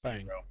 Bang. 0.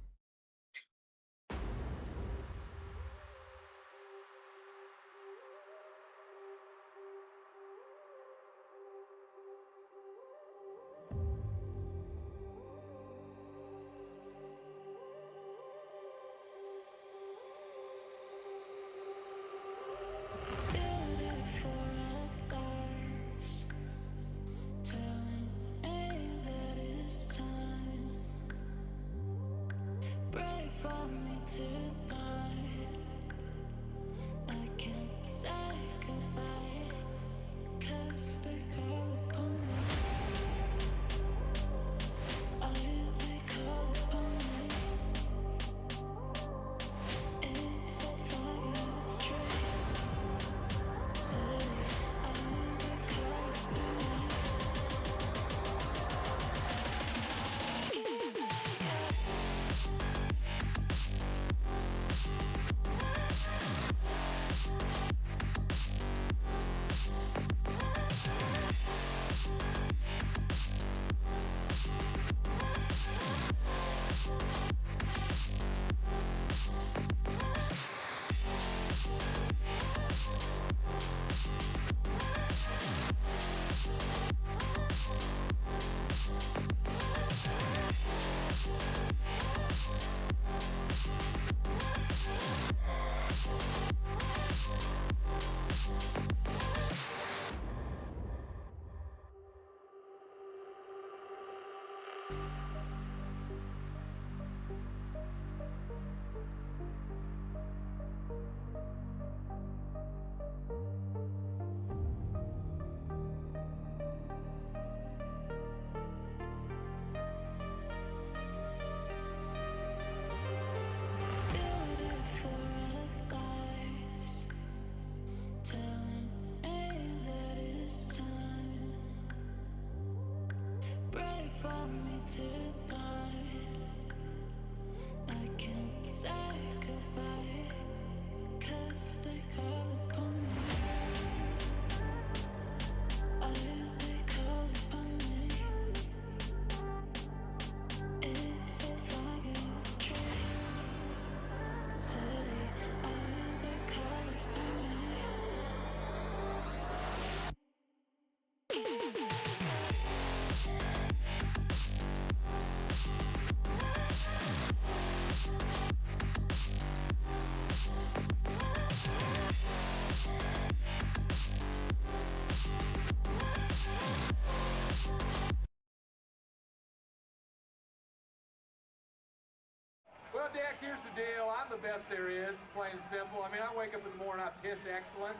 Well, Dak, here's the deal. I'm the best there is, plain and simple. I mean, I wake up in the morning, I piss excellence.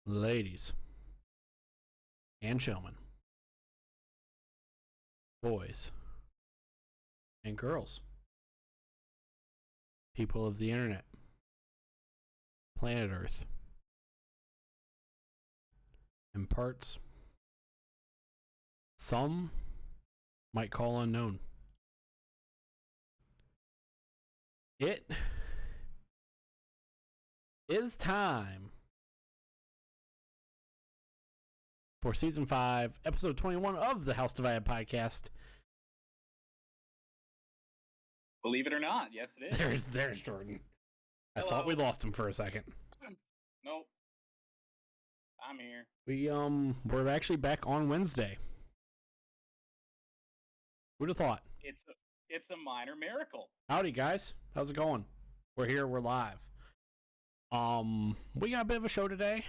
Ladies and gentlemen, boys and girls, people of the internet, planet Earth, and parts some might call unknown. It is time for season 5, episode 21 of the House Divided podcast. Believe it or not, yes it is. There's Jordan. Hello. I thought we lost him for a second. Nope. I'm here. We're actually back on Wednesday. Who'd have thought? It's a minor miracle. Howdy guys, how's it going? We're here, we're live. We got a bit of a show today.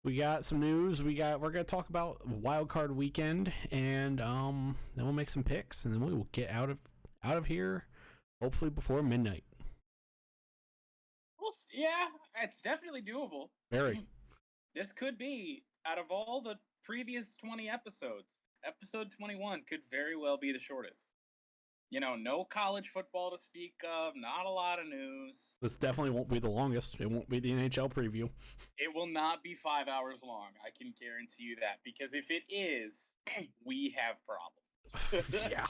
We got some news. We're gonna talk about Wildcard weekend, and then we'll make some picks, and then we will get out of here hopefully before midnight. Well, yeah, it's definitely doable. Very. This could be, out of all the previous 20 episodes, episode 21 could very well be the shortest. You know, no college football to speak of, not a lot of news. This definitely won't be the longest. It won't be the NHL preview. It will not be 5 hours long. I can guarantee you that. Because if it is, we have problems. Yeah.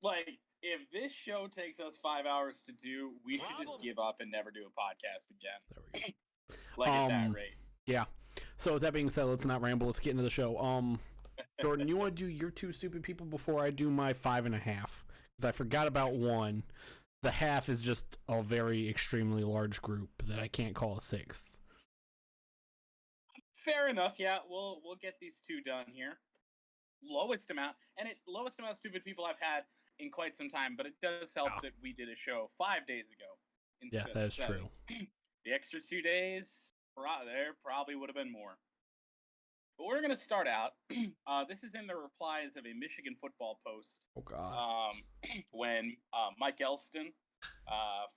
Like, if this show takes us 5 hours to do, we should just give up and never do a podcast again. There we go. Like at that rate. Yeah. So with that being said, let's not ramble. Let's get into the show. Jordan, you want to do your two stupid people before I do my 5.5? Because I forgot about one. The half is just a very extremely large group that I can't call a sixth. Fair enough. Yeah, we'll get these two done here. Lowest amount of stupid people I've had in quite some time, but it does help that we did a show 5 days ago instead that of is 7. true. The extra 2 days, there probably would have been more. But we're going to start out. This is in the replies of a Michigan football post. Oh, God. When Mike Elston,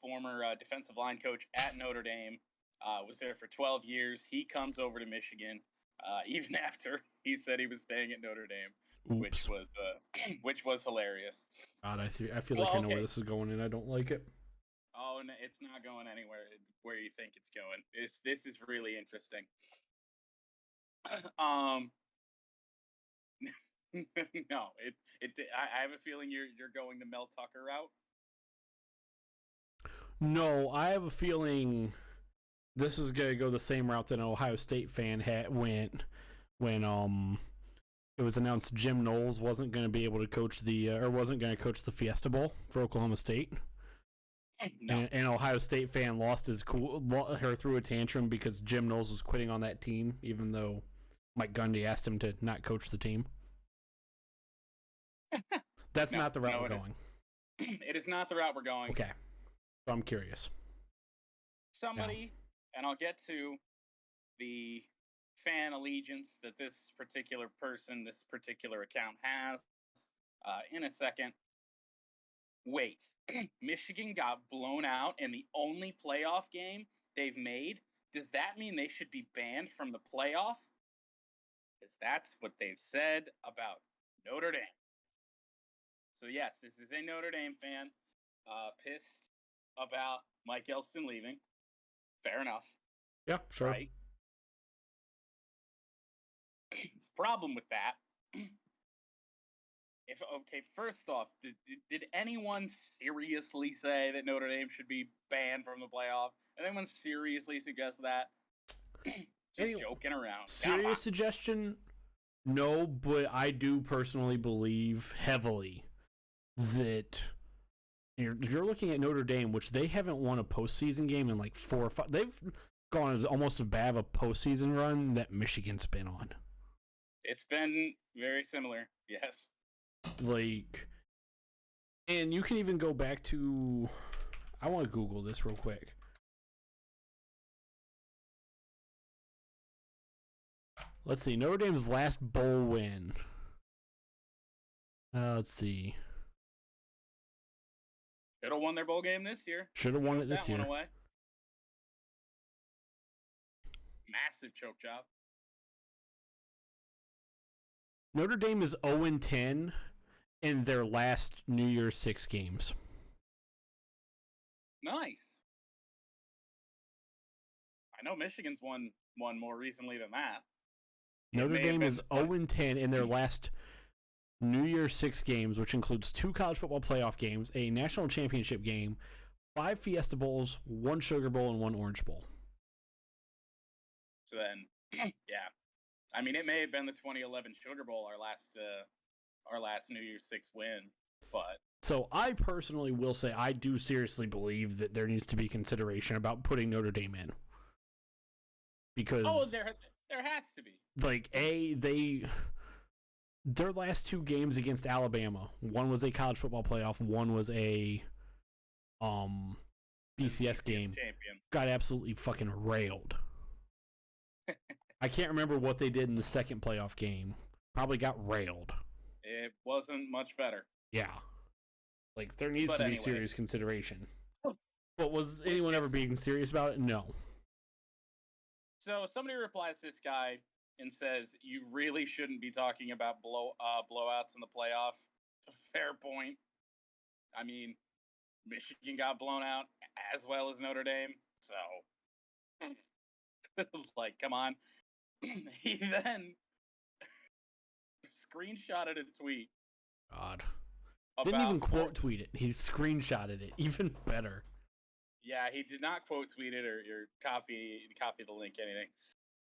former defensive line coach at Notre Dame, was there for 12 years. He comes over to Michigan, even after he said he was staying at Notre Dame, which was hilarious. God, I feel like I know where this is going, and I don't like it. Oh, no, it's not going anywhere where you think it's going. This is really interesting. No, I have a feeling you're going the Mel Tucker route. No, I have a feeling this is gonna go the same route that an Ohio State fan went when it was announced Jim Knowles wasn't going to be able to coach wasn't going to coach the Fiesta Bowl for Oklahoma State. No. And an Ohio State fan lost his cool, threw a tantrum because Jim Knowles was quitting on that team, even though Mike Gundy asked him to not coach the team. That's not the route we're going. It is not the route we're going. Okay. So I'm curious. And I'll get to the fan allegiance that this particular person, this particular account has in a second. Wait, Michigan got blown out in the only playoff game they've made? Does that mean they should be banned from the playoff? Because that's what they've said about Notre Dame. So yes, this is a Notre Dame fan pissed about Mike Elston leaving. Fair enough. Yeah, sure. Right? The problem with that, first off, did anyone seriously say that Notre Dame should be banned from the playoff? Did anyone seriously suggest that? Just joking around. Serious suggestion? No, but I do personally believe heavily that you're looking at Notre Dame, which they haven't won a postseason game in like 4 or 5. They've gone as almost as bad of a postseason run that Michigan's been on. It's been very similar, yes. And you can even go back to, I want to Google this real quick. Let's see, Notre Dame's last bowl win. Let's see. Should have won their bowl game this year. Should have won it this year. One away. Massive choke job. Notre Dame is 0-10 in their last New Year's 6 games. Nice. I know Michigan's won more recently than that. Notre Dame is 0-10 in their last New Year's 6 games, which includes 2 college football playoff games, a national championship game, 5 Fiesta Bowls, 1 Sugar Bowl, and 1 Orange Bowl. So then, yeah. I mean, it may have been the 2011 Sugar Bowl, our last New Year's 6 win, but... So I personally will say I do seriously believe that there needs to be consideration about putting Notre Dame in. Because... Oh, there has to be. Their last 2 games against Alabama, one was a college football playoff, one was a BCS game, champion. Got absolutely fucking railed. I can't remember what they did in the second playoff game. Probably got railed. It wasn't much better. Yeah. There needs to be serious consideration. But was anyone ever being serious about it? No. So somebody replies to this guy and says, you really shouldn't be talking about blowouts in the playoff. Fair point. I mean, Michigan got blown out as well as Notre Dame. So, come on. He then screenshotted a tweet. God. Didn't even quote tweet it. He screenshotted it. Even better. Yeah, he did not quote tweet it or copy the link, anything.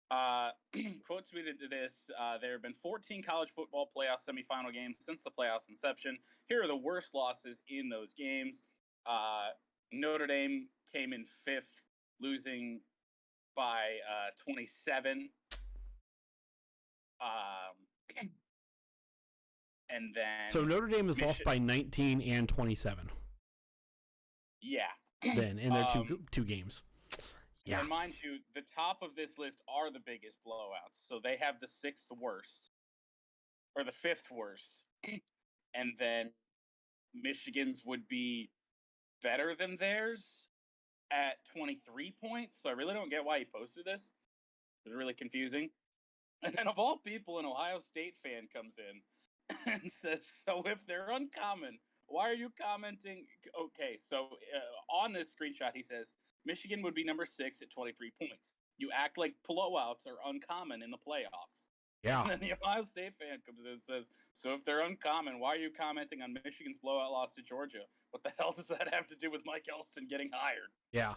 Quote tweeted to this, there have been 14 college football playoff semifinal games since the playoffs inception. Here are the worst losses in those games. Notre Dame came in 5th, losing by 27. And then... So Notre Dame has lost by 19 and 27. Yeah. Then in their two games. Yeah. And mind you, the top of this list are the biggest blowouts. So they have the 6th worst. Or the 5th worst. And then Michigan's would be better than theirs at 23 points. So I really don't get why he posted this. It was really confusing. And then of all people, an Ohio State fan comes in and says, so if they're uncommon, why are you commenting? Okay, so on this screenshot, he says, Michigan would be number 6 at 23 points. You act like blowouts are uncommon in the playoffs. Yeah. And then the Ohio State fan comes in and says, so if they're uncommon, why are you commenting on Michigan's blowout loss to Georgia? What the hell does that have to do with Mike Elston getting hired? Yeah.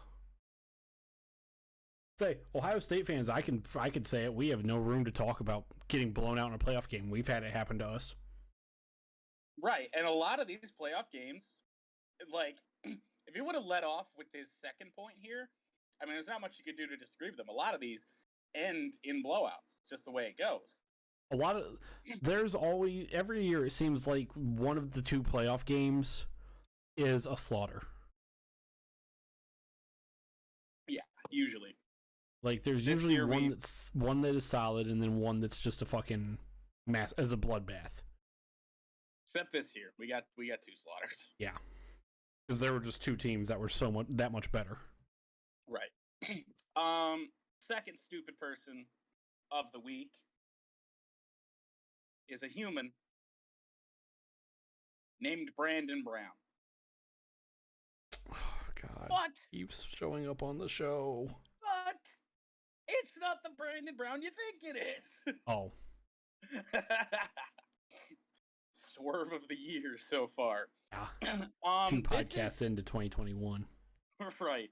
Say, Ohio State fans, I could say it. We have no room to talk about getting blown out in a playoff game. We've had it happen to us. Right, and a lot of these playoff games, like, if you would have let off with his second point here, I mean, there's not much you could do to disagree with them. A lot of these end in blowouts, just the way it goes. There's always, every year it seems like one of the 2 playoff games is a slaughter. Yeah, usually. Like, there's This usually year one that is solid and then one that's just a fucking mass, as a bloodbath. Except this year, we got 2 slaughters. Yeah, because there were just 2 teams that were that much better. Right. Second stupid person of the week is a human named Brandon Brown. Oh, God. What? Keeps showing up on the show. What? It's not the Brandon Brown you think it is. Oh. Swerve of the year so far. Yeah. 2 podcasts into 2021. Right.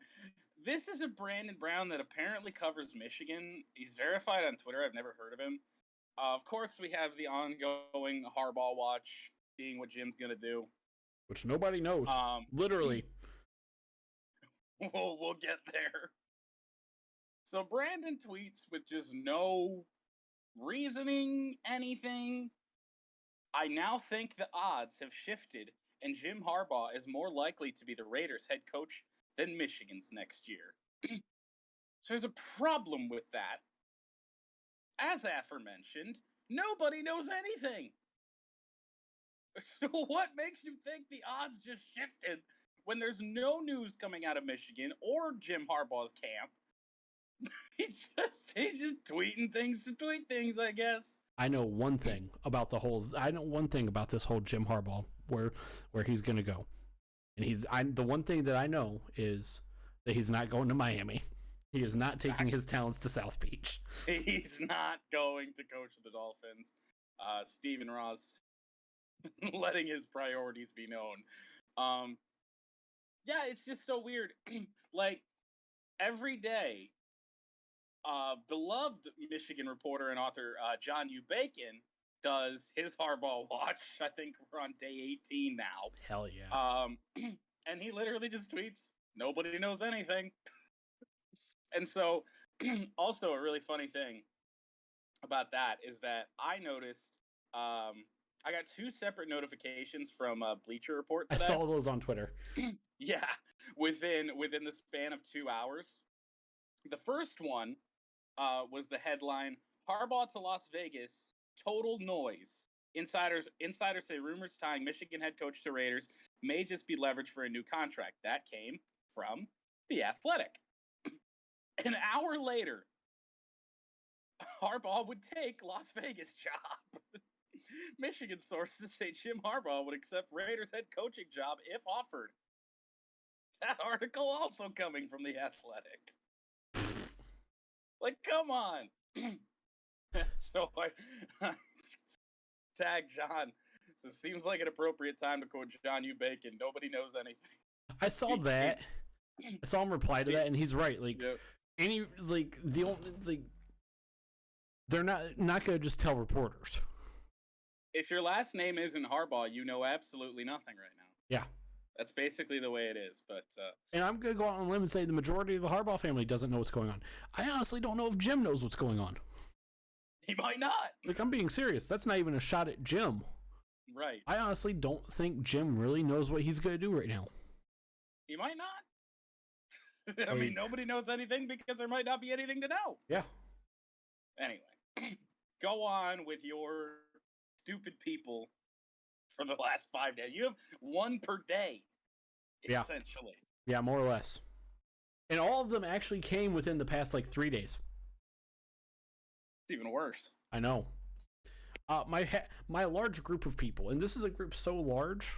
This is a Brandon Brown that apparently covers Michigan. He's verified on Twitter. I've never heard of him. Of course, we have the ongoing Harbaugh watch, seeing what Jim's going to do. Which nobody knows. Literally. We'll get there. So Brandon tweets with just no reasoning, anything. I now think the odds have shifted, and Jim Harbaugh is more likely to be the Raiders' head coach than Michigan's next year. So there's a problem with that. As aforementioned, nobody knows anything. So what makes you think the odds just shifted when there's no news coming out of Michigan or Jim Harbaugh's camp? He's just tweeting things to tweet things, I guess. I know one thing about this whole Jim Harbaugh, where he's gonna go. And the one thing that I know is that he's not going to Miami. He is not taking his talents to South Beach. He's not going to coach the Dolphins. Stephen Ross letting his priorities be known. Yeah, it's just so weird. Like, every day, beloved Michigan reporter and author John U. Bacon does his Harbaugh watch. I think we're on day 18 now. Hell yeah. And he literally just tweets, nobody knows anything. And so, also a really funny thing about that is that I noticed, I got 2 separate notifications from Bleacher Report today. I saw those on Twitter. Yeah, within the span of 2 hours. The first one was the headline, Harbaugh to Las Vegas, total noise. Insiders say rumors tying Michigan head coach to Raiders may just be leverage for a new contract. That came from The Athletic. An hour later, Harbaugh would take Las Vegas job. Michigan sources say Jim Harbaugh would accept Raiders head coaching job if offered. That article also coming from The Athletic. Like, come on. So I tag John. So it seems like an appropriate time to quote John U. Bacon. Nobody knows anything. I saw that. I saw him reply to that, and he's right. Like, Yep. the only, They're not going to just tell reporters. If your last name isn't Harbaugh, you know absolutely nothing right now. Yeah. That's basically the way it is. But and I'm going to go out on a limb and say the majority of the Harbaugh family doesn't know what's going on. I honestly don't know if Jim knows what's going on. He might not. Like, I'm being serious. That's not even a shot at Jim. Right. I honestly don't think Jim really knows what he's going to do right now. He might not. I mean, nobody knows anything because there might not be anything to know. Yeah. Anyway, go on with your stupid people for the last 5 days. You have one per day, essentially. Yeah, more or less. And all of them actually came within the past, 3 days. It's even worse. I know. My large group of people, and this is a group so large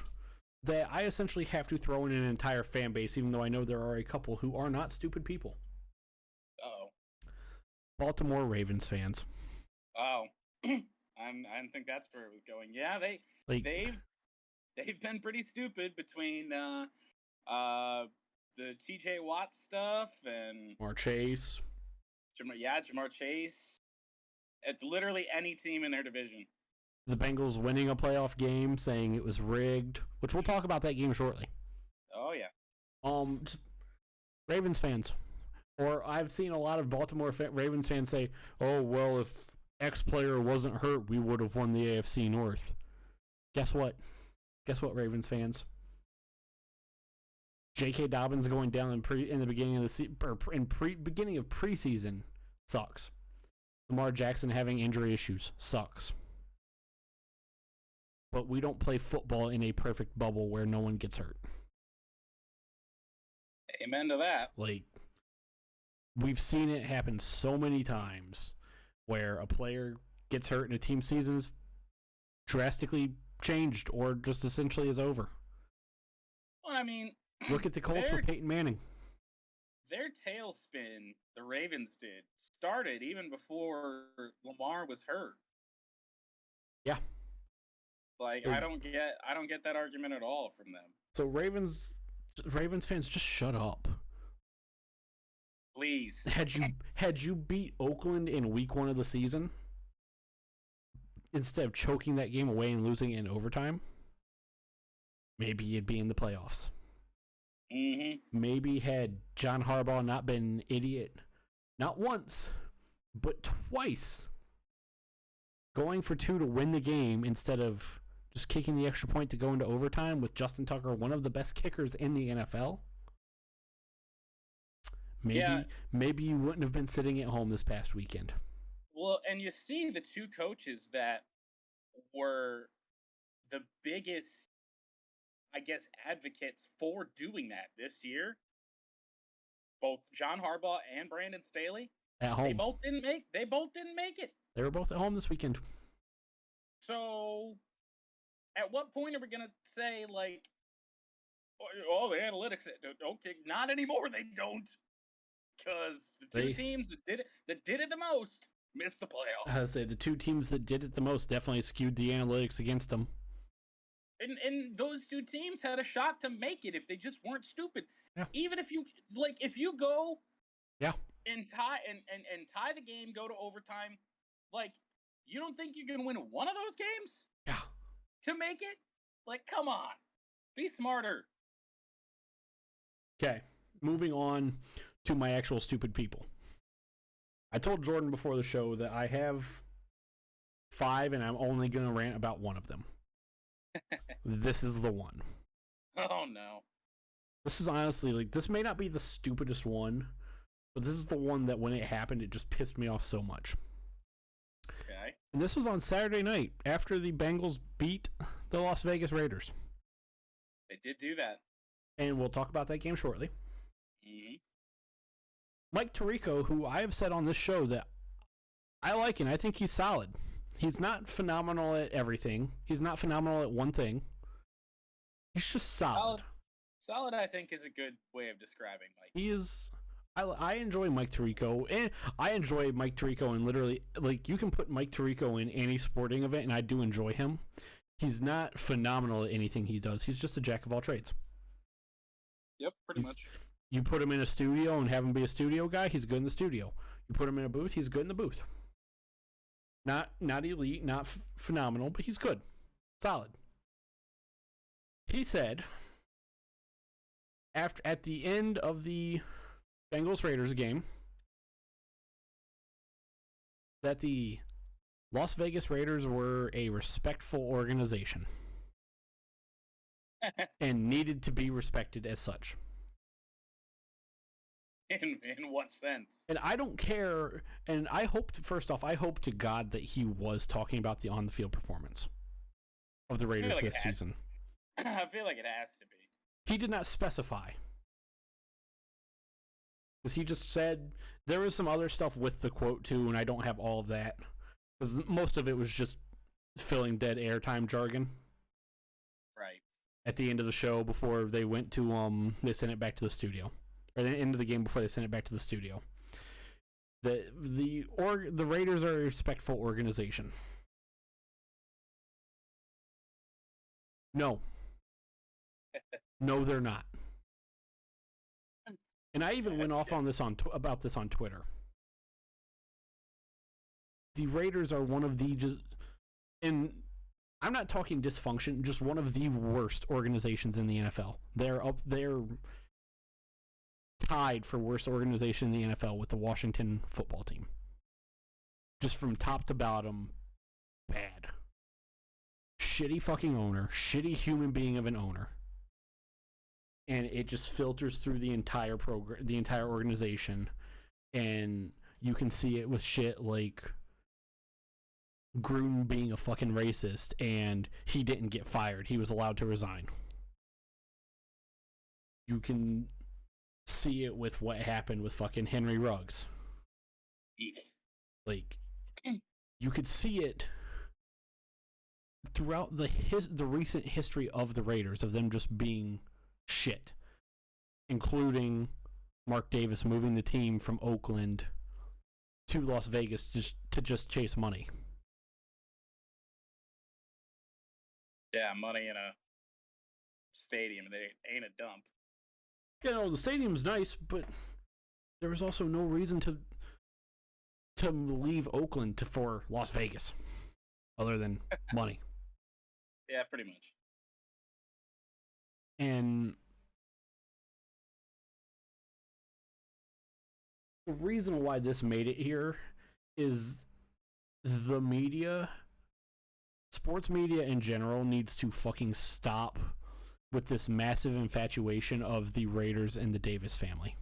that I essentially have to throw in an entire fan base, even though I know there are a couple who are not stupid people. Uh-oh. Baltimore Ravens fans. Oh. I didn't think that's where it was going. Yeah, they've been pretty stupid between the TJ Watt stuff and Jamar Chase. Jamar Chase. At literally any team in their division. The Bengals winning a playoff game, saying it was rigged, which we'll talk about that game shortly. Oh yeah. Just Ravens fans, or I've seen a lot of Baltimore Ravens fans say, "Oh well, if X player wasn't hurt, we would have won the AFC North." Guess what? Ravens fans? J.K. Dobbins going down in the beginning of the beginning of preseason sucks. Lamar Jackson having injury issues sucks. But we don't play football in a perfect bubble where no one gets hurt. Amen to that. We've seen it happen so many times where a player gets hurt and a team season's drastically changed or just essentially is over. Well, I mean, look at the Colts with Peyton Manning. Their tailspin, the Ravens did, started even before Lamar was hurt. Yeah. I don't get that argument at all from them. So Ravens fans, just shut up. Please. Had you beat Oakland in week 1 of the season, instead of choking that game away and losing it in overtime, maybe you'd be in the playoffs. Mm-hmm. Maybe had John Harbaugh not been an idiot, not once, but twice, going for 2 to win the game instead of just kicking the extra point to go into overtime with Justin Tucker, one of the best kickers in the NFL. Maybe you wouldn't have been sitting at home this past weekend. Well, and you see the two coaches that were the biggest, I guess, advocates for doing that this year, both John Harbaugh and Brandon Staley, at home. They both didn't make it. They were both at home this weekend. So, at what point are we gonna say oh, the analytics? Okay, not anymore. They don't, because the two teams that did it the most missed the playoffs. I would say the two teams that did it the most definitely skewed the analytics against them. And those two teams had a shot to make it if they just weren't stupid. Yeah. Even if you go and tie the game, go to overtime, you don't think you can win one of those games? Yeah. To make it? Come on. Be smarter. Okay. Moving on to my actual stupid people. I told Jordan before the show that I have 5 and I'm only going to rant about one of them. This is the one. Oh no. This is honestly this may not be the stupidest one, but this is the one that when it happened it just pissed me off so much. Okay. And this was on Saturday night after the Bengals beat the Las Vegas Raiders. They did do that. And we'll talk about that game shortly. Mm-hmm. Mike Tirico, who I have said on this show that I like and I think he's solid. He's not phenomenal at everything. He's not phenomenal at one thing. He's just solid. Solid, I think, is a good way of describing Mike. He is. I enjoy Mike Tirico, and I enjoy Mike Tirico, and literally, you can put Mike Tirico in any sporting event, and I do enjoy him. He's not phenomenal at anything he does. He's just a jack of all trades. Yep, pretty much. You put him in a studio and have him be a studio guy, he's good in the studio. You put him in a booth, he's good in the booth. Not elite, not phenomenal, but he's good. Solid. He said at the end of the Bengals Raiders game that the Las Vegas Raiders were a respectful organization and needed to be respected as such. In what sense? And I don't care. And I hope to God that he was talking about the on the field performance of the Raiders this season. I feel like it has to be. He did not specify. Because he just said there was some other stuff with the quote too, and I don't have all of that. Because most of it was just filling dead airtime jargon. Right. At the end of the show before they went to they sent it back to the studio. Or the end of the game before they sent it back to the studio. The Raiders are a respectful organization. No. No, they're not. And I even went off on this about this on Twitter. The Raiders are one of the and I'm not talking dysfunction, just one of the worst organizations in the NFL. They're tied for worst organization in the NFL with the Washington football team. Just from top to bottom, bad. Shitty fucking owner, shitty human being of an owner. And it just filters through the entire program, the entire organization. And you can see it with shit like Gruden being a fucking racist and he didn't get fired. He was allowed to resign. You can see it with what happened with fucking Henry Ruggs. Like, you could see it throughout the recent history of the Raiders, of them just being shit, including Mark Davis moving the team from Oakland to Las Vegas to just chase money. Yeah, money in a stadium. They ain't a dump. You know, the stadium's nice, but there was also no reason to leave Oakland for Las Vegas, other than money. Yeah, pretty much. And the reason why this made it here is the media, sports media in general, needs to fucking stop with this massive infatuation of the Raiders and the Davis family.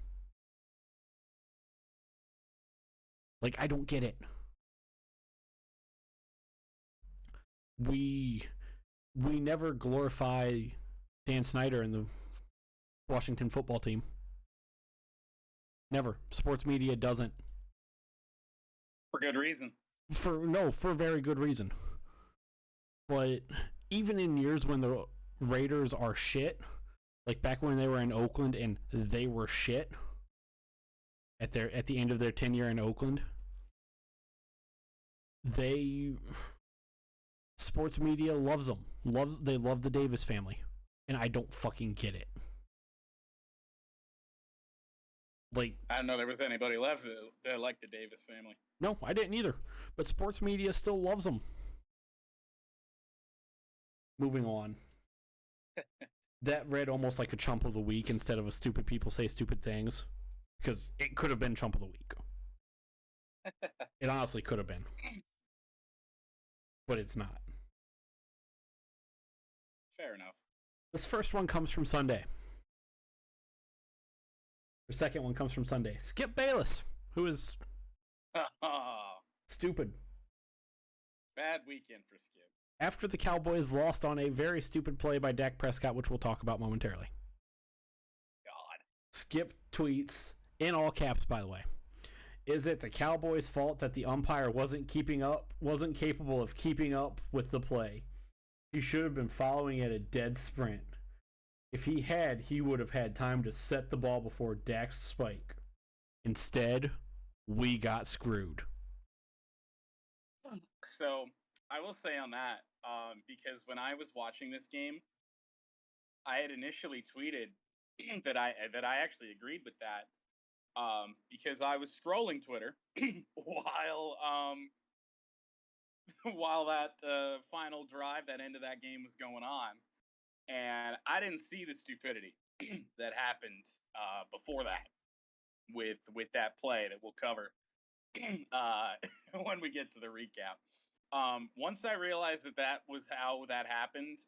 Like, I don't get it. We never glorify Dan Snyder and the Washington football team. Never. Sports media doesn't. For good reason. For very good reason. But even in years when the Raiders are shit, like back when they were in Oakland and they were shit at the end of their tenure in Oakland, sports media loves them. They love the Davis family, and I don't fucking get it. Like, I don't know there was anybody left that liked the Davis family. No, I didn't either. But sports media still loves them. Moving on. That read almost like a chump of the week instead of a stupid people say stupid things, because it could have been chump of the week. It honestly could have been. But it's not. Fair enough. This first one comes from Sunday. The second one comes from Sunday. Skip Bayless, who is stupid. Bad weekend for Skip. After the Cowboys lost on a very stupid play by Dak Prescott, which we'll talk about momentarily. God. Skip tweets, in all caps, by the way. Is it the Cowboys' fault that the umpire wasn't capable of keeping up with the play? He should have been following at a dead sprint. If he had, he would have had time to set the ball before Dak's spike. Instead, we got screwed. So, I will say on that, because when I was watching this game, I had initially tweeted that I actually agreed with that, because I was scrolling Twitter while while that final drive, that end of that game was going on, and I didn't see the stupidity that happened before that with that play that we'll cover when we get to the recap. Once I realized that was how that happened,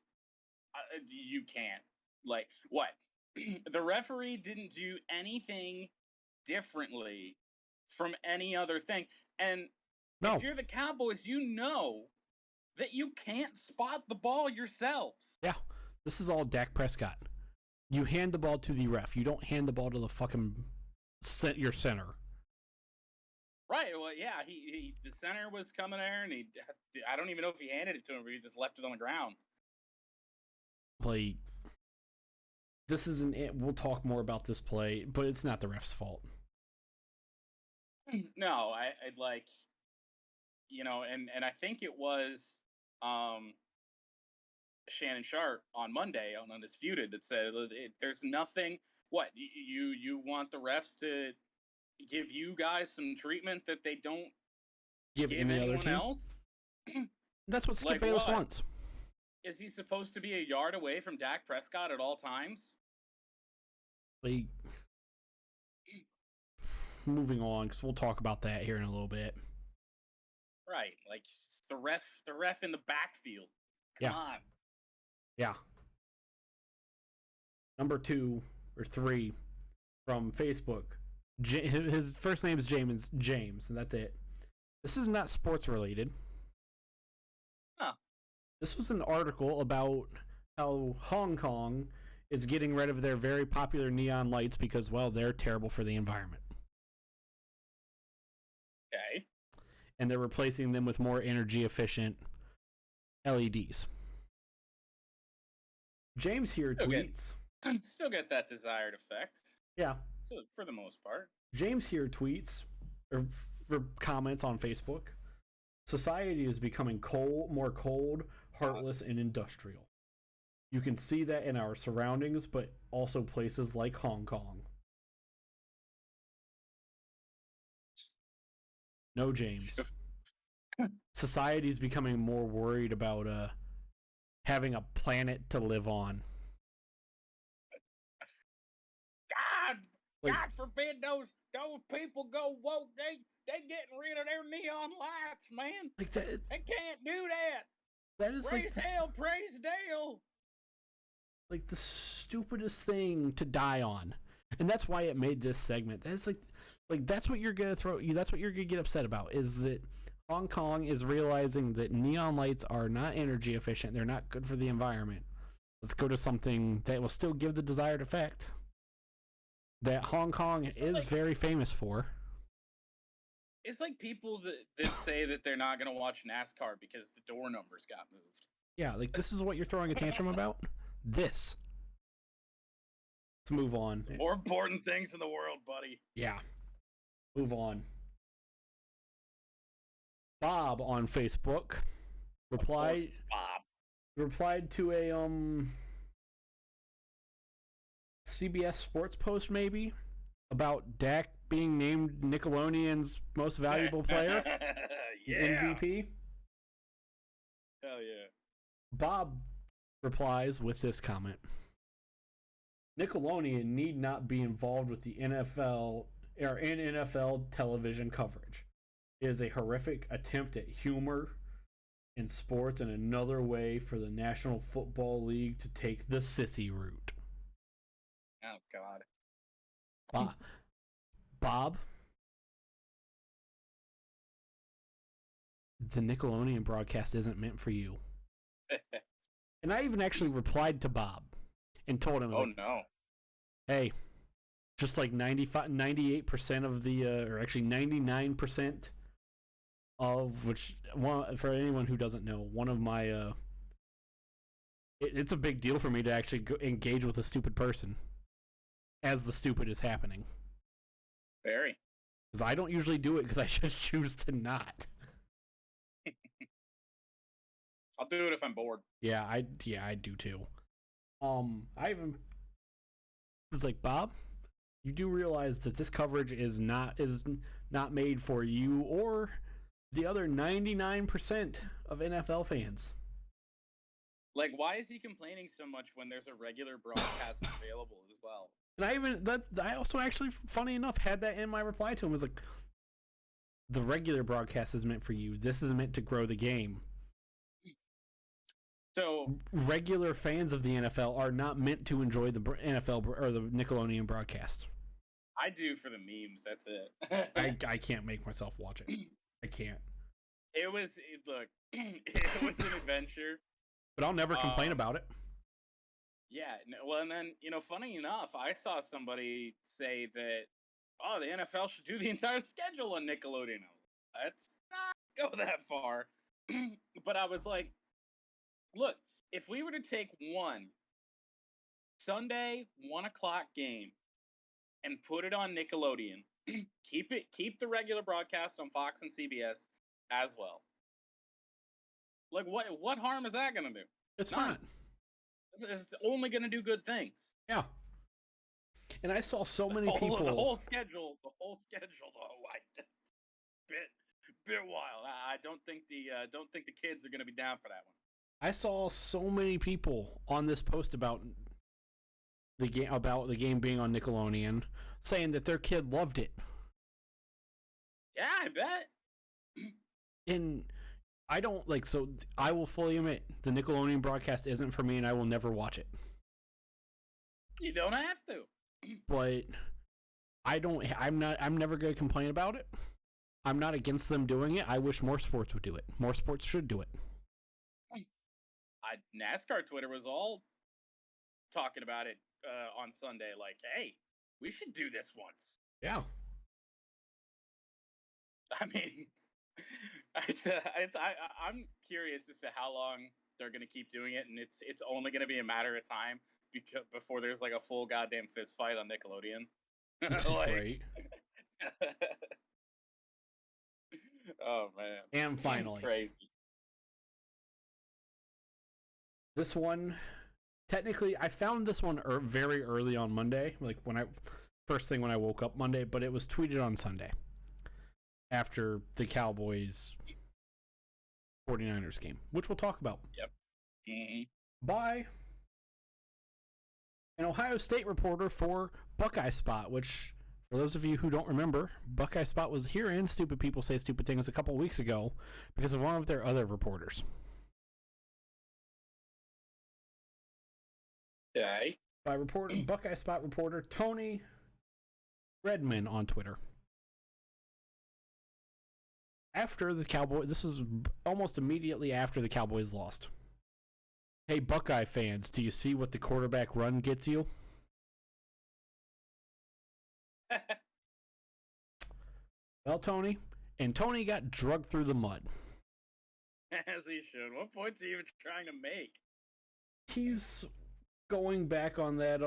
you can't. Like, what? The referee didn't do anything differently from any other thing. And No. if you're the Cowboys, you know that you can't spot the ball yourselves. Yeah. This is all Dak Prescott. You hand the ball to the ref. You don't hand the ball to the fucking your center. Right. Well, yeah. He the center was coming there, and I don't even know if he handed it to him, or he just left it on the ground. Like, this isn't it. We'll talk more about this play, but it's not the ref's fault. No, I'd like, and I think it was Shannon Sharp on Monday on Undisputed that said there's nothing. What you want the refs to give you guys some treatment that they don't give any anyone other team else? That's what Skip Bayless wants. Is he supposed to be a yard away from Dak Prescott at all times? Like, moving on, because we'll talk about that here in a little bit. Right, like the ref in the backfield. Come on. Yeah. Number 2 or 3 from Facebook. His first name is James, and that's it. This is not sports related. Huh. This was an article about how Hong Kong is getting rid of their very popular neon lights because, well, they're terrible for the environment. Okay. And they're replacing them with more energy efficient LEDs. James here tweets. Still get that desired effect. Yeah. So for the most part. James here tweets or comments on Facebook. Society is becoming more cold, heartless, and industrial. You can see that in our surroundings, but also places like Hong Kong. No, James. Society is becoming more worried about having a planet to live on. God forbid those people go woke. They getting rid of their neon lights, man. Like that, they can't do that. That is praise hell, praise Dale. Like the stupidest thing to die on, and that's why it made this segment. That's like that's what you're gonna that's what you're gonna get upset about, is that Hong Kong is realizing that neon lights are not energy efficient. They're not good for the environment. Let's go to something that will still give the desired effect that Hong Kong is very famous for. It's like people that say that they're not going to watch NASCAR because the door numbers got moved. Yeah, like this is what you're throwing a tantrum about? This. Let's move on. There's more important things in the world, buddy. Yeah. Move on. Bob on Facebook replied to a CBS Sports post maybe about Dak being named Nickelodeon's most valuable player. MVP. Hell yeah. Bob replies with this comment. Nickelodeon need not be involved with the NFL or in NFL television coverage. It is a horrific attempt at humor in sports and another way for the National Football League to take the sissy route. Oh, God. Bob, the Nickelodeon broadcast isn't meant for you. And I even actually replied to Bob and told him, no. Hey, just like 98% of the, or actually 99% of which, for anyone who doesn't know, one of my, it's a big deal for me to actually engage with a stupid person as the stupid is happening. Very. Because I don't usually do it because I just choose to not. I'll do it if I'm bored. Yeah, I do too. I even was like, Bob, you do realize that this coverage is not made for you or the other 99% of NFL fans. Like, why is he complaining so much when there's a regular broadcast available as well? And I also actually, funny enough, had that in my reply to him. Was like, the regular broadcast is meant for you. This is meant to grow the game. So regular fans of the NFL are not meant to enjoy the NFL or the Nickelodeon broadcast. I do for the memes. That's it. I can't make myself watch it. I can't. It was an adventure. But I'll never complain about it. Yeah. Well, and then, funny enough, I saw somebody say that, oh, the NFL should do the entire schedule on Nickelodeon. Let's not go that far. But I was like, look, if we were to take one Sunday 1:00 game and put it on Nickelodeon, keep the regular broadcast on Fox and CBS as well. Like, what harm is that gonna do? It's not. It's only gonna do good things. Yeah. And I saw so many people. The whole schedule, though, bit wild. I don't think the kids are gonna be down for that one. I saw so many people on this post about the game being on Nickelodeon saying that their kid loved it. Yeah, I bet. And I don't so I will fully admit the Nickelodeon broadcast isn't for me, and I will never watch it. You don't have to. But I'm never going to complain about it. I'm not against them doing it. I wish more sports would do it. More sports should do it. NASCAR Twitter was all talking about it on Sunday. Like, hey, we should do this once. Yeah. I mean, I'm curious as to how long they're gonna keep doing it, and it's only gonna be a matter of time before there's like a full goddamn fist fight on Nickelodeon. Right. Oh man. And finally, crazy. This one, technically, I found this one very early on Monday, like first thing when I woke up Monday, but it was tweeted on Sunday after the Cowboys 49ers game, which we'll talk about. Yep. Mm-hmm. By an Ohio State reporter for Buckeye Spot, which, for those of you who don't remember, Buckeye Spot was here in Stupid People Say Stupid Things a couple weeks ago because of one of their other reporters. Okay. By Buckeye Spot reporter Tony Redman on Twitter. After the Cowboys, this was almost immediately after the Cowboys lost. Hey, Buckeye fans, do you see what the quarterback run gets you? Well, Tony got drugged through the mud. As he should. What point's he even trying to make? He's going back on that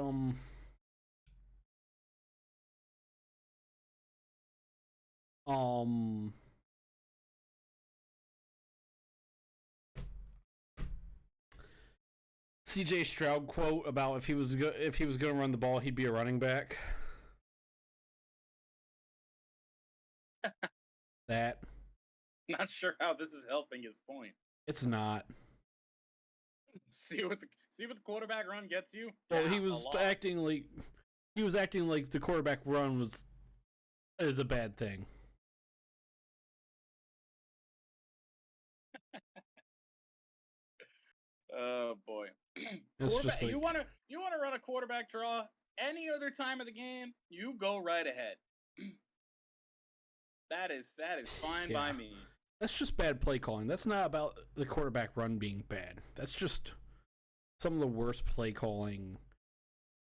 CJ Stroud quote about if he was going to run the ball, he'd be a running back. That. Not sure how this is helping his point. It's not. See what the quarterback run gets you? Well, he was acting like the quarterback run is a bad thing. Oh boy. It's just like, you want to run a quarterback draw any other time of the game, you go right ahead. That is fine by me. That's just bad play calling. That's not about the quarterback run being bad. That's just some of the worst play calling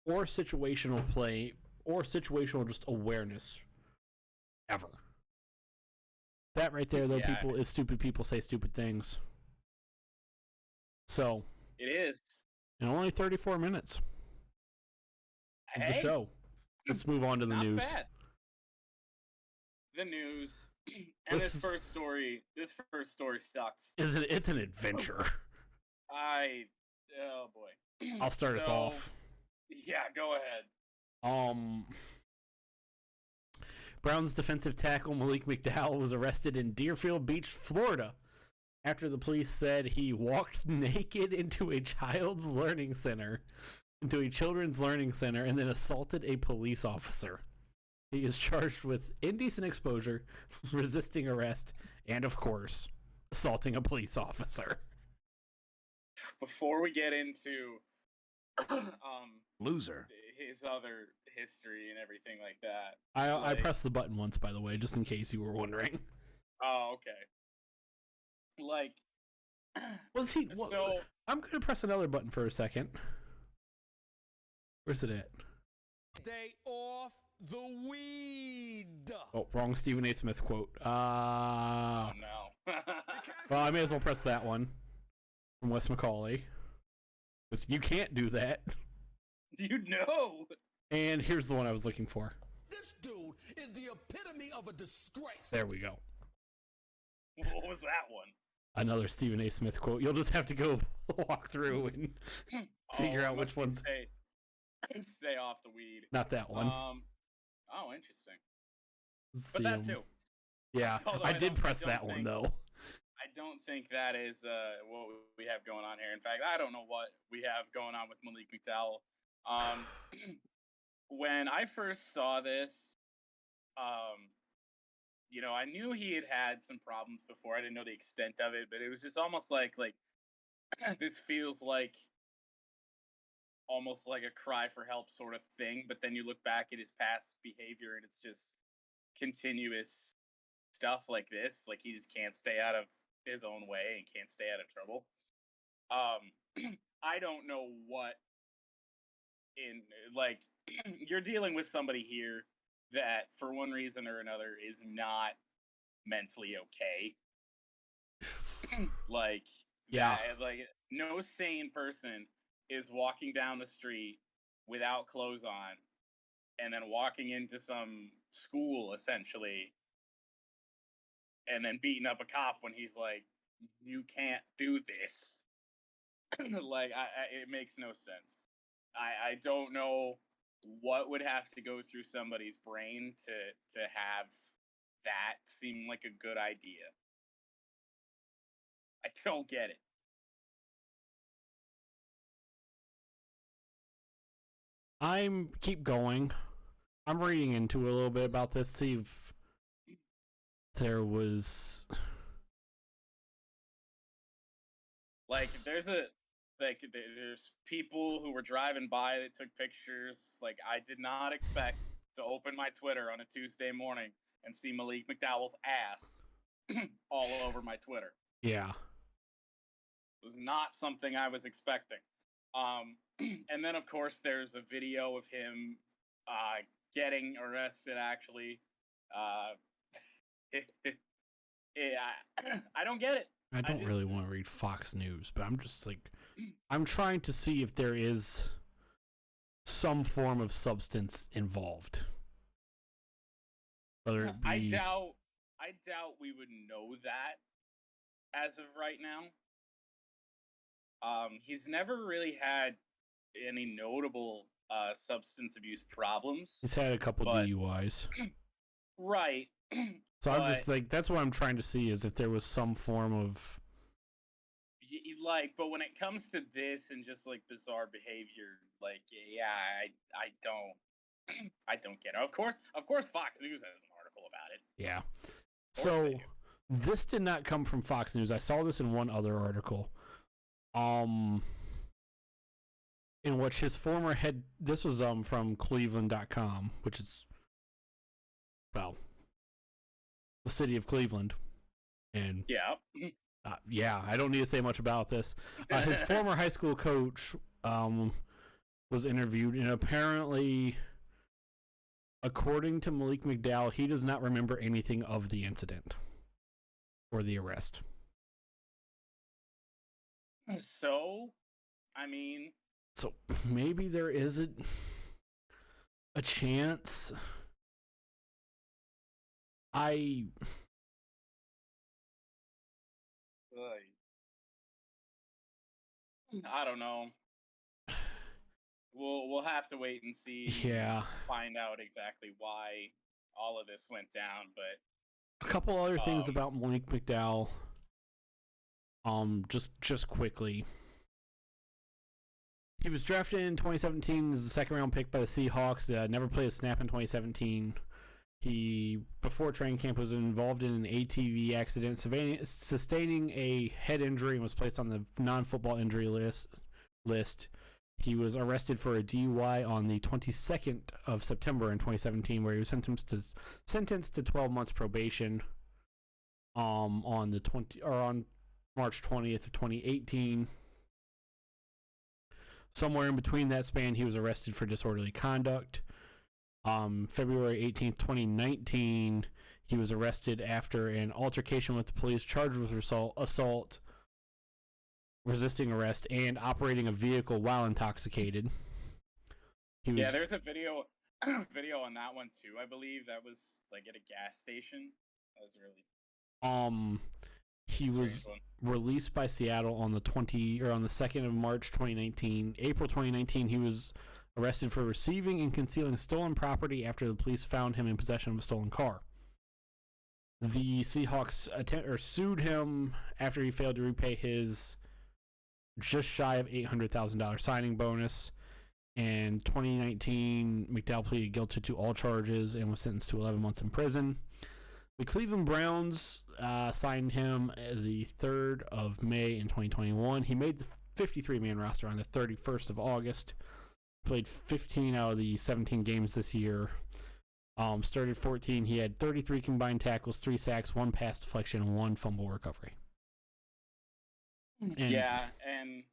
or situational play or situational just awareness ever. That right there, though, people is Stupid People Say Stupid Things. So it is. In only 34 minutes of the show. Let's move on to the news. Bad. The news. And this first story sucks. It's an adventure. Oh boy. I'll start us off. Yeah, go ahead. Browns defensive tackle Malik McDowell was arrested in Deerfield Beach, Florida, after the police said he walked naked into a children's learning center, and then assaulted a police officer. He is charged with indecent exposure, resisting arrest, and, of course, assaulting a police officer. Before we get into loser, his other history and everything like that, I pressed the button once, by the way, just in case you were wondering. Oh, okay. Like, was he? So I'm gonna press another button for a second. Where's it at? Stay off the weed. Oh, wrong Stephen A. Smith quote. Oh no. Well, I may as well press that one from Wes Macaulay. Because you can't do that. You know. And here's the one I was looking for. This dude is the epitome of a disgrace. There we go. What was that one? Another Stephen A. Smith quote. You'll just have to go walk through and figure out which ones. Stay off the weed. Not that one. Oh, interesting. But that too. Yeah, I did press that one though. I don't think that is what we have going on here. In fact, I don't know what we have going on with Malik McDowell. When I first saw this, I knew he had some problems before. I didn't know the extent of it, but it was just almost like this feels like almost like a cry for help sort of thing. But then you look back at his past behavior, and it's just continuous stuff like this. Like he just can't stay out of his own way and can't stay out of trouble. I don't know what you're dealing with somebody here that for one reason or another is not mentally okay. No sane person is walking down the street without clothes on and then walking into some school essentially and then beating up a cop when he's like, you can't do this. It makes no sense. I don't know what would have to go through somebody's brain to have that seem like a good idea. I don't get it. Keep going. I'm reading into a little bit about this, see if there was there's people who were driving by that took pictures. Like, I did not expect to open my Twitter on a Tuesday morning and see Malik McDowell's ass all over my Twitter. Yeah. It was not something I was expecting. And then, of course, there's a video of him getting arrested, actually. I don't get it. I don't really want to read Fox News, but I'm just I'm trying to see if there is some form of substance involved. Whether it be... I doubt we would know that as of right now. He's never really had any notable substance abuse problems. He's had a couple DUIs. Right. So I'm just that's what I'm trying to see is if there was some form of but when it comes to this and just bizarre behavior, I don't get it. Of course Fox News has an article about it. Yeah. So this did not come from Fox News. I saw this in one other article. In which his former head, this was from Cleveland.com, which is the city of Cleveland. And I don't need to say much about this. His former high school coach was interviewed, and apparently, according to Malik McDowell, he does not remember anything of the incident or the arrest. So maybe there isn't a chance. I don't know. We'll have to wait and see. Yeah. Find out exactly why all of this went down. But A couple other things about Malik McDowell. Just quickly. He was drafted in 2017 as a second-round pick by the Seahawks. Never played a snap in 2017. He, before training camp, was involved in an ATV accident, sustaining a head injury, and was placed on the non-football injury list. He was arrested for a DUI on the 22nd of September in 2017, where he was sentenced to 12 months probation. On March 20th of 2018. Somewhere in between that span, he was arrested for disorderly conduct. February 18th, 2019, he was arrested after an altercation with the police, charged with assault, resisting arrest, and operating a vehicle while intoxicated. There's a video on that one too. I believe that was like at a gas station. That was really he was released by Seattle on the 2nd of March 2019. April 2019, he was arrested for receiving and concealing stolen property after the police found him in possession of a stolen car. The Seahawks sued him after he failed to repay his just shy of $800,000 signing bonus. In 2019, McDowell pleaded guilty to all charges and was sentenced to 11 months in prison. The Cleveland Browns signed him the 3rd of May in 2021. He made the 53-man roster on the 31st of August. Played 15 out of the 17 games this year. Started 14. He had 33 combined tackles, 3 sacks, 1 pass deflection, and 1 fumble recovery. And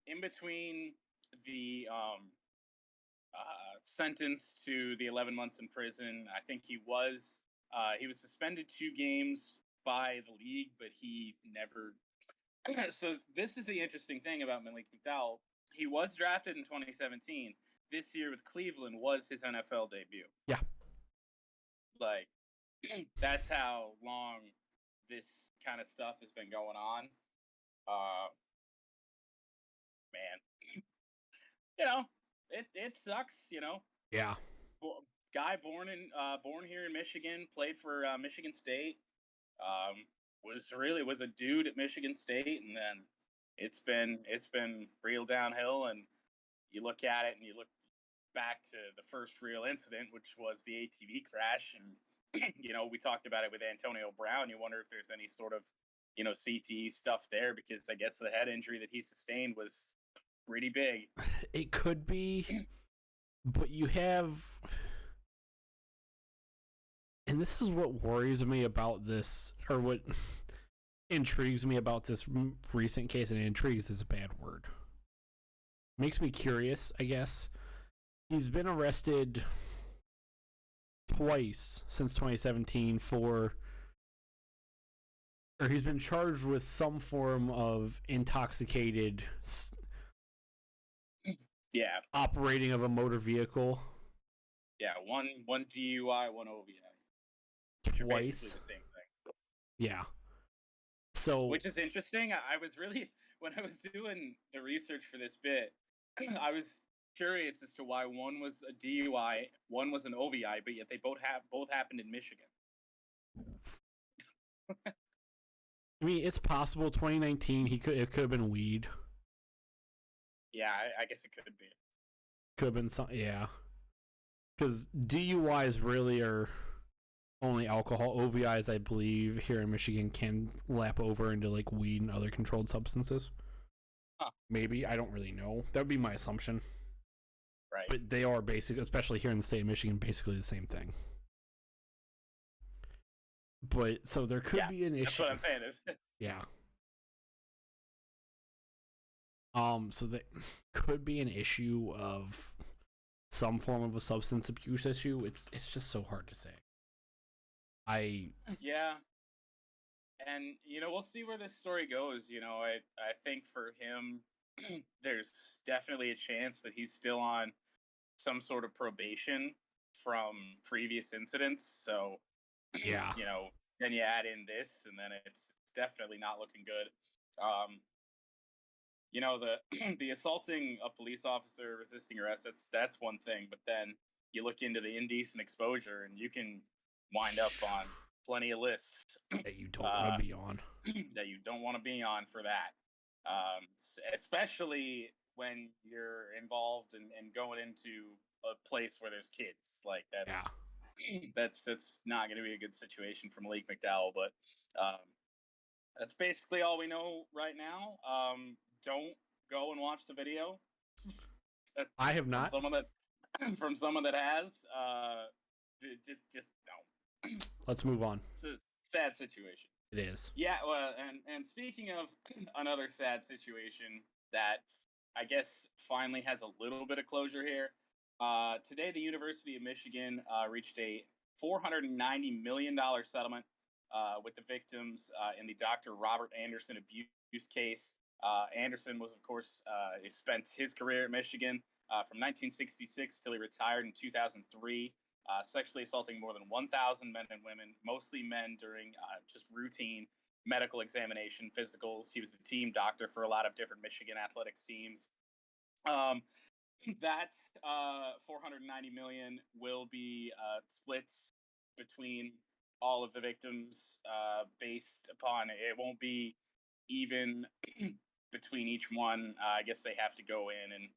in between the sentence to the 11 months in prison, I think he was suspended 2 games by the league, but he never. So this is the interesting thing about Malik McDowell. He was drafted in 2017. This year with Cleveland was his NFL debut. Yeah. Like, that's how long this kind of stuff has been going on. Man. You know, it sucks, you know. Yeah. Guy born here in Michigan, played for Michigan State. Was a dude at Michigan State, and then it's been real downhill. And you look at it, and you look back to the first real incident, which was the ATV crash, and you know, we talked about it with Antonio Brown. You wonder if there's any sort of, you know, CTE stuff there, because I guess the head injury that he sustained was pretty big. It could be, but you have. And this is what worries me about this, or what intrigues me about this recent case, and intrigues is a bad word. Makes me curious, I guess. He's been arrested twice since 2017 he's been charged with some form of intoxicated operating of a motor vehicle. Yeah, one DUI, one OVI. Which are basically the same thing. Yeah. So, which is interesting. I was really, when I was doing the research for this bit, I was curious as to why one was a DUI, one was an OVI, but yet they both happened in Michigan. I mean, it's possible. 2019, it could have been weed. Yeah, I guess it could be. Could have been something. Yeah, because DUIs really are only alcohol. OVIs, I believe, here in Michigan can lap over into like weed and other controlled substances. Huh. Maybe, I don't really know. That would be my assumption. Right. But they are especially here in the state of Michigan, basically the same thing. But so there could be an issue. That's what I'm saying is. Yeah. So there could be an issue of some form of a substance abuse issue. It's just so hard to say. Yeah. And, you know, we'll see where this story goes. You know, I think for him, there's definitely a chance that he's still on some sort of probation from previous incidents. So, yeah, you know, then you add in this, and then it's definitely not looking good. You know, the assaulting a police officer, resisting arrest, that's one thing. But then you look into the indecent exposure, and you can wind up on plenty of lists that you don't want to be on. that you don't want to be on for that. Especially when you're involved and going into a place where there's kids. Like that's not going to be a good situation for Malik McDowell. But that's basically all we know right now. Don't go and watch the video. I have not. From someone that has. Just don't. Let's move on. It's a sad situation. It is. Yeah, well, and speaking of another sad situation that I guess finally has a little bit of closure here. Today, the University of Michigan reached a $490 million settlement with the victims in the Dr. Robert Anderson abuse case. Anderson was, of course, he spent his career at Michigan from 1966 till he retired in 2003. Sexually assaulting more than 1,000 men and women, mostly men, during just routine medical examination, physicals. He was a team doctor for a lot of different Michigan athletics teams. That $490 million will be split between all of the victims based upon it won't be even between each one. I guess they have to go in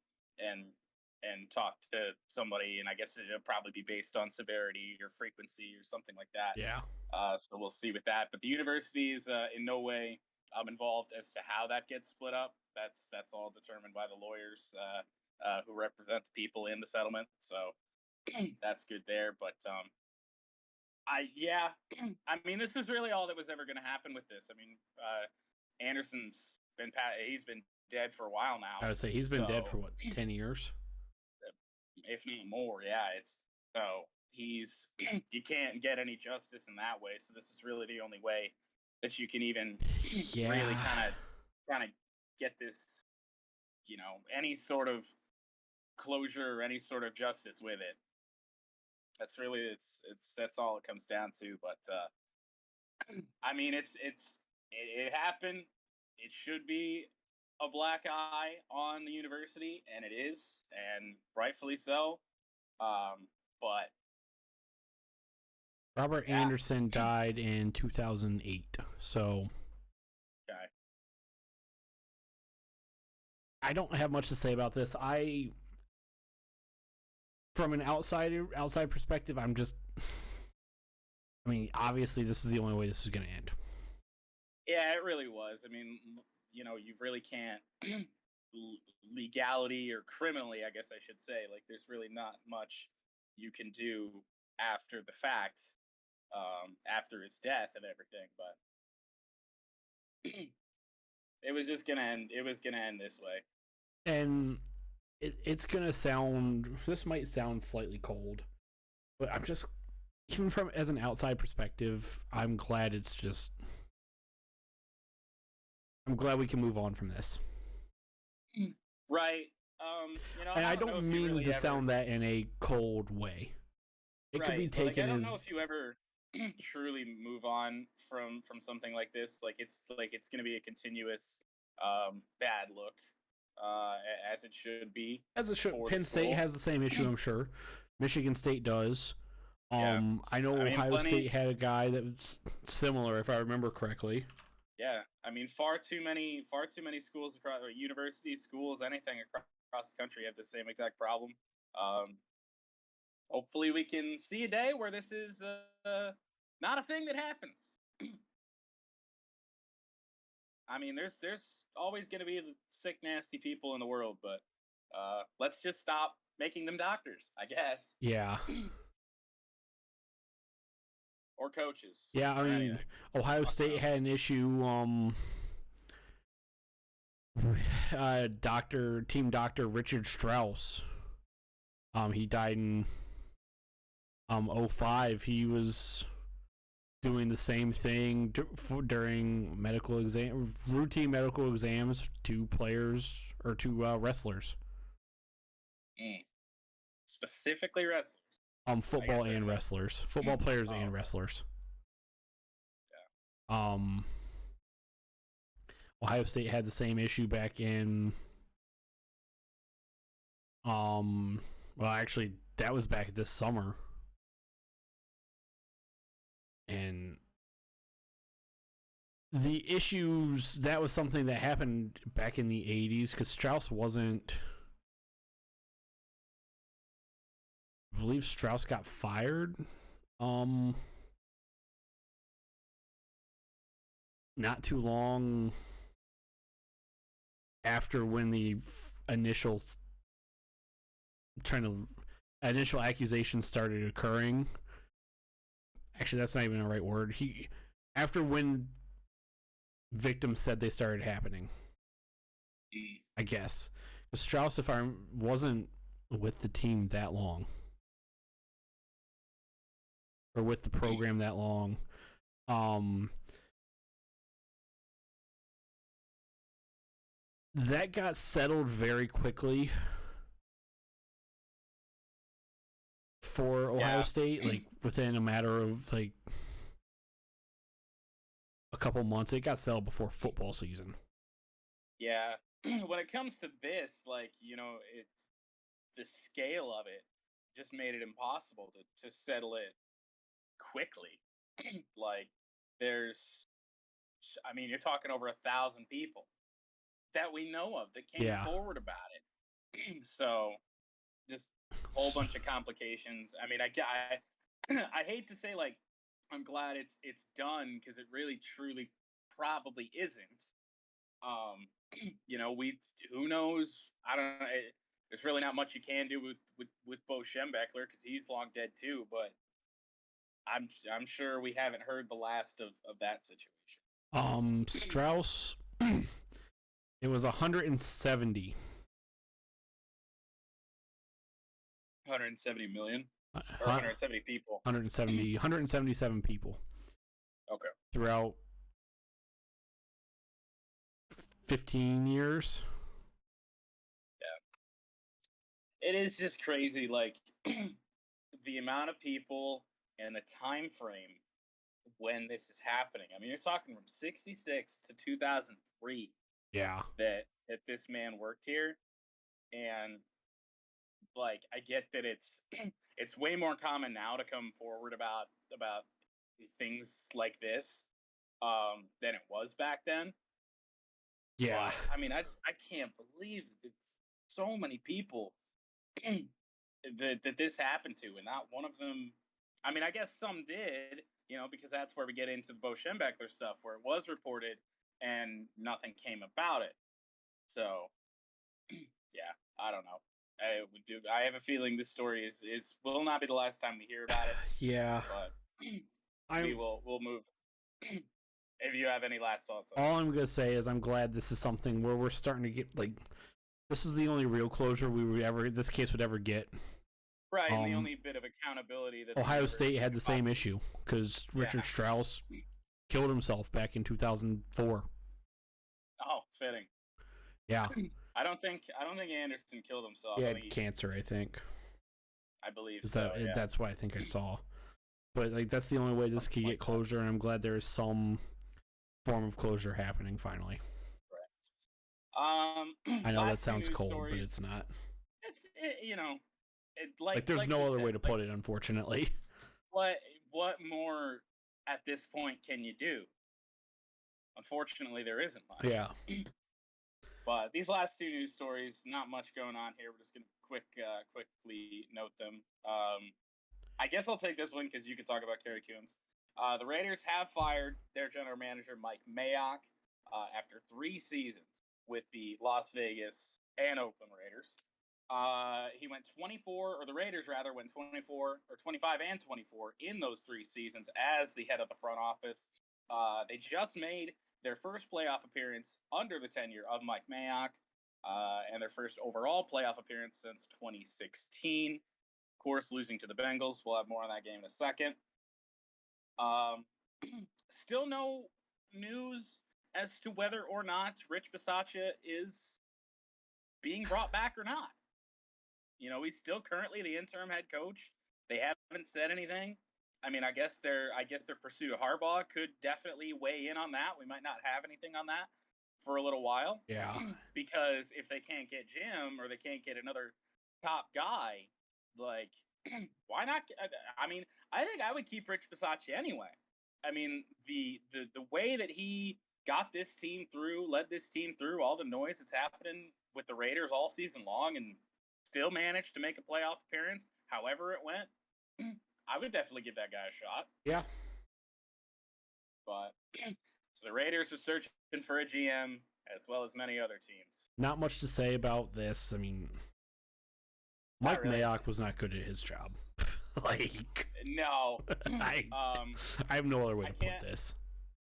and talk to somebody, and I guess it'll probably be based on severity or frequency or something like that. Yeah. So we'll see with that. But the university is in no way involved as to how that gets split up. That's all determined by the lawyers who represent the people in the settlement. So that's good there. But I mean, this is really all that was ever going to happen with this. I mean, Anderson's he's been dead for a while now. I would say he's been dead for what, 10 years? If not more, yeah. He's you can't get any justice in that way. So this is really the only way that you can even really kind of get this, any sort of closure or any sort of justice with it. That's really that's all it comes down to. But I mean, it happened. It should be a black eye on the university, and it is, and rightfully so. But Robert Anderson died in 2008, so okay. I don't have much to say about this. From an outside perspective, I mean, obviously this is the only way this is going to end. Yeah, it really was. I mean, you really can't legality or criminally, I guess I should say, like there's really not much you can do after the fact, after his death and everything, but it was just gonna end. It was gonna end this way. And it's gonna this might sound slightly cold, but I'm just, even from as an outside perspective, I'm glad I'm glad we can move on from this. Right. And I don't mean to sound that in a cold way. It could be taken as. I don't know if you ever truly move on from something like this. Like it's going to be a continuous bad look, as it should be. As it should. Penn State has the same issue, I'm sure. Michigan State does. I know Ohio State had a guy that was similar, if I remember correctly. Yeah, I mean, far too many schools across, or universities, schools, anything across the country have the same exact problem. Hopefully, we can see a day where this is not a thing that happens. I mean, there's always going to be the sick, nasty people in the world, but let's just stop making them doctors, I guess. Yeah. Or coaches. Yeah, I mean, Ohio State had an issue. Team doctor Richard Strauss. He died in 2005. He was doing the same thing during routine medical exams to players or to wrestlers. Specifically wrestlers. Football and wrestlers. Football players and wrestlers. Yeah. Ohio State had the same issue back in well, actually that was back this summer. And the issues, that was something that happened back in the 80s because Strauss wasn't. I believe Strauss got fired. Not too long after when the initial accusations started occurring. Actually, that's not even the right word. After when victims said they started happening, I guess. Strauss, if I wasn't with the team that long, or with the program that long, that got settled very quickly for Ohio State, like within a matter of like a couple months. It got settled before football season. Yeah. When it comes to this, like, it's the scale of it just made it impossible to settle it quickly. Like, you're talking over 1,000 people that we know of that came forward about it. So, just a whole bunch of complications. I mean, I hate to say, like, I'm glad it's done, because it really truly probably isn't. Who knows? I don't know. There's really not much you can do with Bo Schembechler, because he's long dead too. But I'm sure we haven't heard the last of that situation. Strauss, it was 170. 170 million? Or 170 people? 177 people. Okay. Throughout 15 years. Yeah. It is just crazy, like, the amount of people and the time frame when this is happening. I mean, you're talking from 66 to 2003. Yeah. That this man worked here. And, like, I get that it's way more common now to come forward about things like this than it was back then. Yeah. But, I mean, I can't believe that so many people that this happened to, and not one of them. I mean, I guess some did, because that's where we get into the Bo Schembechler stuff, where it was reported and nothing came about it. So, yeah, I don't know. I have a feeling this story will not be the last time we hear about it. Yeah. But we'll move. If you have any last thoughts on all I'm going to say is I'm glad this is something where we're starting to get, like, this is the only real closure this case would ever get. Right, and the only bit of accountability that Ohio State had the same issue, because Richard Strauss killed himself back in 2004. Oh, fitting. Yeah. I don't think Anderson killed himself. He had cancer, I think. I believe so. That's what I think I saw. But, like, that's the only way this could get closure, and I'm glad there is some form of closure happening finally. Right. I know that sounds cold, but it's not. It's there's no other way to put it, unfortunately. What more at this point can you do? Unfortunately, there isn't much. Yeah. But these last two news stories, not much going on here. We're just gonna quickly note them. I guess I'll take this one because you can talk about Kerry Coombs. The Raiders have fired their general manager, Mike Mayock, after 3 seasons with the Las Vegas and Oakland Raiders. He went 24, or the Raiders rather went 24, or 25 and 24 in those 3 seasons as the head of the front office. They just made their first playoff appearance under the tenure of Mike Mayock, and their first overall playoff appearance since 2016. Of course, losing to the Bengals. We'll have more on that game in a second. Still no news as to whether or not Rich Bisaccia is being brought back or not. He's still currently the interim head coach. They haven't said anything. I mean, I guess their pursuit of Harbaugh could definitely weigh in on that. We might not have anything on that for a little while. Yeah. Because if they can't get Jim, or they can't get another top guy, like, why not? I mean, I think I would keep Rich Bisaccia anyway. I mean, the way that he got this team through, led this team through all the noise that's happening with the Raiders all season long, and still managed to make a playoff appearance, however it went, I would definitely give that guy a shot. Yeah. But so the Raiders are searching for a GM as well as many other teams. Not much to say about this. I mean, Mike really. Mayock was not good at his job. Like, no, I have no other way to put this.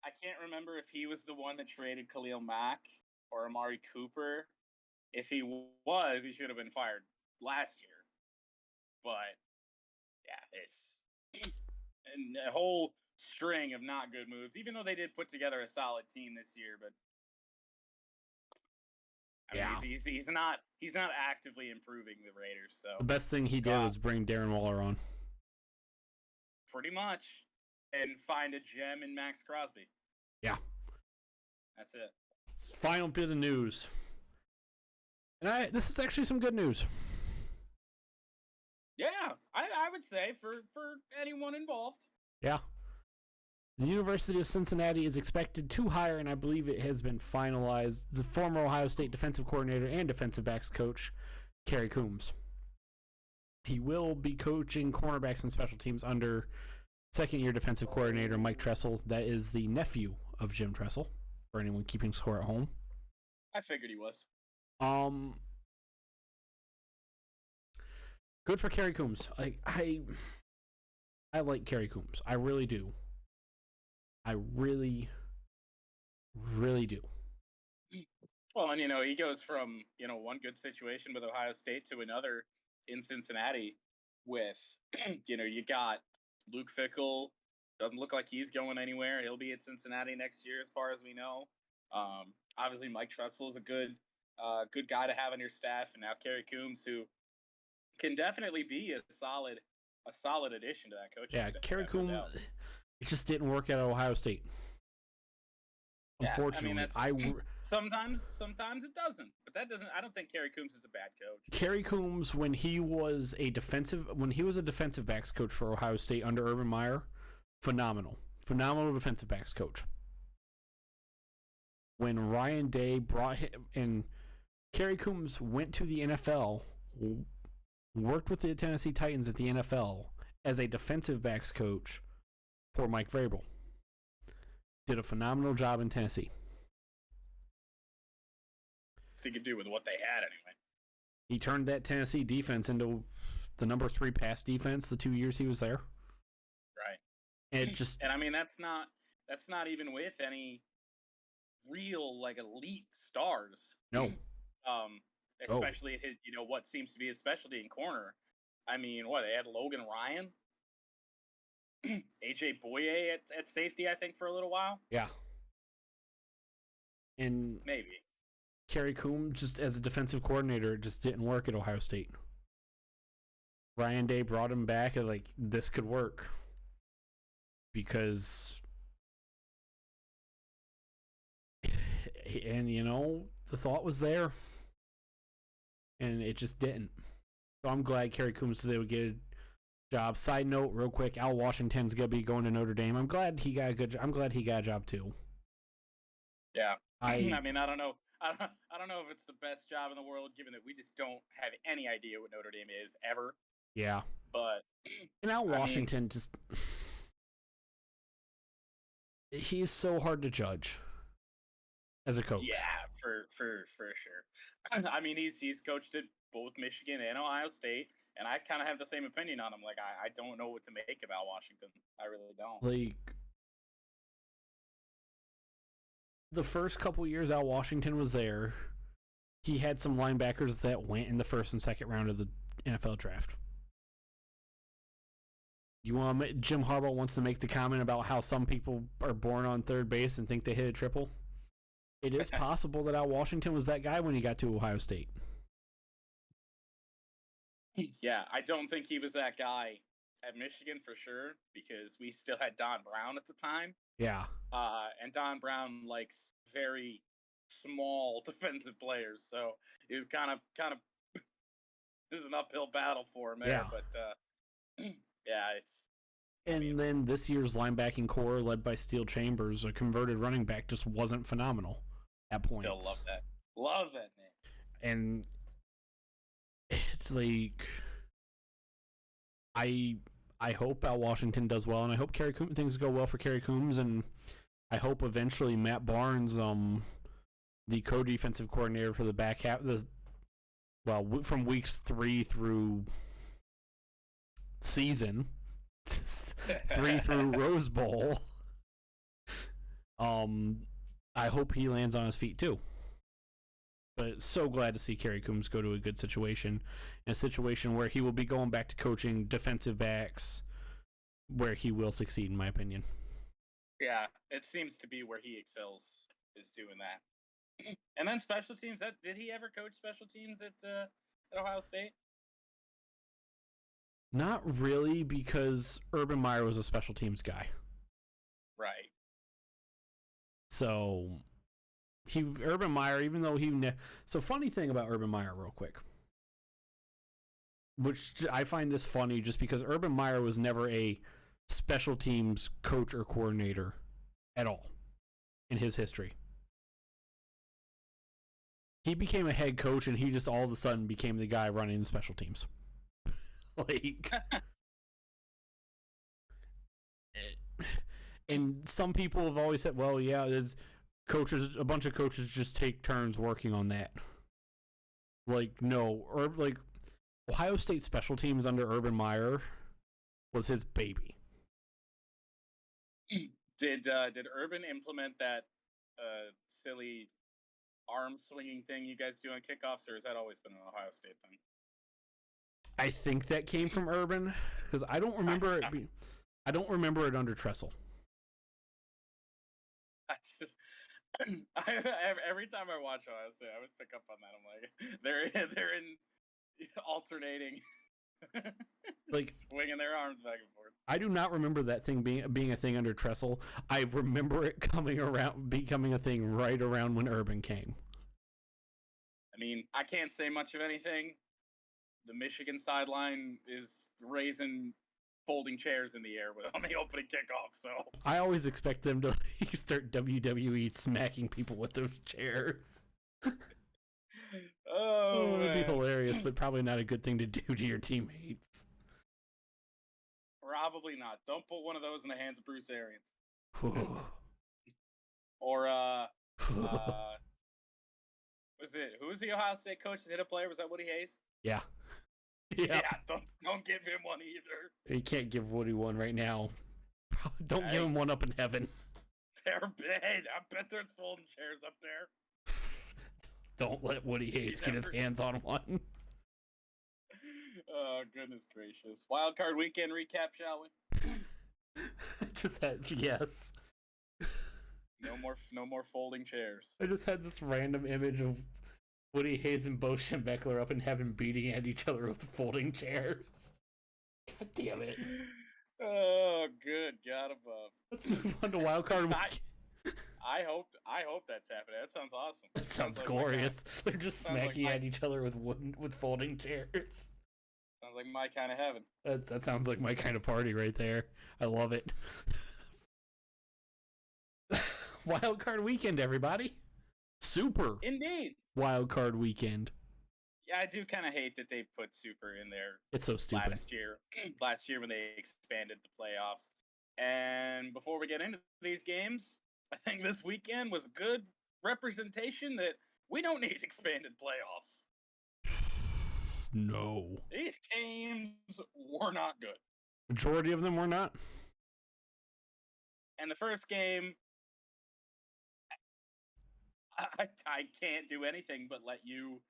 I can't remember if he was the one that traded Khalil Mack or Amari Cooper. If he was, he should have been fired last year. But yeah, it's and a whole string of not good moves. Even though they did put together a solid team this year, but I mean, he's not actively improving the Raiders. So the best thing he did was bring Darren Waller on. Pretty much, and find a gem in Max Crosby. Yeah, that's it. Final bit of news, and this is actually some good news. Yeah, I would say for anyone involved. Yeah. The University of Cincinnati is expected to hire, and I believe it has been finalized, the former Ohio State defensive coordinator and defensive backs coach, Kerry Coombs. He will be coaching cornerbacks and special teams under second-year defensive coordinator Mike Tressel. That is the nephew of Jim Tressel, for anyone keeping score at home. I figured he was. Good for Kerry Coombs. I like Kerry Coombs. I really do. I really, really do. Well, and he goes from one good situation with Ohio State to another in Cincinnati with you got Luke Fickell. Doesn't look like he's going anywhere. He'll be at Cincinnati next year, as far as we know. Obviously, Mike Tressel is a good guy to have on your staff, and now Kerry Coombs, who can definitely be a solid addition to that coaching staff. Yeah, Kerry Coombs. It just didn't work at Ohio State. Unfortunately, I mean, sometimes it doesn't. But that doesn't. I don't think Kerry Coombs is a bad coach. Kerry Coombs, when he was a defensive backs coach for Ohio State under Urban Meyer, phenomenal defensive backs coach. When Ryan Day brought him, and Kerry Coombs went to the NFL, worked with the Tennessee Titans at the NFL as a defensive backs coach for Mike Vrabel. Did a phenomenal job in Tennessee. He could do with what they had anyway. He turned that Tennessee defense into the number 3 pass defense the 2 years he was there. Right. And I mean that's not even with any real elite stars. No. Especially at his, what seems to be his specialty in corner. I mean, they had Logan Ryan, AJ Boye at safety, I think, for a little while. Yeah. And maybe Kerry Coombs, just as a defensive coordinator, just didn't work at Ohio State. Ryan Day brought him back and this could work. Because and the thought was there. And it just didn't. So I'm glad Kerry Coombs was able to get a job. Side note, real quick, Al Washington's gonna be going to Notre Dame. I'm glad he got a job too. Yeah. I mean, I don't know. I don't know if it's the best job in the world, given that we just don't have any idea what Notre Dame is ever. Yeah. But and Al Washington he's so hard to judge as a coach. Yeah, for sure. I mean, he's coached at both Michigan and Ohio State, and I kind of have the same opinion on him. I don't know what to make of Al Washington. I really don't. The first couple years Al Washington was there, he had some linebackers that went in the first and second round of the NFL draft. Jim Harbaugh wants to make the comment about how some people are born on third base and think they hit a triple. It is possible that Al Washington was that guy when he got to Ohio State. Yeah, I don't think he was that guy at Michigan for sure, because we still had Don Brown at the time. Yeah. And Don Brown likes very small defensive players, so it was kind of this is an uphill battle for him there. Yeah. But yeah, it's And then this year's linebacking core, led by Steel Chambers, a converted running back, just wasn't phenomenal at points. Still love that. Love that name. And it's like, I hope Al Washington does well, and I hope things go well for Kerry Coombs, and I hope eventually Matt Barnes, the co-defensive coordinator for the back half, from weeks 3 through season, 3 through Rose Bowl, I hope he lands on his feet too. But so glad to see Kerry Coombs go to a good situation, in a situation where he will be going back to coaching defensive backs, where he will succeed, in my opinion. Yeah, it seems to be where he excels, is doing that. And then special teams. Did he ever coach special teams at Ohio State? Not really, because Urban Meyer was a special teams guy. Right. So Urban Meyer, even though so funny thing about Urban Meyer, real quick, which I find this funny just because Urban Meyer was never a special teams coach or coordinator at all in his history. He became a head coach, and he just all of a sudden became the guy running the special teams. Like, and some people have always said, well, yeah, a bunch of coaches just take turns working on that. Like, no, or like Ohio State special teams under Urban Meyer was his baby. Did Urban implement that silly arm swinging thing you guys do on kickoffs, or has that always been an Ohio State thing? I think that came from Urban, because I don't remember I don't remember it under Tressel. That's just, every time I watch Ohio State, I always pick up on that. I'm like, they're in alternating, like swinging their arms back and forth. I do not remember that thing being a thing under Tressel. I remember it becoming a thing right around when Urban came. I mean, I can't say much of anything. The Michigan sideline is raising folding chairs in the air on the opening kickoff, so I always expect them to start WWE smacking people with those chairs. Oh, it'd be hilarious, but probably not a good thing to do to your teammates. Probably not. Don't put one of those in the hands of Bruce Arians. Or who was the Ohio State coach that hit a player? Was that Woody Hayes? Yeah. Yeah, don't give him one either. You can't give Woody one right now. Don't give him one up in heaven. They're big. I bet there's folding chairs up there. Don't let Woody Hayes get his hands on one. Oh, goodness gracious. Wildcard weekend recap, shall we? Yes. No more folding chairs. I just had this random image of Woody Hayes and Bo Schembechler up in heaven beating at each other with folding chairs. God damn it. Oh, good God above. Let's move on to Wildcard week. I hope that's happening. That sounds awesome. That sounds like glorious. They're just smacking at each other with folding chairs. Sounds like my kind of heaven. That sounds like my kind of party right there. I love it. Wildcard weekend, everybody. Super. Indeed. Wildcard weekend. Yeah, I do kind of hate that they put Super in there. It's so stupid. Last year when they expanded the playoffs. And before we get into these games, I think this weekend was a good representation that we don't need expanded playoffs. No. These games were not good. Majority of them were not. And the first game, I can't do anything but let you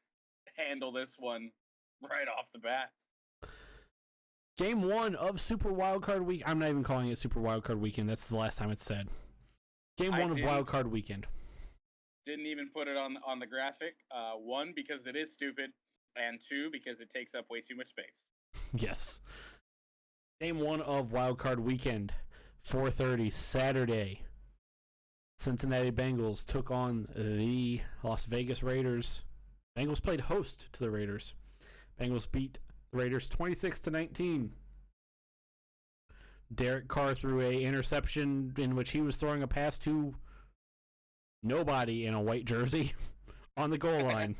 handle this one right off the bat. Game 1 of Super Wildcard Week. I'm not even calling it Super Wildcard Weekend. That's the last time it's said. Game 1 of Wildcard Weekend. Didn't even put it on the graphic. 1, because it is stupid. And 2, because it takes up way too much space. Yes. Game 1 of Wildcard Weekend. 4:30 Saturday. Cincinnati Bengals took on the Las Vegas Raiders. Bengals played host to the Raiders. Bengals beat the Raiders 26-19. Derek Carr threw a interception in which he was throwing a pass to nobody in a white jersey on the goal line,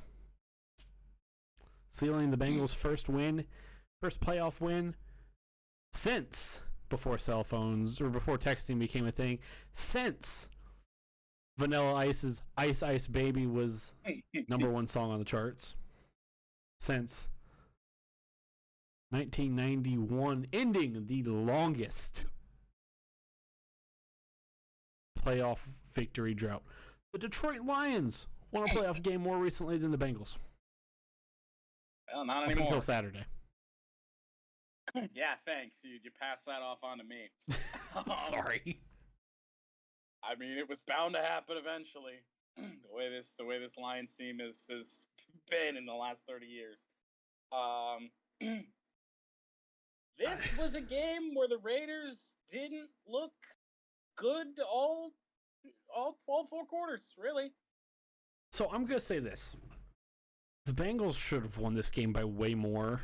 sealing the Bengals' first playoff win since before cell phones or before texting became a thing, since Vanilla Ice's Ice Ice Baby was #1 song on the charts, since 1991, ending the longest playoff victory drought. The Detroit Lions won a playoff game more recently than the Bengals. Well, not Up anymore. until Saturday. Yeah, thanks. You passed that off on to me. Sorry. I mean, it was bound to happen eventually. the way this Lions team has been in the last 30 years. This was a game where the Raiders didn't look good all 4 quarters, really. So I'm going to say this. The Bengals should have won this game by way more,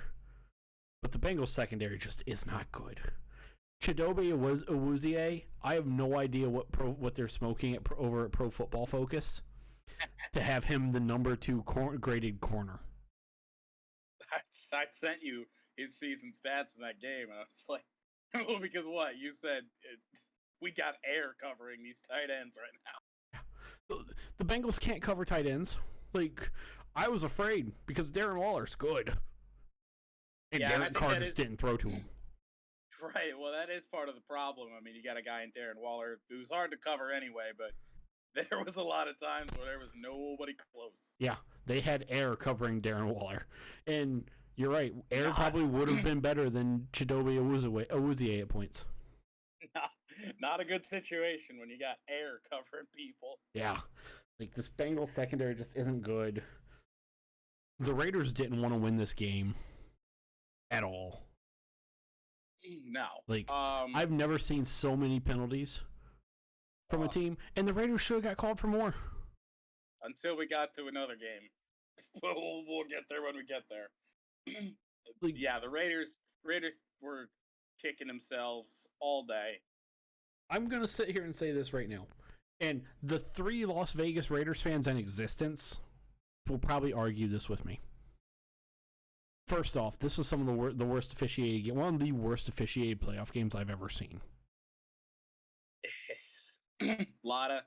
but the Bengals secondary just is not good. Chidobe Awuzie, I have no idea what they're smoking over at Pro Football Focus to have him the #2 graded corner. I sent you his season stats in that game, and I was like, well, because what? You said we got air covering these tight ends right now. The Bengals can't cover tight ends. Like, I was afraid because Darren Waller's good. And Derek Carr just didn't throw to him. Right, well, that is part of the problem. I mean, you got a guy in Darren Waller who's hard to cover anyway, but there was a lot of times where there was nobody close. Yeah, they had air covering Darren Waller. And you're right, air probably would have been better than Chidobe Awuzie at points. Not a good situation when you got air covering people. Yeah, like this Bengals secondary just isn't good. The Raiders didn't want to win this game at all. No. Like, I've never seen so many penalties from a team, and the Raiders should have got called for more. Until we got to another game. We'll get there when we get there. Yeah, the Raiders were kicking themselves all day. I'm going to sit here and say this right now. And the 3 Las Vegas Raiders fans in existence will probably argue this with me. First off, this was some of the worst officiated, one of the worst officiated playoff games I've ever seen. lot of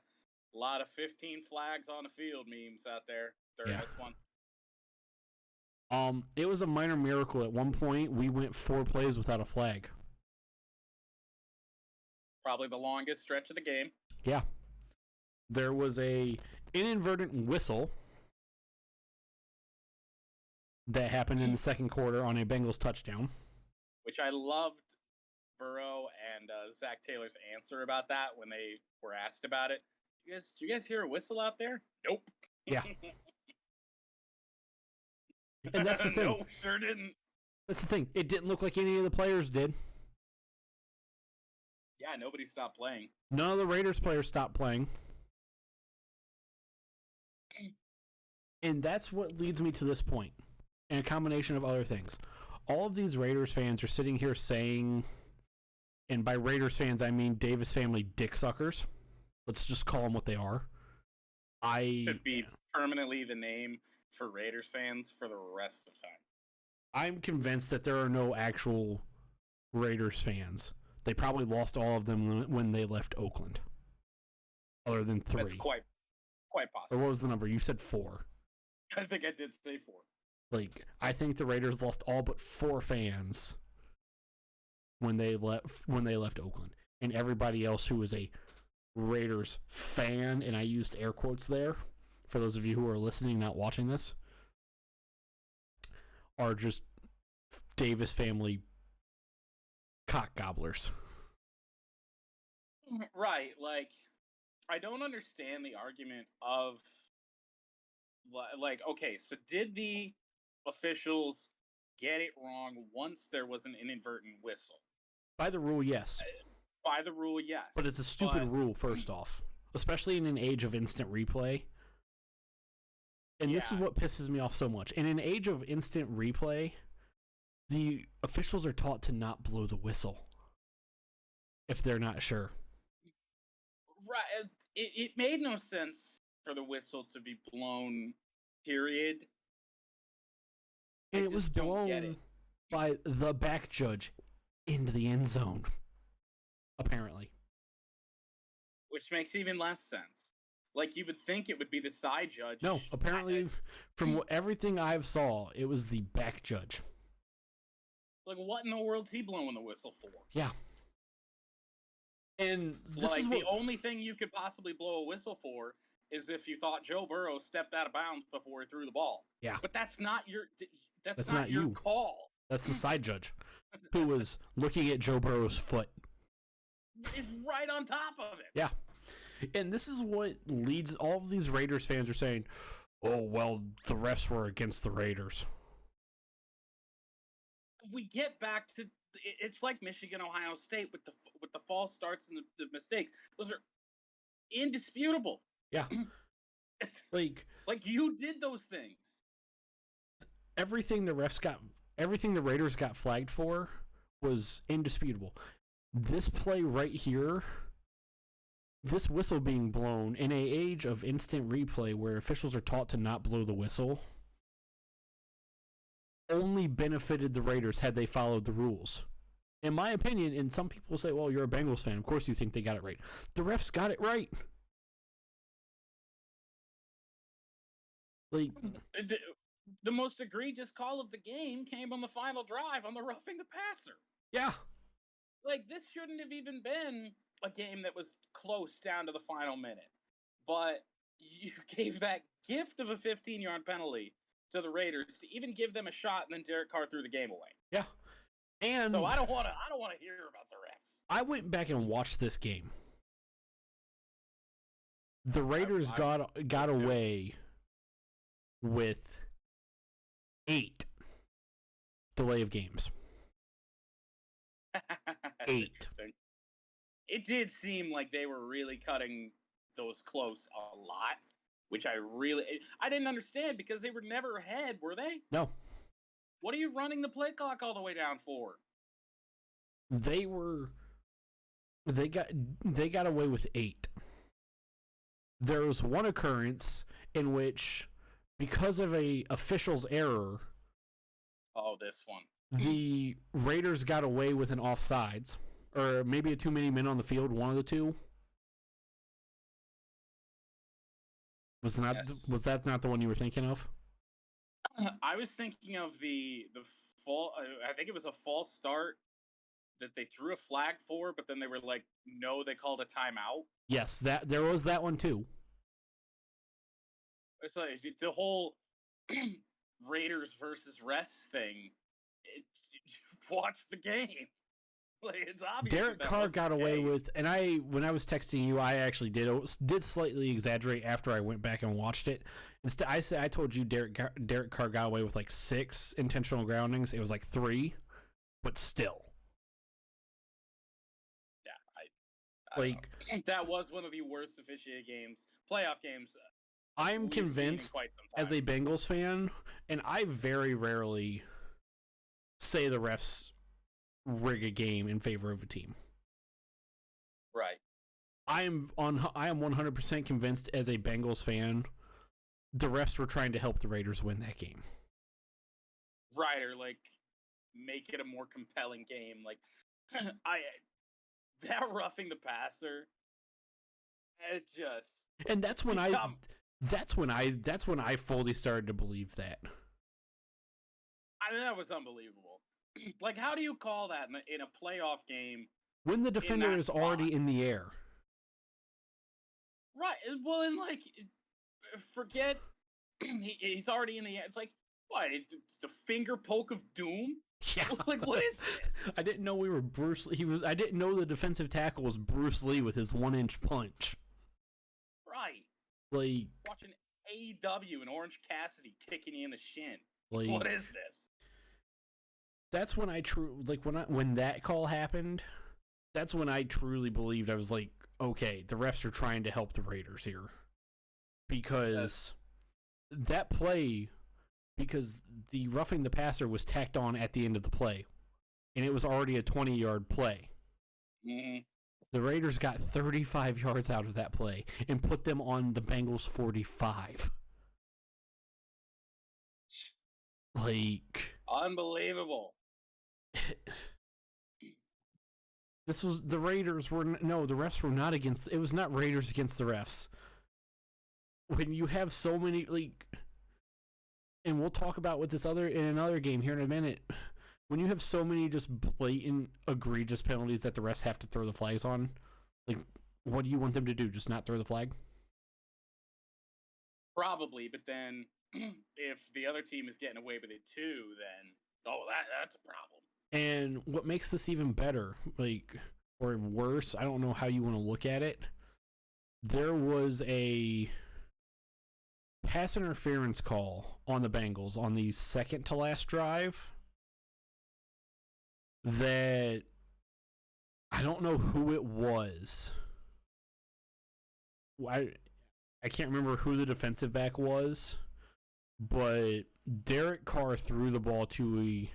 15 flags on the field memes out there during this one. It was a minor miracle. At one point, we went 4 plays without a flag. Probably the longest stretch of the game. Yeah. There was a inadvertent whistle that happened in the second quarter on a Bengals touchdown. Which I loved Burrow and Zach Taylor's answer about that when they were asked about it. Do you guys hear a whistle out there? Nope. Yeah. And that's the thing. No, sure didn't. That's the thing. It didn't look like any of the players did. Yeah, nobody stopped playing. None of the Raiders players stopped playing. And that's what leads me to this point. And a combination of other things. All of these Raiders fans are sitting here saying, and by Raiders fans I mean Davis family dick suckers. Let's just call them what they are. Could be permanently the name for Raiders fans for the rest of time. I'm convinced that there are no actual Raiders fans. They probably lost all of them when they left Oakland. Other than 3. That's quite possible. Or what was the number? You said 4. I think I did say 4. Like, I think the Raiders lost all but 4 fans when they left Oakland. And everybody else who was a Raiders fan, and I used air quotes there, for those of you who are listening, not watching this, are just Davis family cock gobblers. Right, like, I don't understand the argument of, like, okay, so did the officials get it wrong once there was an inadvertent whistle? By the rule, yes. By the rule, yes. But it's a stupid rule, first off. Especially in an age of instant replay. And this is what pisses me off so much. In an age of instant replay, the officials are taught to not blow the whistle. if they're not sure. Right. It made no sense for the whistle to be blown, period. And I it was just don't get blown it. by the back judge into the end zone, apparently. Which makes even less sense. Like, you would think it would be the side judge. No, apparently, from everything I've saw, it was the back judge. Like, what in the world's he blowing the whistle for? Yeah. And this Like, is the only thing you could possibly blow a whistle for is if you thought Joe Burrow stepped out of bounds before he threw the ball. Yeah. But that's not your that's not your you. call. That's the side judge who was looking at Joe Burrow's foot. It's right on top of it. Yeah. And this is what leads all of these Raiders fans are saying, oh, well, the refs were against the Raiders. We get back to it's like Michigan, Ohio State with the false starts and the mistakes. Those are indisputable. Yeah. Like you did those things. Everything the Raiders got flagged for was indisputable. This play right here, this whistle being blown in an age of instant replay where officials are taught to not blow the whistle, only benefited the Raiders had they followed the rules. In my opinion, and some people say, well, you're a Bengals fan, of course you think they got it right. The refs got it right. Like, the most egregious call of the game came on the final drive on the roughing the passer. yeah. Like, this shouldn't have even been a game that was close down to the final minute. But you gave that gift of a 15-yard penalty to the Raiders to even give them a shot, and then Derek Carr threw the game away. Yeah. And so I don't want to hear about the refs. I went back and watched this game. The Raiders got away with 8 delay of games. That's 8. Interesting. It did seem like they were really cutting those close a lot, which I didn't understand because they were never ahead, were they? No. What are you running the play clock all the way down for? They got away with 8. There was one occurrence in which, because of a official's error, This one. the Raiders got away with an offsides, or maybe a too many men on the field, one of the two. Was that not the one you were thinking of? I was thinking of the I think it was a false start that they threw a flag for, but then they were like, no, they called a timeout. Yes, there was that one too. It's like the whole Raiders versus refs thing. Watch the game. Like, it's obvious. Derek Carr got away with, and when I was texting you, I actually did slightly exaggerate after I went back and watched it. Instead, I told you Derek Carr got away with like 6 intentional groundings. It was like 3, but still. Yeah, I don't know. That was one of the worst officiated playoff games. I'm convinced as a Bengals fan, and I very rarely say the refs rig a game in favor of a team. Right. I am 100% convinced as a Bengals fan, the refs were trying to help the Raiders win that game. Right, or like make it a more compelling game. Like that roughing the passer. It just and that's when I fully started to believe that. I mean, that was unbelievable. Like, how do you call that in a playoff game when the defender is already in the air? Right. Well, and like, forget he's already in the air. It's like, what? The finger poke of doom? Yeah. Like, what is this? I didn't know we were Bruce Lee. I didn't know the defensive tackle was Bruce Lee with his 1-inch punch. Right. Like, watching AEW and Orange Cassidy kicking you in the shin. Like, what is this? That's when when that call happened, that's when I truly believed. I was like, okay, the refs are trying to help the Raiders here. Because that play, because the roughing the passer was tacked on at the end of the play, and it was already a 20-yard play. Mm-hmm. The Raiders got 35 yards out of that play and put them on the Bengals 45. Like, unbelievable. This was the Raiders were the refs were not against. It was not Raiders against the refs. When you have so many, like, and we'll talk about with this other in another game here in a minute. When you have so many just blatant, egregious penalties that the refs have to throw the flags on, like, what do you want them to do? Just not throw the flag? Probably, but then if the other team is getting away with it too, then that's a problem. And what makes this even better, like, or worse, I don't know how you want to look at it. There was a pass interference call on the Bengals on the second to last drive that I don't know who it was. I can't remember who the defensive back was, but Derek Carr threw the ball to a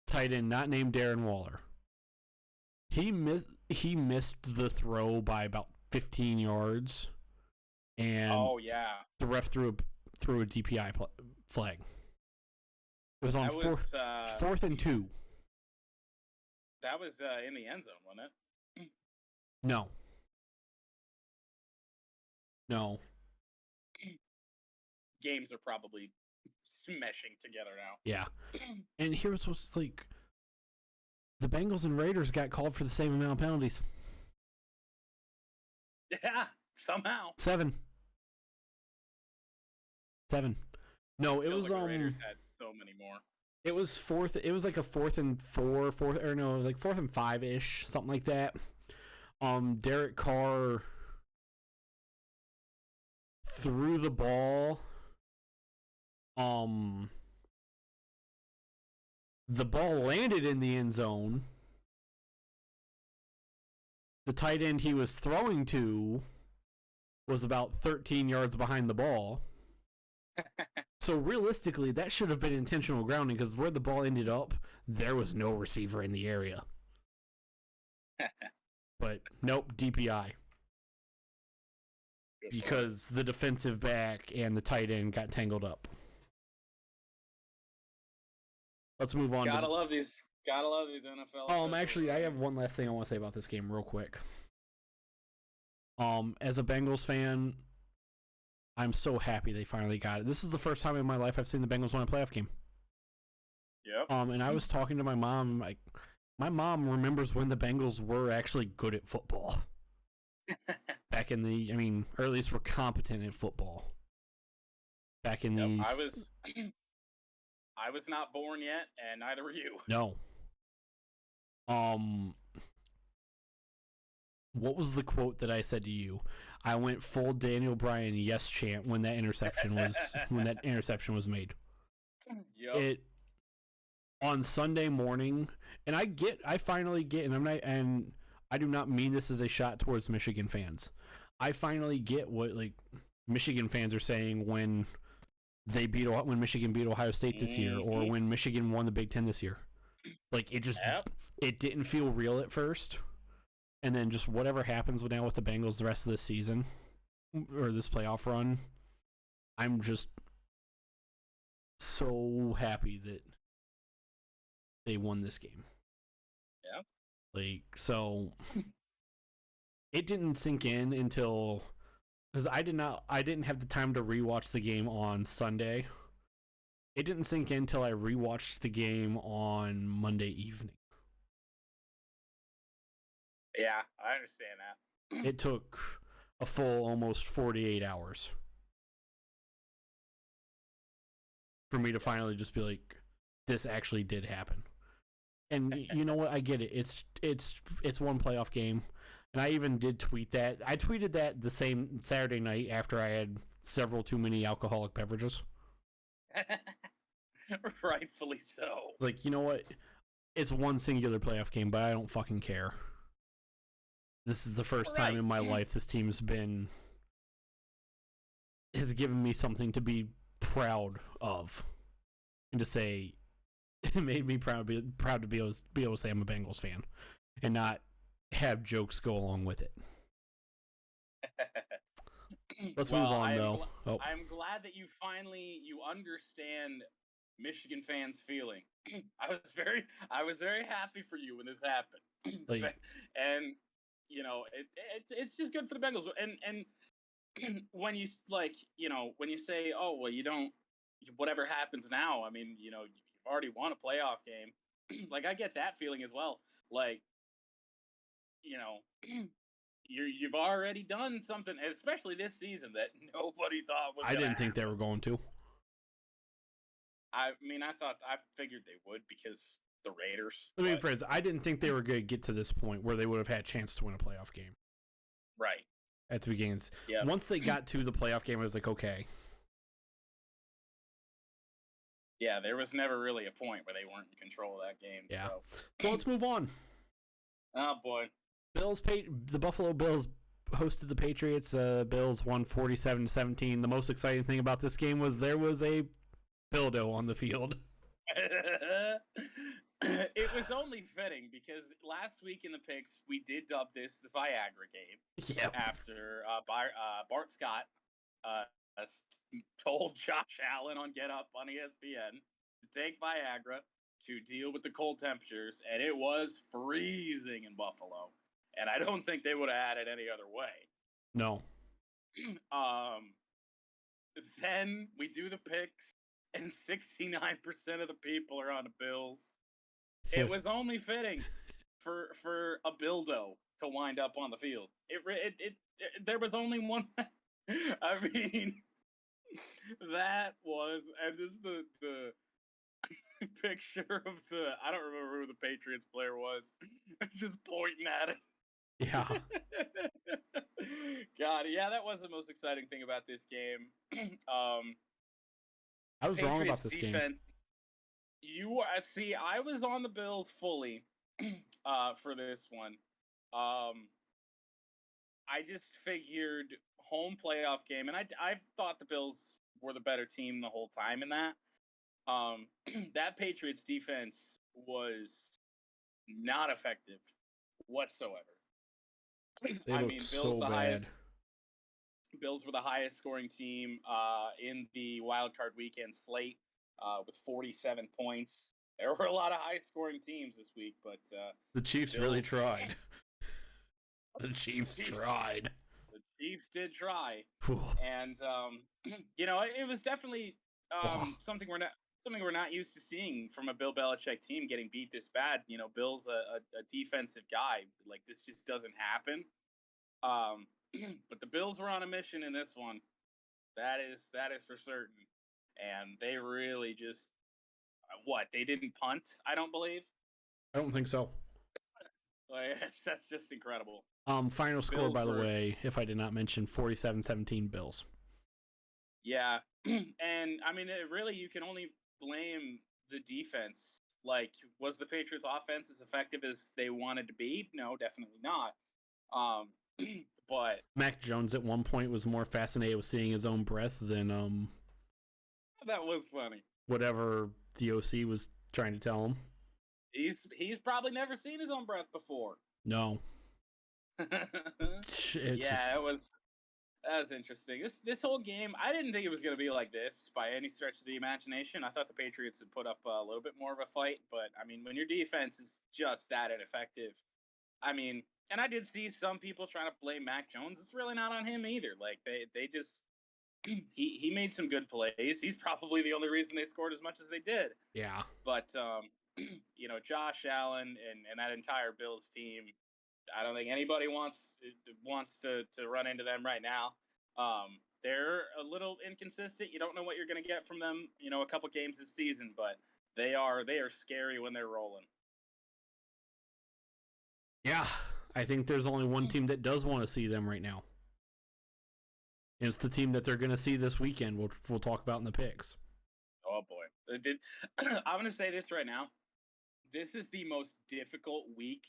tight end not named Darren Waller. He missed the throw by about 15 yards, and the ref threw a DPI flag. It was on fourth and 2. That was in the end zone, wasn't it? No. Games are probably smeshing together now. Yeah. And here's what's like, the Bengals and Raiders got called for the same amount of penalties. Yeah, somehow. 7. No, it was like the Raiders had so many more. It was fourth. It was like a 4th and 4, like 4th and 5-ish, something like that. Derek Carr threw the ball. The ball landed in the end zone. The tight end he was throwing to was about 13 yards behind the ball. So realistically, that should have been intentional grounding because where the ball ended up, there was no receiver in the area. But nope, DPI. Because the defensive back and the tight end got tangled up. Let's move on. Gotta love these NFL. Actually, I have one last thing I want to say about this game real quick. As a Bengals fan, I'm so happy they finally got it. This is the first time in my life I've seen the Bengals win a playoff game. Yep. And I was talking to my mom. Like, my mom remembers when the Bengals were actually good at football. Back in the, or at least were competent at football. Back in the. I was not born yet, and neither were you. No. What was the quote that I said to you? I went full Daniel Bryan yes chant when that interception was made. Yep. It on Sunday morning, and I finally get, and I do not mean this as a shot towards Michigan fans. I finally get what like Michigan fans are saying when Michigan beat Ohio State this year, or when Michigan won the Big Ten this year. Like, it didn't feel real at first. And then just whatever happens now with the Bengals the rest of this season, or this playoff run, I'm just so happy that they won this game. Yeah. Like, so it didn't sink in until, because I didn't have the time to rewatch the game on Sunday. It didn't sink in until I rewatched the game on Monday evening. Yeah, I understand that. It took a full almost 48 hours for me to finally just be like, this actually did happen. And you know what? I get it. It's one playoff game. And I even did tweet that. I tweeted that the same Saturday night after I had several too many alcoholic beverages. Rightfully so. Like, you know what? It's one singular playoff game, but I don't fucking care. This is the first time in my life this team has given me something to be proud of, and to say it made me proud to be able to say I'm a Bengals fan, and not have jokes go along with it. Let's move on, though. I'm glad that you understand Michigan fans' feeling. I was very happy for you when this happened. And it's just good for the Bengals. And when you when you say, oh well, you don't, whatever happens now, I mean, you've already won a playoff game. Like, I get that feeling as well. Like, you've already done something, especially this season, that nobody thought was. I didn't think they were going to. I figured they would, because the Raiders. I mean, friends, I didn't think they were going to get to this point where they would have had a chance to win a playoff game. Right. At the beginning. Yep. Once they got to the playoff game, I was like, okay. Yeah, there was never really a point where they weren't in control of that game. Yeah. So let's move on. Oh, boy. The Buffalo Bills hosted the Patriots. Bills won 47-17. The most exciting thing about this game was there was a dildo on the field. It was only fitting, because last week in the picks, we did dub this the Viagra game. Yep. After Bart Scott told Josh Allen on Get Up on ESPN to take Viagra to deal with the cold temperatures, and it was freezing in Buffalo. And I don't think they would have had it any other way. No. Then we do the picks, and 69% of the people are on the Bills. It was only fitting for a Bildo to wind up on the field. There was only one. I mean, that was, and this is the picture of I don't remember who the Patriots player was, just pointing at it. Yeah. God, yeah, that was the most exciting thing about this game. I was wrong about this defense. Game. I was on the Bills fully for this one. I just figured home playoff game, and I thought the Bills were the better team the whole time in that. That Patriots defense was not effective whatsoever. Bills Bills were the highest scoring team in the Wildcard weekend slate with 47 points. There were a lot of high scoring teams this week, but the Chiefs really tried. The Chiefs tried. The Chiefs did try, and it was definitely something we're not used to seeing from a Bill Belichick team getting beat this bad. Bill's a defensive guy. Like, this just doesn't happen. But the Bills were on a mission in this one. That is for certain. And they really just they didn't punt, I don't believe. I don't think so. That's just incredible. Final score, by the way, if I did not mention, 47-17 Bills. Yeah. And I mean, you can only blame the defense. Like, was the Patriots offense as effective as they wanted to be? No, definitely not. But Mac Jones at one point was more fascinated with seeing his own breath than that was funny. Whatever the OC was trying to tell him. He's probably never seen his own breath before. No. That was interesting. This whole game, I didn't think it was going to be like this by any stretch of the imagination. I thought the Patriots would put up a little bit more of a fight, but I mean, when your defense is just that ineffective, I mean, and I did see some people trying to blame Mac Jones. It's really not on him either. Like, they just he made some good plays. He's probably the only reason they scored as much as they did. Yeah. But Josh Allen and that entire Bills team, I don't think anybody wants to run into them right now. They're a little inconsistent. You don't know what you're going to get from them, a couple games this season, but they are scary when they're rolling. Yeah, I think there's only one team that does want to see them right now. And it's the team that they're going to see this weekend, which we'll talk about in the picks. Oh, boy. I'm going to say this right now. This is the most difficult week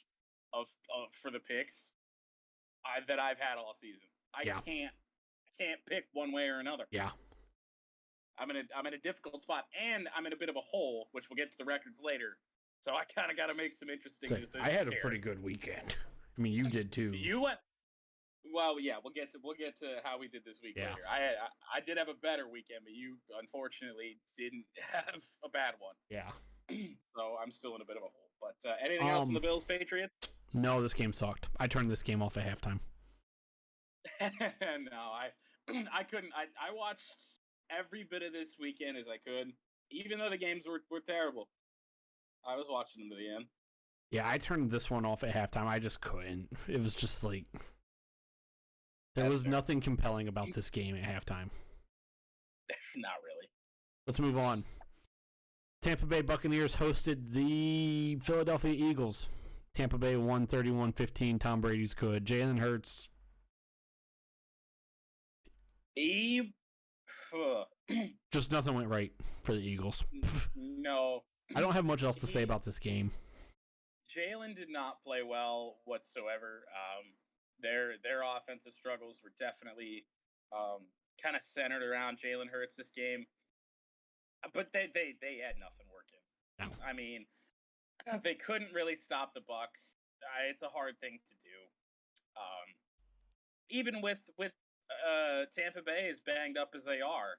of for the picks that I've had all season. I can't pick one way or another. Yeah. I'm in a difficult spot, and I'm in a bit of a hole, which we'll get to the records later. So I kind of got to make some interesting decisions. I had a pretty good weekend. I mean, you did too. You went. Well, yeah, we'll get to how we did this week later. I did have a better weekend, but you unfortunately didn't have a bad one. Yeah. So I'm still in a bit of a hole. But anything else in the Bills Patriots? No, this game sucked. I turned this game off at halftime. No, I couldn't. I watched every bit of this weekend as I could, even though the games were terrible. I was watching them to the end. Yeah, I turned this one off at halftime. I just couldn't. It was just like there was nothing compelling about this game at halftime. Not really. Let's move on. Tampa Bay Buccaneers hosted the Philadelphia Eagles. Tampa Bay won 31-15. Tom Brady's good. Jalen Hurts. Just nothing went right for the Eagles. No. I don't have much else to say about this game. Jalen did not play well whatsoever. Their offensive struggles were definitely kind of centered around Jalen Hurts this game. But they had nothing working. No. I mean, they couldn't really stop the Bucs. It's a hard thing to do. Even with Tampa Bay as banged up as they are,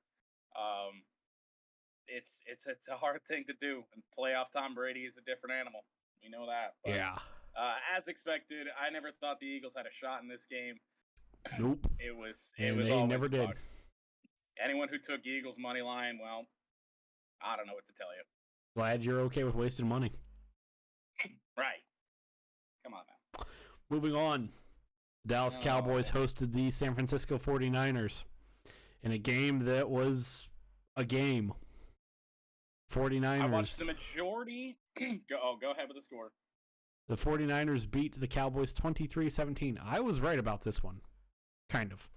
it's a hard thing to do. And playoff Tom Brady is a different animal. We know that. But, yeah. As expected, I never thought the Eagles had a shot in this game. Nope. It was they always never did. Bucs. Anyone who took Eagles money line, well, I don't know what to tell you. Glad you're okay with wasting money. Right. Come on now. Moving on. Dallas Cowboys hosted the San Francisco 49ers in a game that was a game. 49ers. I watched the majority. Go ahead with the score. The 49ers beat the Cowboys 23-17. I was right about this one. Kind of.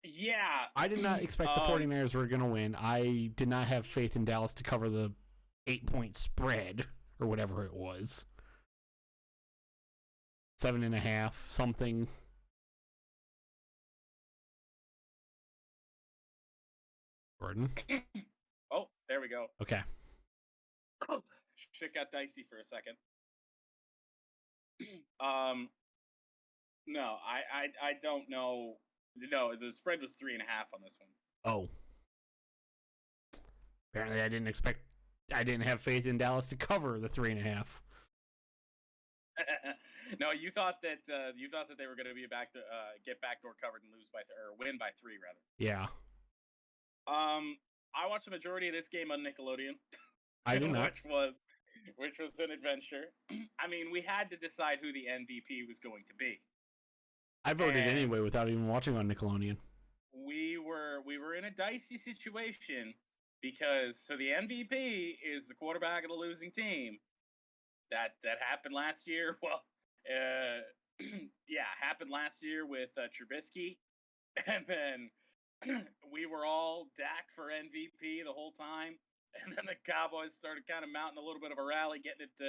Yeah. I did not expect the 49ers were going to win. I did not have faith in Dallas to cover the 8-point spread or whatever it was. 7.5, something. Gordon? Oh, there we go. Okay. Shit got dicey for a second. No, I don't know. No, the spread was 3.5 on this one. Oh. Apparently I didn't have faith in Dallas to cover the 3.5. No, you thought that they were going to be get backdoor covered and lose or win by 3 rather. Yeah. I watched the majority of this game on Nickelodeon. I did not. Which was an adventure. I mean, we had to decide who the MVP was going to be. I voted anyway without even watching on Nickelodeon. We were in a dicey situation because the MVP is the quarterback of the losing team. That happened last year. Well, yeah, happened last year with Trubisky, and then we were all Dak for MVP the whole time. And then the Cowboys started kind of mounting a little bit of a rally, getting it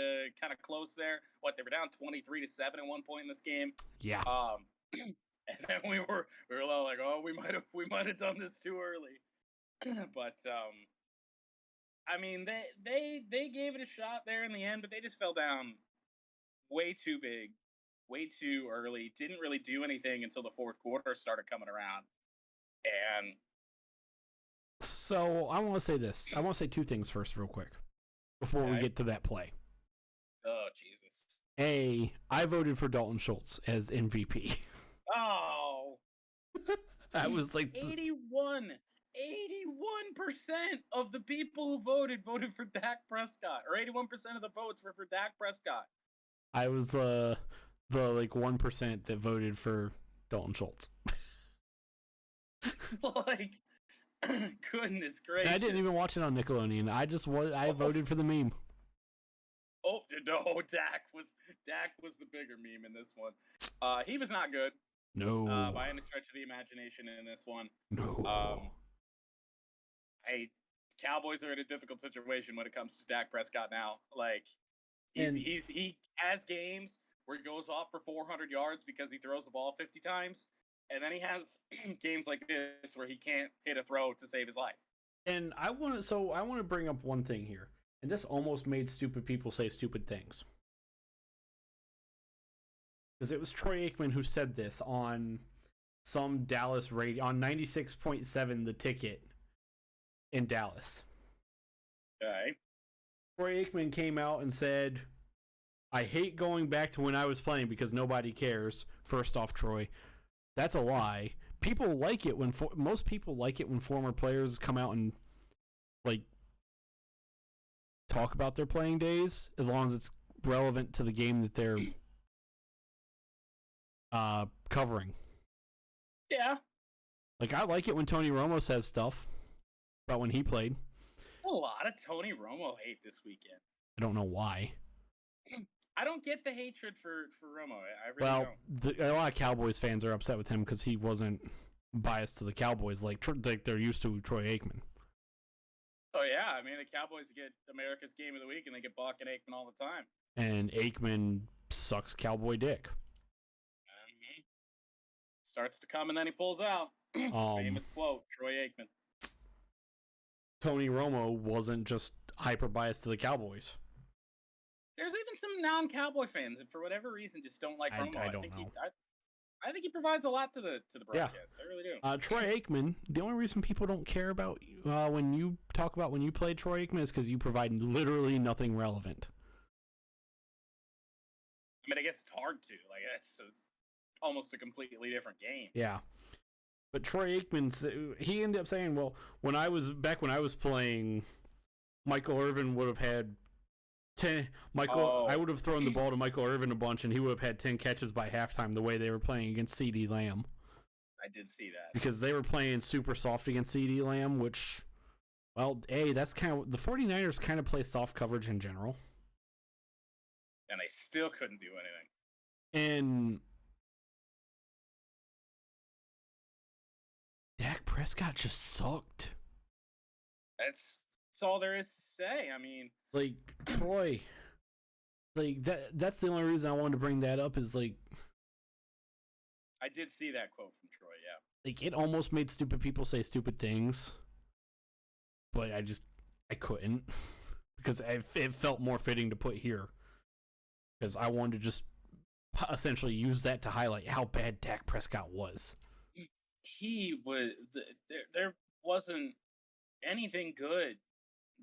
kind of close there. They were down 23-7 at one point in this game. Yeah. And then we were all like, oh, we might have done this too early. But I mean, they gave it a shot there in the end, but they just fell down way too big, way too early. Didn't really do anything until the fourth quarter started coming around. And so I want to say this. I want to say 2 things first real quick before we get to that play. Oh, Jesus. A, I voted for Dalton Schultz as MVP. Oh. I was like 81% of the people who voted for Dak Prescott, or 81% of the votes were for Dak Prescott. I was the 1% that voted for Dalton Schultz. It's like, goodness gracious. I didn't even watch it on Nickelodeon. I voted for the meme. Oh no, Dak was the bigger meme in this one. He was not good. No. By any stretch of the imagination in this one. No. Cowboys are in a difficult situation when it comes to Dak Prescott now. Like, he has games where he goes off for 400 yards because he throws the ball 50 times, and then he has games like this where he can't hit a throw to save his life. And I want to bring up one thing here, and this almost made stupid people say stupid things. because it was Troy Aikman who said this on some Dallas radio on 96.7 The Ticket in Dallas. Okay. Troy Aikman came out and said, I hate going back to when I was playing because nobody cares. First off, Troy, that's a lie. People like it when most people like it when former players come out and like talk about their playing days, as long as it's relevant to the game that they're covering. Yeah. Like, I like it when Tony Romo says stuff about when he played. There's a lot of Tony Romo hate this weekend. I don't know why. I don't get the hatred for Romo. I really don't. A lot of Cowboys fans are upset with him because he wasn't biased to the Cowboys like they're used to Troy Aikman. Oh, yeah. I mean, the Cowboys get America's Game of the Week, and they get Buck and Aikman all the time. And Aikman sucks cowboy dick. Starts to come, and then he pulls out. Famous quote, Troy Aikman. Tony Romo wasn't just hyper biased to the Cowboys. There's even some non-Cowboy fans that, for whatever reason, just don't like Romo. I don't know. I think he provides a lot to the broadcast. I really do. Troy Aikman, the only reason people don't care about when you talk about when you played Troy Aikman is because you provide literally nothing relevant. I mean, I guess it's hard to. Like, it's almost a completely different game. Yeah. But Troy Aikman, he ended up saying, well, when I was playing, Michael Irvin would have had 10. I would have thrown the ball to Michael Irvin a bunch, and he would have had 10 catches by halftime the way they were playing against CeeDee Lamb. I did see that. Because they were playing super soft against CeeDee Lamb, which, well, that's kind of, the 49ers kind of play soft coverage in general. And they still couldn't do anything. And Dak Prescott just sucked. That's all there is to say. I mean, like, Troy, like that's the only reason I wanted to bring that up is like, I did see that quote from Troy, yeah. Like, it almost made stupid people say stupid things, but I couldn't because it felt more fitting to put here because I wanted to just essentially use that to highlight how bad Dak Prescott was. He was, there wasn't anything good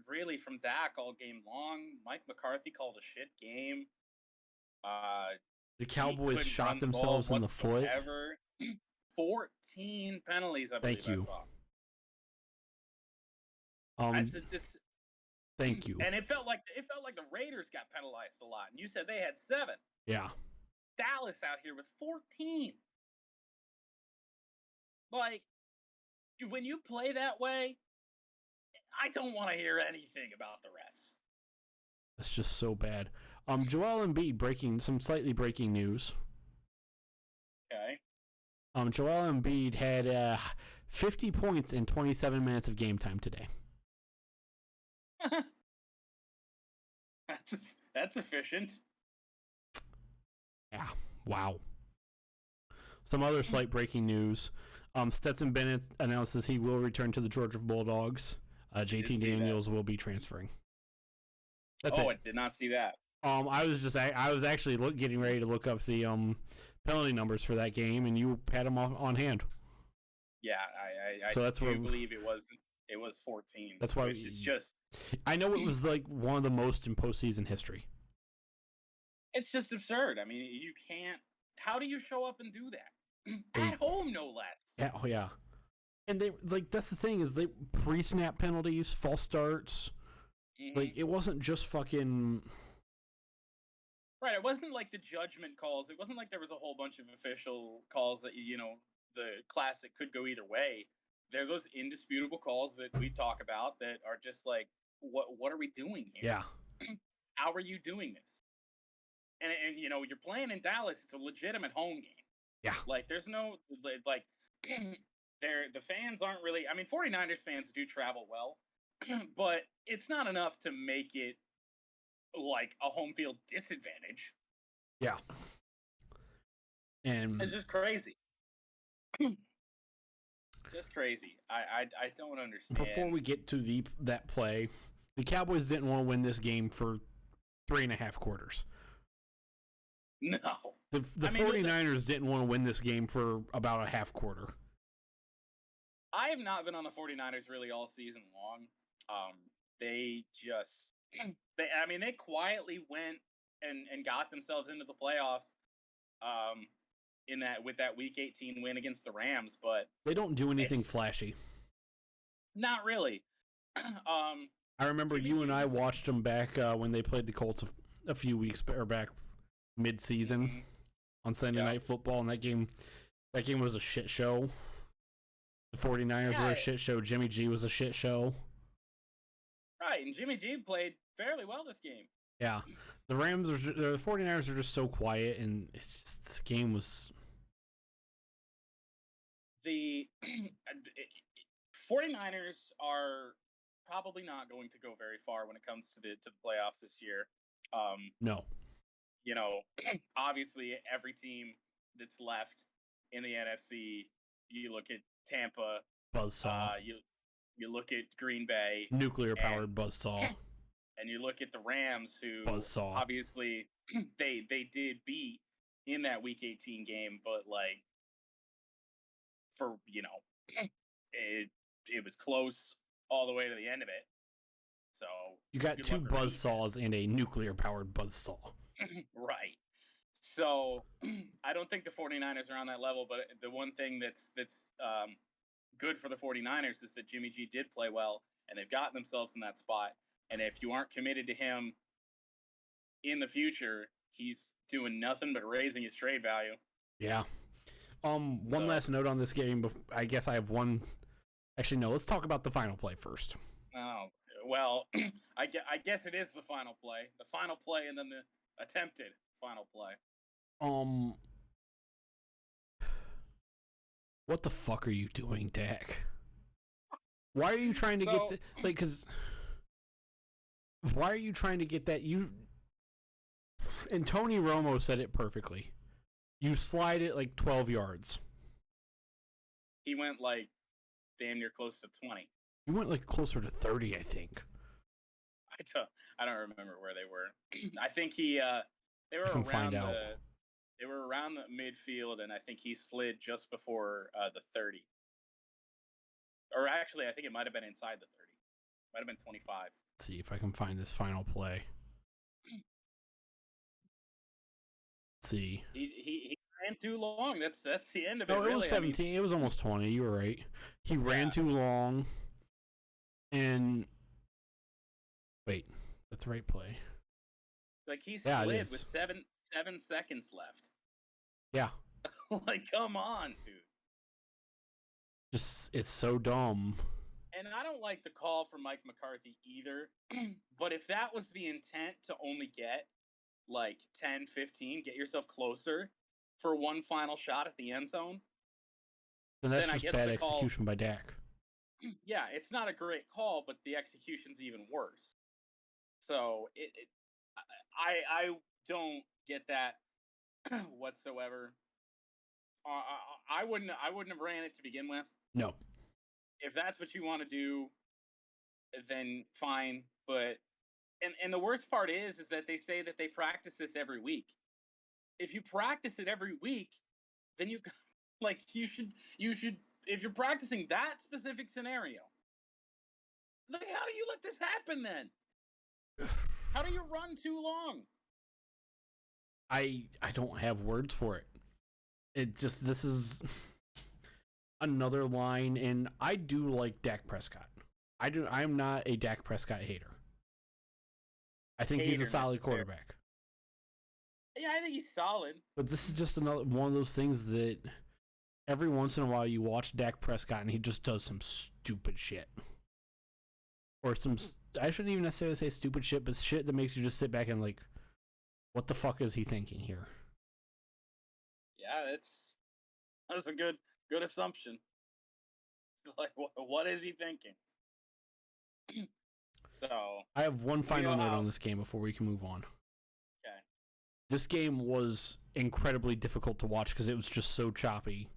really from Dak all game long. Mike McCarthy called a shit game. The Cowboys shot themselves in the foot. 14 penalties, I believe. Thank you. I saw. Thank you. And it felt like the Raiders got penalized a lot, and you said they had 7. Yeah. Dallas out here with 14. Like, when you play that way, I don't want to hear anything about the refs. That's just so bad. Joel Embiid slightly breaking news. Okay. Joel Embiid had 50 points in 27 minutes of game time today. That's efficient. Yeah. Wow. Some other slight breaking news. Stetson Bennett announces he will return to the Georgia Bulldogs. JT Daniels will be transferring. That's it. I did not see that. I was actually getting ready to look up the penalty numbers for that game, and you had them on hand. Yeah, I believe it was 14. That's why it's just. I know it was like one of the most in postseason history. It's just absurd. I mean, you can't. How do you show up and do that at home, no less? Yeah, oh yeah. And they that's the thing is they pre-snap penalties, false starts. Mm-hmm. Like it wasn't just fucking. Right, it wasn't like the judgment calls. It wasn't like there was a whole bunch of official calls that the classic could go either way. There are those indisputable calls that we talk about that are just like, what are we doing here? Yeah. How are you doing this? And you're playing in Dallas. It's a legitimate home game. Yeah. Like there's no like. The fans aren't really. I mean, 49ers fans do travel well, but it's not enough to make it like a home field disadvantage. Yeah, and it's just crazy. Just crazy. I don't understand. Before we get to that play, the Cowboys didn't want to win this game for 3.5 quarters. No. The 49ers didn't want to win this game for about a half quarter. I have not been on the 49ers really all season long. They just they quietly went and got themselves into the playoffs with that week 18 win against the Rams, but they don't do anything flashy. Not really. I remember you and I watched them back when they played the Colts a few weeks back mid-season on Sunday Night Football, and that game was a shit show. The 49ers were a shit show. Jimmy G was a shit show. Right, and Jimmy G played fairly well this game. Yeah. The 49ers are just so quiet, and this game was... The 49ers are probably not going to go very far when it comes to the playoffs this year. No. You know, obviously every team that's left in the NFC, you look at Tampa, buzzsaw. You look at Green Bay, nuclear powered buzzsaw, and you look at the Rams, who buzzsaw. Obviously they did beat in that Week 18 game, but like for it was close all the way to the end of it. So you got two buzzsaws and a nuclear powered buzzsaw. Right. So I don't think the 49ers are on that level, but the one thing that's good for the 49ers is that Jimmy G did play well, and they've gotten themselves in that spot. And if you aren't committed to him in the future, he's doing nothing but raising his trade value. Yeah. One last note on this game. I guess I have one. Actually, no. Let's talk about the final play first. Oh, well, I guess it is the final play. The final play and then the attempted final play. What the fuck are you doing, Dak? Why are you trying to get because why are you trying to get that and Tony Romo said it perfectly. You slide it like 12 yards. He went like damn near close to 20. He went like closer to 30, I think. I don't remember where they were. I think they were around the midfield, and I think he slid just before the 30. Or actually, I think it might have been inside the 30. Might have been 25. Let's see if I can find this final play. Let's see. He ran too long. That's the end of it. No, it was 17. It was almost 20. You were right. He ran too long. And wait, that's the right play. Like he slid with seven seconds left. Yeah. Like, come on, dude. Just, it's so dumb. And I don't like the call for Mike McCarthy either. But if that was the intent to only get like 10, 15, get yourself closer for one final shot at the end zone, then that's just bad execution by Dak. Yeah, it's not a great call, but the execution's even worse. So I don't get that whatsoever. I wouldn't have ran it to begin with. No. If that's what you want to do, then fine. But and the worst part is that they say that they practice this every week. If you practice it every week, then you should if you're practicing that specific scenario, like how do you let this happen then? How do you run too long? I don't have words for it. This is another line, and I do like Dak Prescott. I'm not a Dak Prescott hater. I think he's a solid quarterback. Yeah, I think he's solid. But this is just another one of those things that every once in a while you watch Dak Prescott and he just does some stupid shit. Or I shouldn't even necessarily say stupid shit, but shit that makes you just sit back and like, what the fuck is he thinking here? Yeah, that's a good assumption. Like, what is he thinking? So I have one final note on this game before we can move on. Okay. This game was incredibly difficult to watch because it was just so choppy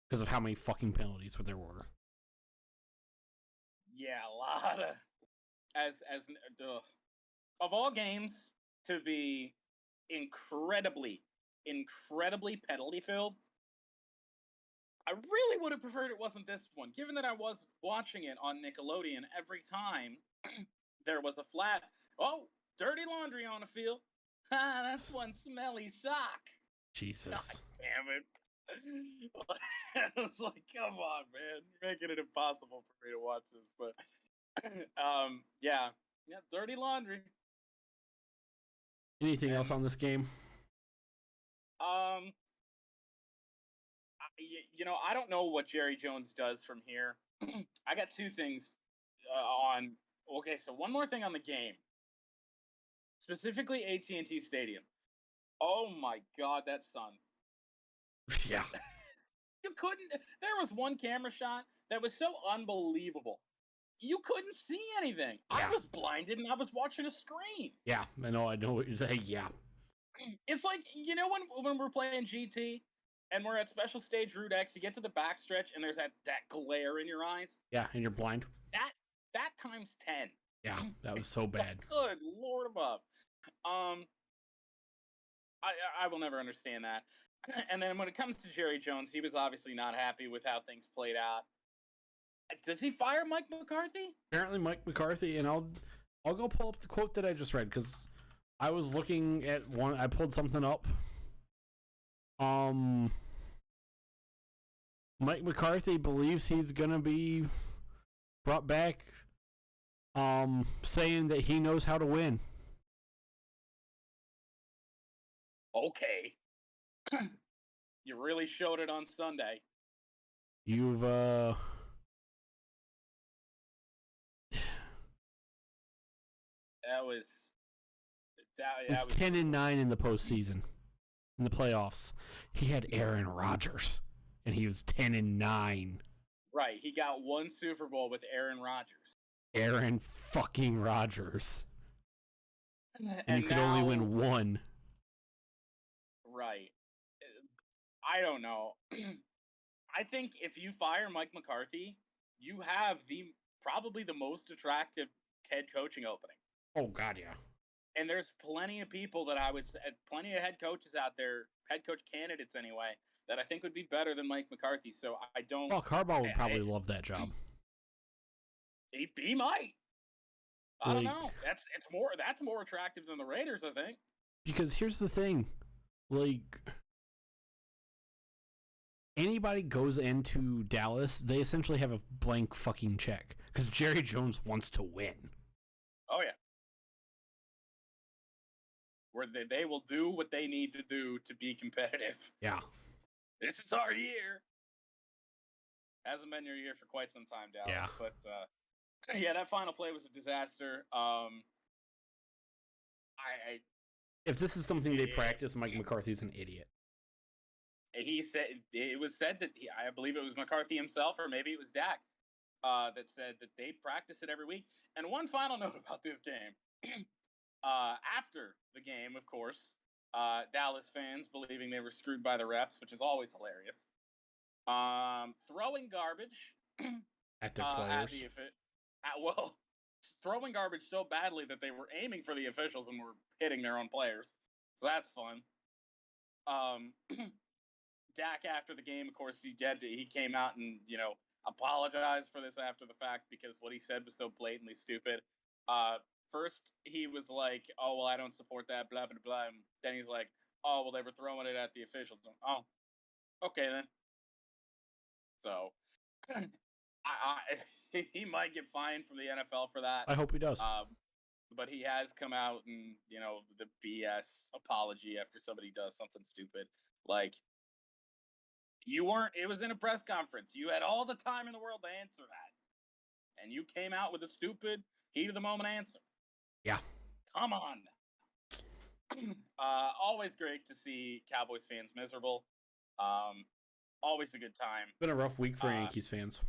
because of how many fucking penalties there were. Yeah, a lot of of all games to be incredibly incredibly penalty filled. I really would have preferred it wasn't this one, given that I was watching it on Nickelodeon every time there was a flat. Oh, dirty laundry on the field. Ha, that's one smelly sock. Jesus. God damn it. I was like, come on, man. You're making it impossible for me to watch this. But, yeah, dirty laundry. Anything else on this game? I don't know what Jerry Jones does from here. I got two things on. Okay, so one more thing on the game, specifically AT&T Stadium. Oh my God, that sun! Yeah. You couldn't. There was one camera shot that was so unbelievable. You couldn't see anything. Yeah. I was blinded and I was watching a screen. Yeah, I know what you're saying. Yeah. It's like, when we're playing GT and we're at Special Stage Route X, you get to the backstretch and there's that glare in your eyes. Yeah, and you're blind. That times 10. Yeah, that was so bad. Good Lord above. I will never understand that. And then when it comes to Jerry Jones, he was obviously not happy with how things played out. Does he fire Mike McCarthy? Apparently Mike McCarthy, and I'll go pull up the quote that I just read, because I was looking at one. I pulled something up. Mike McCarthy believes he's gonna be brought back, saying that he knows how to win. Okay. You really showed it on Sunday. You've That was 10-9 in the postseason. In the playoffs, he had Aaron Rodgers, and he was 10-9. Right, he got one Super Bowl with Aaron Rodgers. Aaron fucking Rodgers. And you could now, only win one. Right. I don't know. I think if you fire Mike McCarthy, you have probably the most attractive head coaching opening. Oh, God, yeah. And there's plenty of people that I would say, plenty of head coaches out there, head coach candidates anyway, that I think would be better than Mike McCarthy. So I don't. Well, Harbaugh would probably love that job. He might. I don't know. That's more attractive than the Raiders, I think. Because here's the thing, like, anybody goes into Dallas, they essentially have a blank fucking check because Jerry Jones wants to win. Oh yeah. Where they will do what they need to do to be competitive. Yeah. This is our year. Hasn't been your year for quite some time, Dallas. Yeah. But yeah, that final play was a disaster. If this is something they practice, Mike McCarthy's an idiot. He said it was said that I believe it was McCarthy himself, or maybe it was Dak, that said that they practice it every week. And one final note about this game. After the game, of course, Dallas fans believing they were screwed by the refs, which is always hilarious. Throwing garbage At their players. Throwing garbage so badly that they were aiming for the officials and were hitting their own players. So that's fun. Dak, after the game, of course, he came out and, apologized for this after the fact because what he said was so blatantly stupid. First, he was like, oh, well, I don't support that, blah, blah, blah. And then he's like, oh, well, they were throwing it at the officials. Oh, okay, then. So, he might get fined from the NFL for that. I hope he does. But he has come out and, the BS apology after somebody does something stupid. Like, it was in a press conference. You had all the time in the world to answer that. And you came out with a stupid, heat of the moment answer. Yeah. Come on. Always great to see Cowboys fans miserable. Always a good time. It's been a rough week for Yankees fans.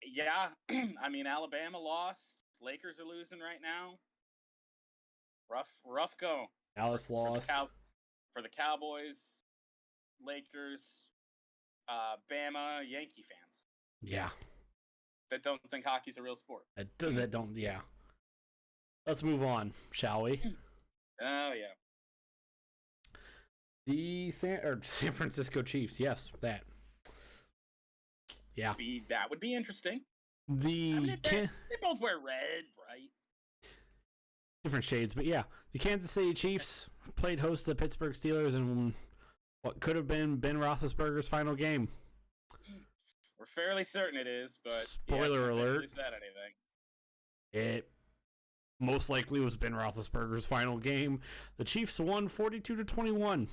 Yeah. I mean, Alabama lost. Lakers are losing right now. Rough go. Dallas lost. For the Cowboys, Lakers, Bama, Yankee fans. Yeah. That don't think hockey's a real sport. That don't, yeah. Let's move on, shall we? Oh, yeah. The San Francisco Chiefs. Yes, that. Yeah. That would be interesting. The they both wear red, right? Different shades, but yeah, the Kansas City Chiefs played host to the Pittsburgh Steelers in what could have been Ben Roethlisberger's final game. We're fairly certain it is, but spoiler alert. Said anything. It most likely was Ben Roethlisberger's final game. The Chiefs won 42-21.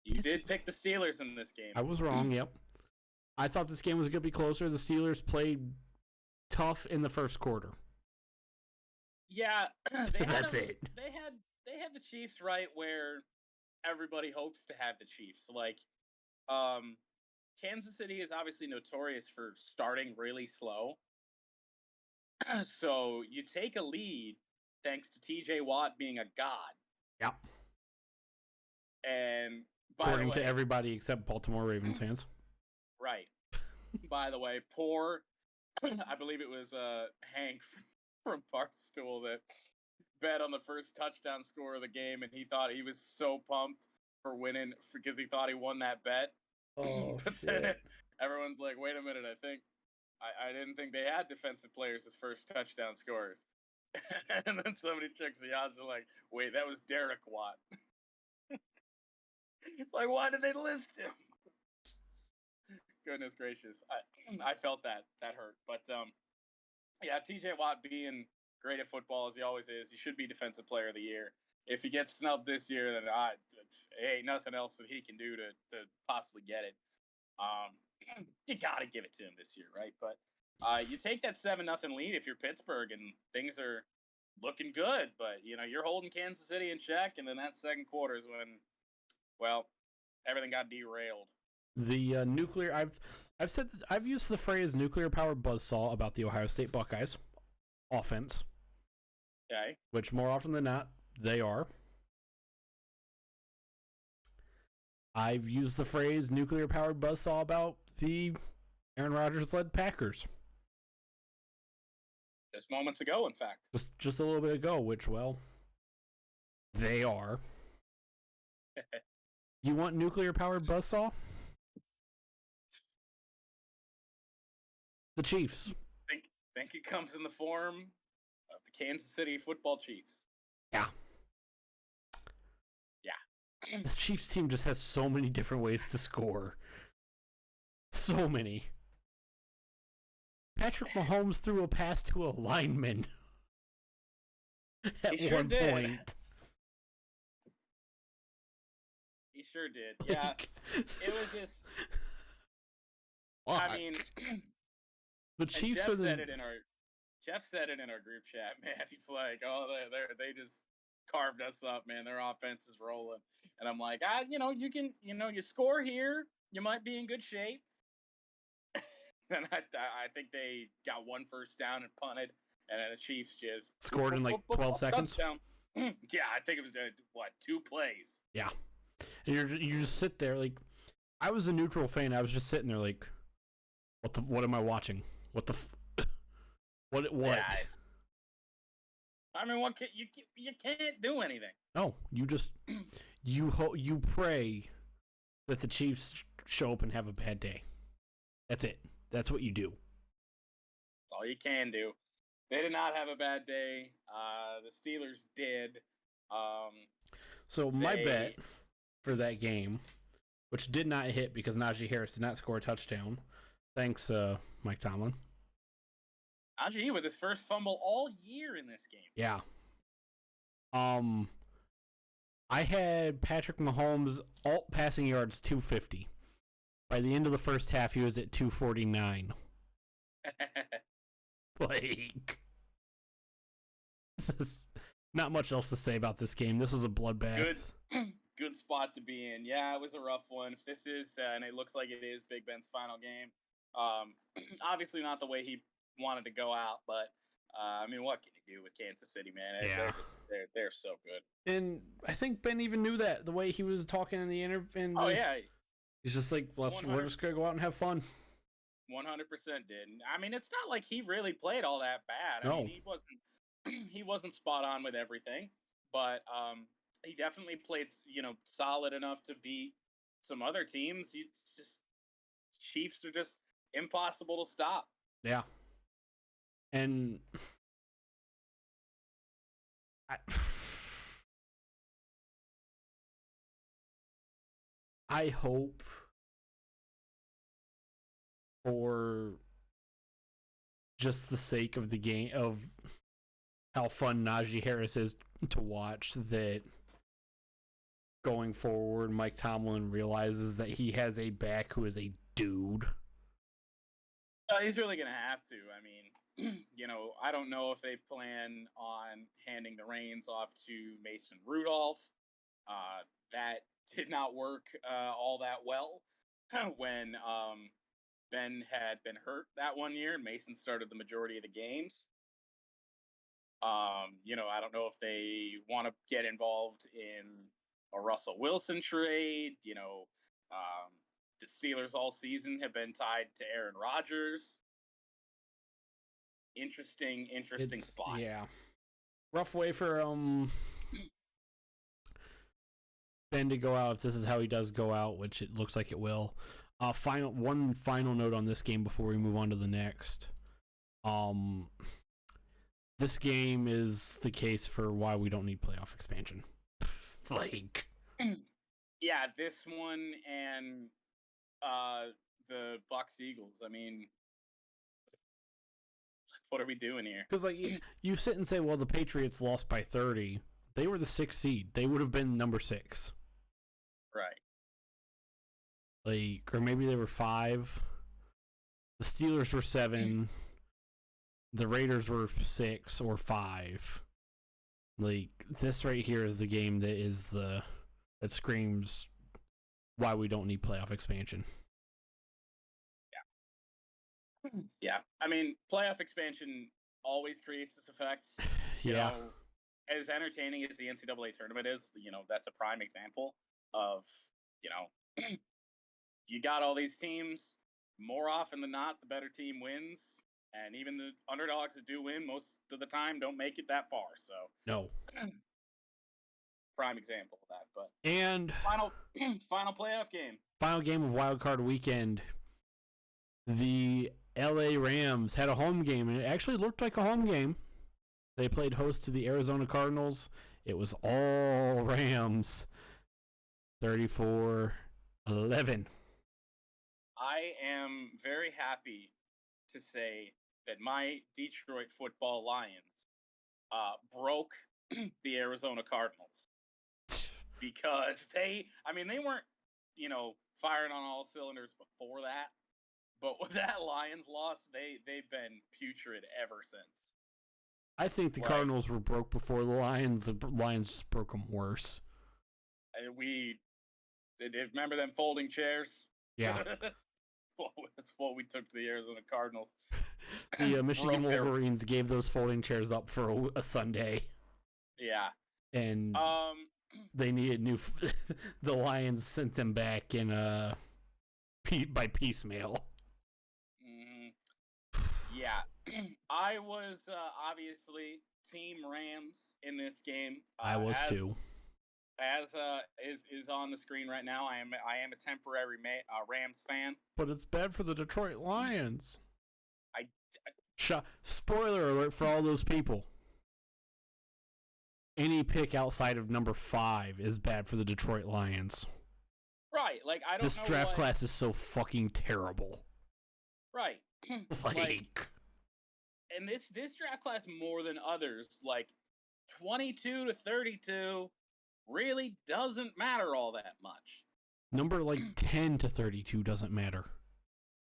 You did pick the Steelers in this game. I was wrong. Yep. I thought this game was going to be closer. The Steelers played tough in the first quarter. Yeah, That's it. They had the Chiefs right where everybody hopes to have the Chiefs. Like, Kansas City is obviously notorious for starting really slow. So you take a lead thanks to TJ Watt being a god. Yep. And according to everybody except Baltimore Ravens fans. Right. By the way, I believe it was Hank from Barstool that bet on the first touchdown score of the game, and he thought he was so pumped for winning because he thought he won that bet. Oh, but shit. Then everyone's like, wait a minute, I didn't think they had defensive players as first touchdown scorers. And then somebody checks the odds and like, wait, that was Derek Watt. It's like, why did they list him? Goodness gracious. I felt that hurt. But yeah, TJ Watt being great at football as he always is, he should be defensive player of the year. If he gets snubbed this year, then ain't nothing else that he can do to possibly get it. You gotta give it to him this year, right? But you take that 7-0 lead if you're Pittsburgh and things are looking good, but you're holding Kansas City in check, and then that second quarter is when, well, everything got derailed. The nuclear. I've used the phrase nuclear powered buzzsaw about the Ohio State Buckeyes offense. Okay. Which more often than not they are. I've used the phrase nuclear powered buzzsaw about the Aaron Rodgers led Packers. Just moments ago, in fact. Just a little bit ago, which, well, they are. You want nuclear powered buzzsaw? The Chiefs. Think it comes in the form of the Kansas City Football Chiefs. Yeah. Yeah. This Chiefs team just has so many different ways to score. So many. Patrick Mahomes threw a pass to a lineman at one point. He sure did. Yeah. It was just. I mean, the Chiefs Jeff said it in our group chat, man. He's like, "Oh, they just carved us up, man. Their offense is rolling." And I'm like, you score here, you might be in good shape. And I think they got one first down and punted, and then the Chiefs just scored in like 12 seconds. Touchdown. Yeah, I think it was 2 plays. Yeah, and you just sit there like, I was a neutral fan. I was just sitting there like, what am I watching? What? Yeah, I mean, you can't do anything. No, you just you pray that the Chiefs show up and have a bad day. That's it. That's what you do. That's all you can do. They did not have a bad day. The Steelers did. My bet for that game, which did not hit because Najee Harris did not score a touchdown. Thanks, Mike Tomlin. Najee with his first fumble all year in this game. Yeah. I had Patrick Mahomes alt passing yards 250. By the end of the first half, he was at 249. Like, not much else to say about this game. This was a bloodbath. Good spot to be in. Yeah, it was a rough one. If this is, and it looks like it is, Big Ben's final game. Obviously not the way he wanted to go out, but I mean, what can you do with Kansas City, man? Yeah. They're so good. And I think Ben even knew that the way he was talking in the interview. Oh yeah. He's just like, we're just going to go out and have fun. 100% did. I mean, it's not like he really played all that bad. No. I mean, he wasn't he wasn't spot on with everything, but he definitely played, solid enough to beat some other teams. You just Chiefs are just impossible to stop. Yeah. And I hope for just the sake of the game, of how fun Najee Harris is to watch, that going forward, Mike Tomlin realizes that he has a back who is a dude. He's really going to have to. I mean, I don't know if they plan on handing the reins off to Mason Rudolph. That did not work all that well when Ben had been hurt that one year and Mason started the majority of the games. I don't know if they want to get involved in a Russell Wilson trade. The Steelers all season have been tied to Aaron Rodgers. Interesting spot. Yeah. Rough way for Ben to go out if this is how he does go out, which it looks like it will. One final note on this game before we move on to the next. This game is the case for why we don't need playoff expansion. Like, yeah, this one and the Bucks Eagles. I mean, what are we doing here? because you sit and say, well, the Patriots lost by 30. They were the 6th seed. They would have been number 6. Right. Or maybe they were 5. The Steelers were 7. The Raiders were 6 or 5. This right here is the game that screams why we don't need playoff expansion. Yeah. I mean, playoff expansion always creates this effect. Yeah. As entertaining as the NCAA tournament is, that's a prime example of, you got all these teams. More often than not, the better team wins. And even the underdogs that do win most of the time don't make it that far. So No. Prime example of that. But And final playoff game. Final game of Wildcard weekend. The LA Rams had a home game, and it actually looked like a home game. They played host to the Arizona Cardinals. It was all Rams. 34-11. I am very happy to say that my Detroit football Lions broke the Arizona Cardinals because they weren't, firing on all cylinders before that, but with that Lions loss, they've been putrid ever since. I think the Cardinals were broke before the Lions. The Lions just broke them worse. Remember them folding chairs? Yeah. Well, that's what we took to the Arizona Cardinals. The Michigan Wolverines gave those folding chairs up for a Sunday. Yeah. And they needed new. The Lions sent them back in by piecemeal. Yeah. I was obviously Team Rams in this game. I was too. As is on the screen right now, I am a temporary Rams fan. But it's bad for the Detroit Lions. Spoiler alert for all those people. Any pick outside of number 5 is bad for the Detroit Lions. Right, I don't know. This draft class is so fucking terrible. Right. And this draft class more than others, 22 to 32 really doesn't matter all that much. Number 10 to 32 doesn't matter.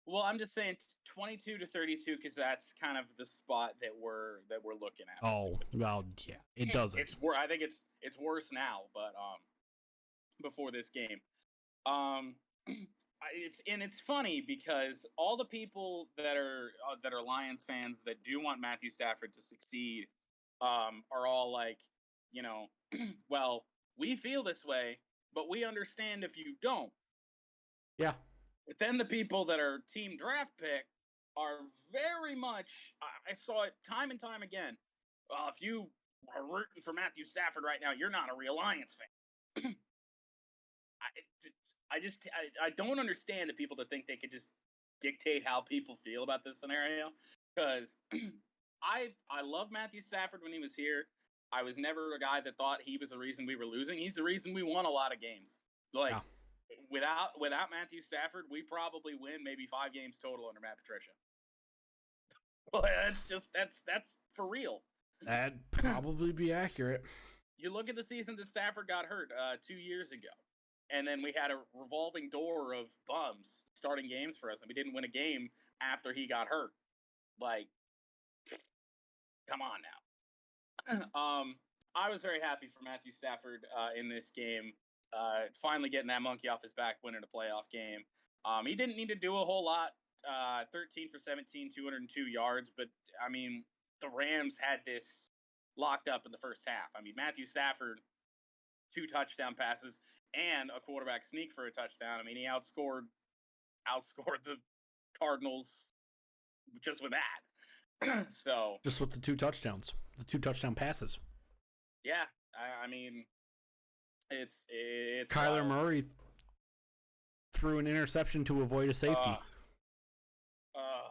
Well, I'm just saying 22 to 32 because that's kind of the spot that we're looking at. Oh, well, yeah, it doesn't. I think it's worse now, but before this game, it's funny because all the people that are Lions fans that do want Matthew Stafford to succeed are all well, we feel this way, but we understand if you don't. Yeah. But then the people that are team draft pick are very much, I saw it time and time again, Well, if you are rooting for Matthew Stafford right now, you're not a real Lions fan. I don't understand the people that think they could just dictate how people feel about this scenario. Because I love Matthew Stafford when he was here. I was never a guy that thought he was the reason we were losing. He's the reason we won a lot of games. Like without Matthew Stafford, we probably win maybe 5 games total under Matt Patricia. Well, that's for real. That'd probably be accurate. You look at the season that Stafford got hurt 2 years ago, and then we had a revolving door of bums starting games for us, and we didn't win a game after he got hurt. Like, come on now. I was very happy for Matthew Stafford in this game, finally getting that monkey off his back, winning a playoff game. He didn't need to do a whole lot. 13 for 17, 202 yards, but I mean, the Rams had this locked up in the first half. I mean, Matthew Stafford, 2 touchdown passes and a quarterback sneak for a touchdown. I mean, he outscored the Cardinals just with that. So just with the 2 touchdowns, the 2 touchdown passes. Yeah, I mean, it's Kyler wild. Murray threw an interception to avoid a safety.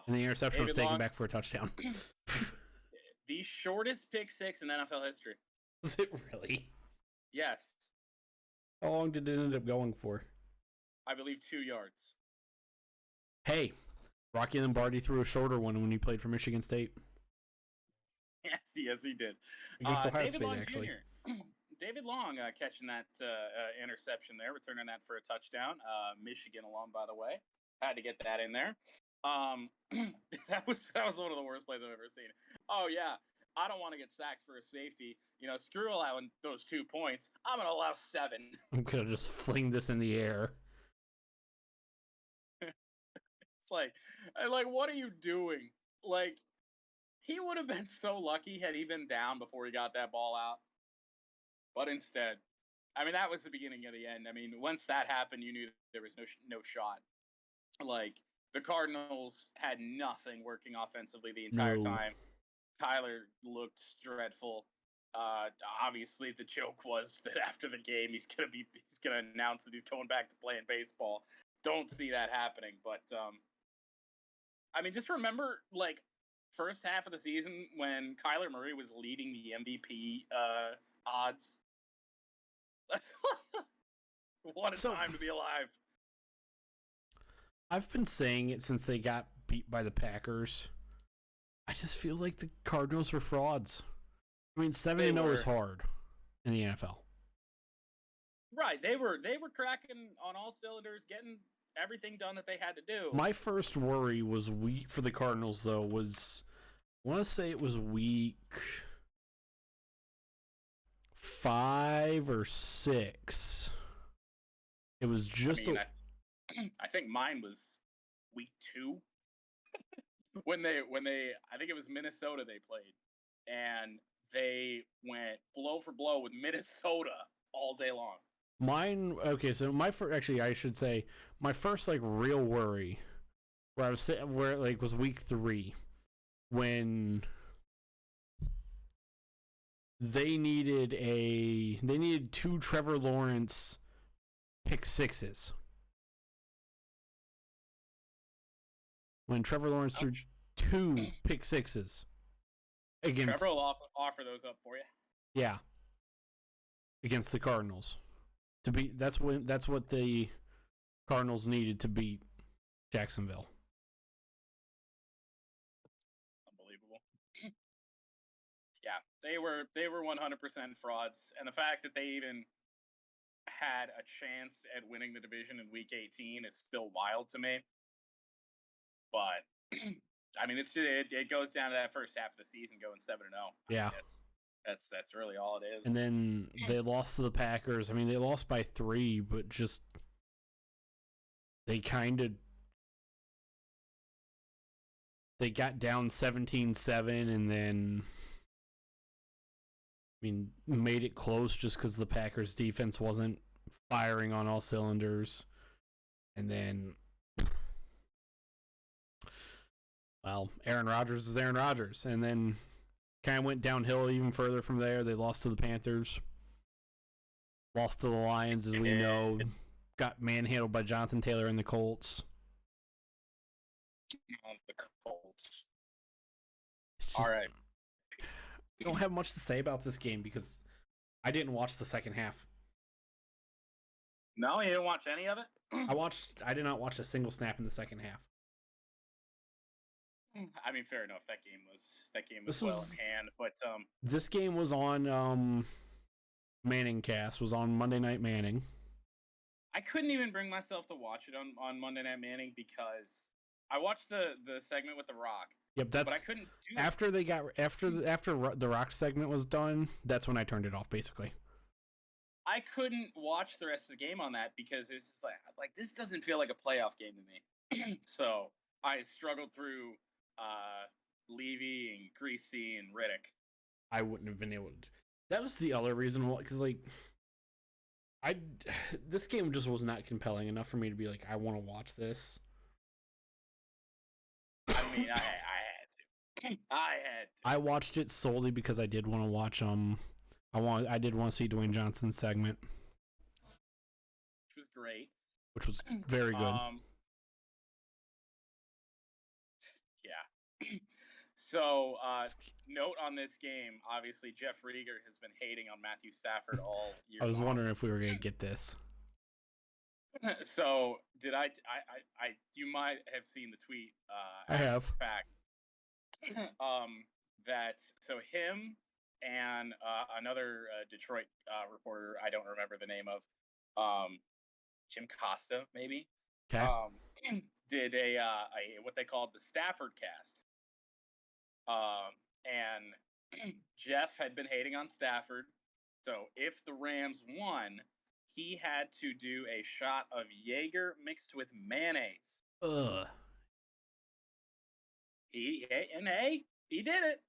And the interception was taken back for a touchdown. The shortest pick 6 in NFL history. Is it really? Yes. How long did it end up going for? I believe 2 yards. Hey, Rocky Lombardi threw a shorter one when he played for Michigan State. Yes, he did. Against Ohio David State, Long actually. Jr. David Long catching that interception there, returning that for a touchdown. Michigan alum, by the way. Had to get that in there. That was one of the worst plays I've ever seen. Oh yeah, I don't want to get sacked for a safety. You know, screw allowing those 2 points. I'm gonna allow 7. I'm gonna just fling this in the air. It's like, what are you doing? Like, he would have been so lucky had he been down before he got that ball out. But instead, I mean, that was the beginning of the end. I mean, once that happened, you knew there was no shot. Like, the Cardinals had nothing working offensively the entire time. Kyler looked dreadful. Obviously, the joke was that after the game, he's gonna announce that he's going back to playing baseball. Don't see that happening, but I mean, just remember, like, first half of the season when Kyler Murray was leading the MVP odds. What a time to be alive. I've been saying it since they got beat by the Packers. I just feel like the Cardinals were frauds. I mean, 7-0 is hard in the NFL. Right, they were cracking on all cylinders, getting everything done that they had to do. My first worry was for the Cardinals, though, was, I want to say it was week 5 or 6. It was just I think mine was week 2 when they I think it was Minnesota they played, and they went blow for blow with Minnesota all day long. Mine, okay, so I should say my first like real worry was week 3 when they needed 2 Trevor Lawrence pick 6s. When Trevor Lawrence threw 2 pick 6s against Trevor will offer those up for you. Yeah. Against the Cardinals. That's what the Cardinals needed to beat Jacksonville. Unbelievable. Yeah, they were 100% frauds, and the fact that they even had a chance at winning the division in week 18 is still wild to me. But I mean, it goes down to that first half of the season going 7-0. Yeah. That's really all it is. And then they lost to the Packers. I mean, they lost by 3, but just they got down 17-7 and then made it close just because the Packers defense wasn't firing on all cylinders. And then Aaron Rodgers is Aaron Rodgers. And then kind of went downhill even further from there. They lost to the Panthers, lost to the Lions, as we know, got manhandled by Jonathan Taylor and the Colts. The Colts. Just, All right. I don't have much to say about this game because I didn't watch the second half. No, you didn't watch any of it? I did not watch a single snap in the second half. I mean, fair enough. That game was This well was- in hand, but This game was on Manning Cast, was on Monday Night Manning. I couldn't even bring myself to watch it on Monday Night Manning because I watched the segment with The Rock, Yep, but that's I couldn't do after the Rock segment was done. That's when I turned it off, basically. I couldn't watch the rest of the game on that because it was just like this doesn't feel like a playoff game to me. So I struggled through Levy and Greasy and Riddick. I wouldn't have been able to. That was the other reason why, because this game just was not compelling enough for me to be like, I want to watch this. I mean, I had to. I had to. I watched it solely because I did want to watch I did want to see Dwayne Johnson's segment, Which was great. which was very good. Yeah. So, note on this game, obviously Jeff Rieger has been hating on Matthew Stafford all year. I was long. wondering if we were gonna get this. So, did I you might have seen the tweet. I have. Fact. That so him and another Detroit reporter, I don't remember the name of, Jim Costa maybe, Okay. did a what they called the Stafford cast. And Jeff had been hating on Stafford, so if the Rams won, he had to do a shot of Jaeger mixed with mayonnaise. Ugh. He did it.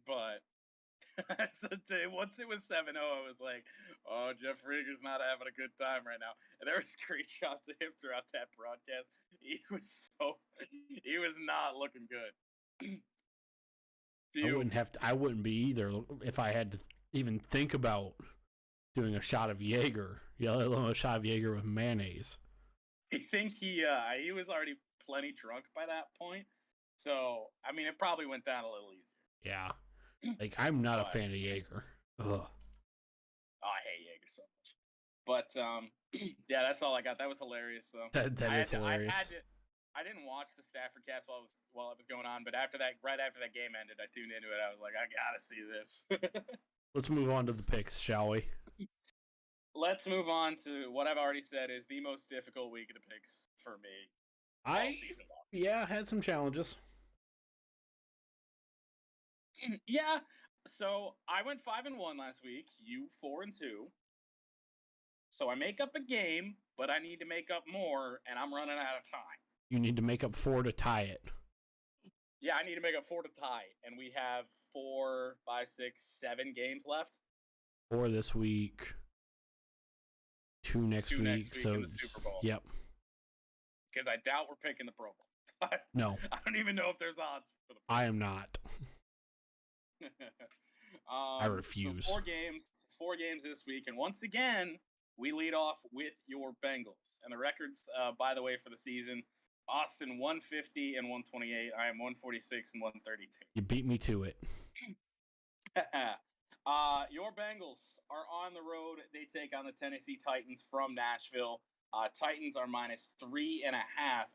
But once it was 7-0, I was like, oh, Jeff Rieger's not having a good time right now. And there were screenshots of him throughout that broadcast. He was not looking good. I wouldn't be either if I had to even think about doing a shot of Jaeger. Yeah, let alone a shot of Jaeger with mayonnaise. I think he was already plenty drunk by that point. So, I mean, it probably went down a little easier. Yeah. Like, I'm not a fan of Jaeger. Ugh. Oh, I hate Jaeger so much. But yeah, that's all I got. That was hilarious, though. That is hilarious. I didn't watch the Stafford cast while it was going on, but right after that game ended, I tuned into it. I was like, I gotta see this. Let's move on to the picks, shall we? Let's move on to what I've already said is the most difficult week of the picks for me all season long. Yeah, had some challenges. Yeah, so I went 5-1 last week. You 4-2. So I make up a game, but I need to make up more, and I'm running out of time. You need to make up 4 to tie it. Yeah, I need to make up 4 to tie, and we have 4, 5, 6, 7 games left. 4 this week. 2 next week. So in the Super Bowl. Yep. Because I doubt we're picking the Pro Bowl. No, I don't even know if there's odds for the Pro I am not. Bowl. I refuse. So 4 games this week, and once again, we lead off with your Bengals. And the records, by the way, for the season, Austin 150 and 128. I am 146 and 132. You beat me to it. Your Bengals are on the road. They take on the Tennessee Titans from Nashville. Titans are -3.5,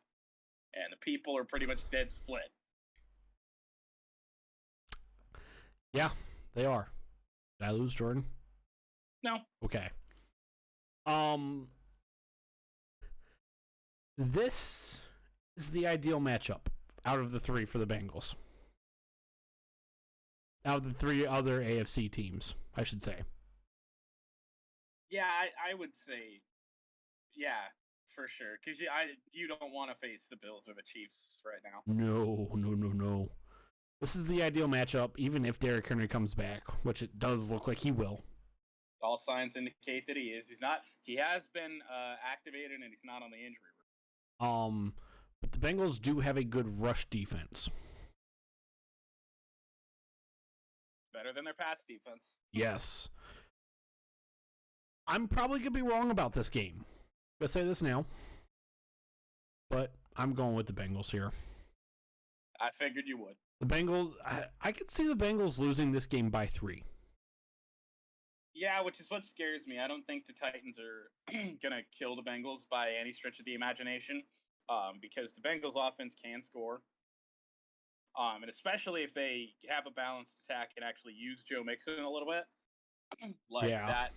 and the people are pretty much dead split. Yeah, they are. Did I lose, Jordan? No. Okay. This is the ideal matchup out of the 3 for the Bengals. Out of the 3 other AFC teams, I should say. Yeah, I would say, yeah, for sure. Because you don't want to face the Bills or the Chiefs right now. No. This is the ideal matchup, even if Derrick Henry comes back, which it does look like he will. All signs indicate that he is. He's not. He has been activated, and he's not on the injury report. But the Bengals do have a good rush defense. better than their pass defense. Yes. I'm probably going to be wrong about this game. I'm going to say this now. But I'm going with the Bengals here. I figured you would. The Bengals, I could see the Bengals losing this game by 3. Yeah, which is what scares me. I don't think the Titans are going to kill the Bengals by any stretch of the imagination, because the Bengals offense can score. And especially if they have a balanced attack and actually use Joe Mixon a little bit. That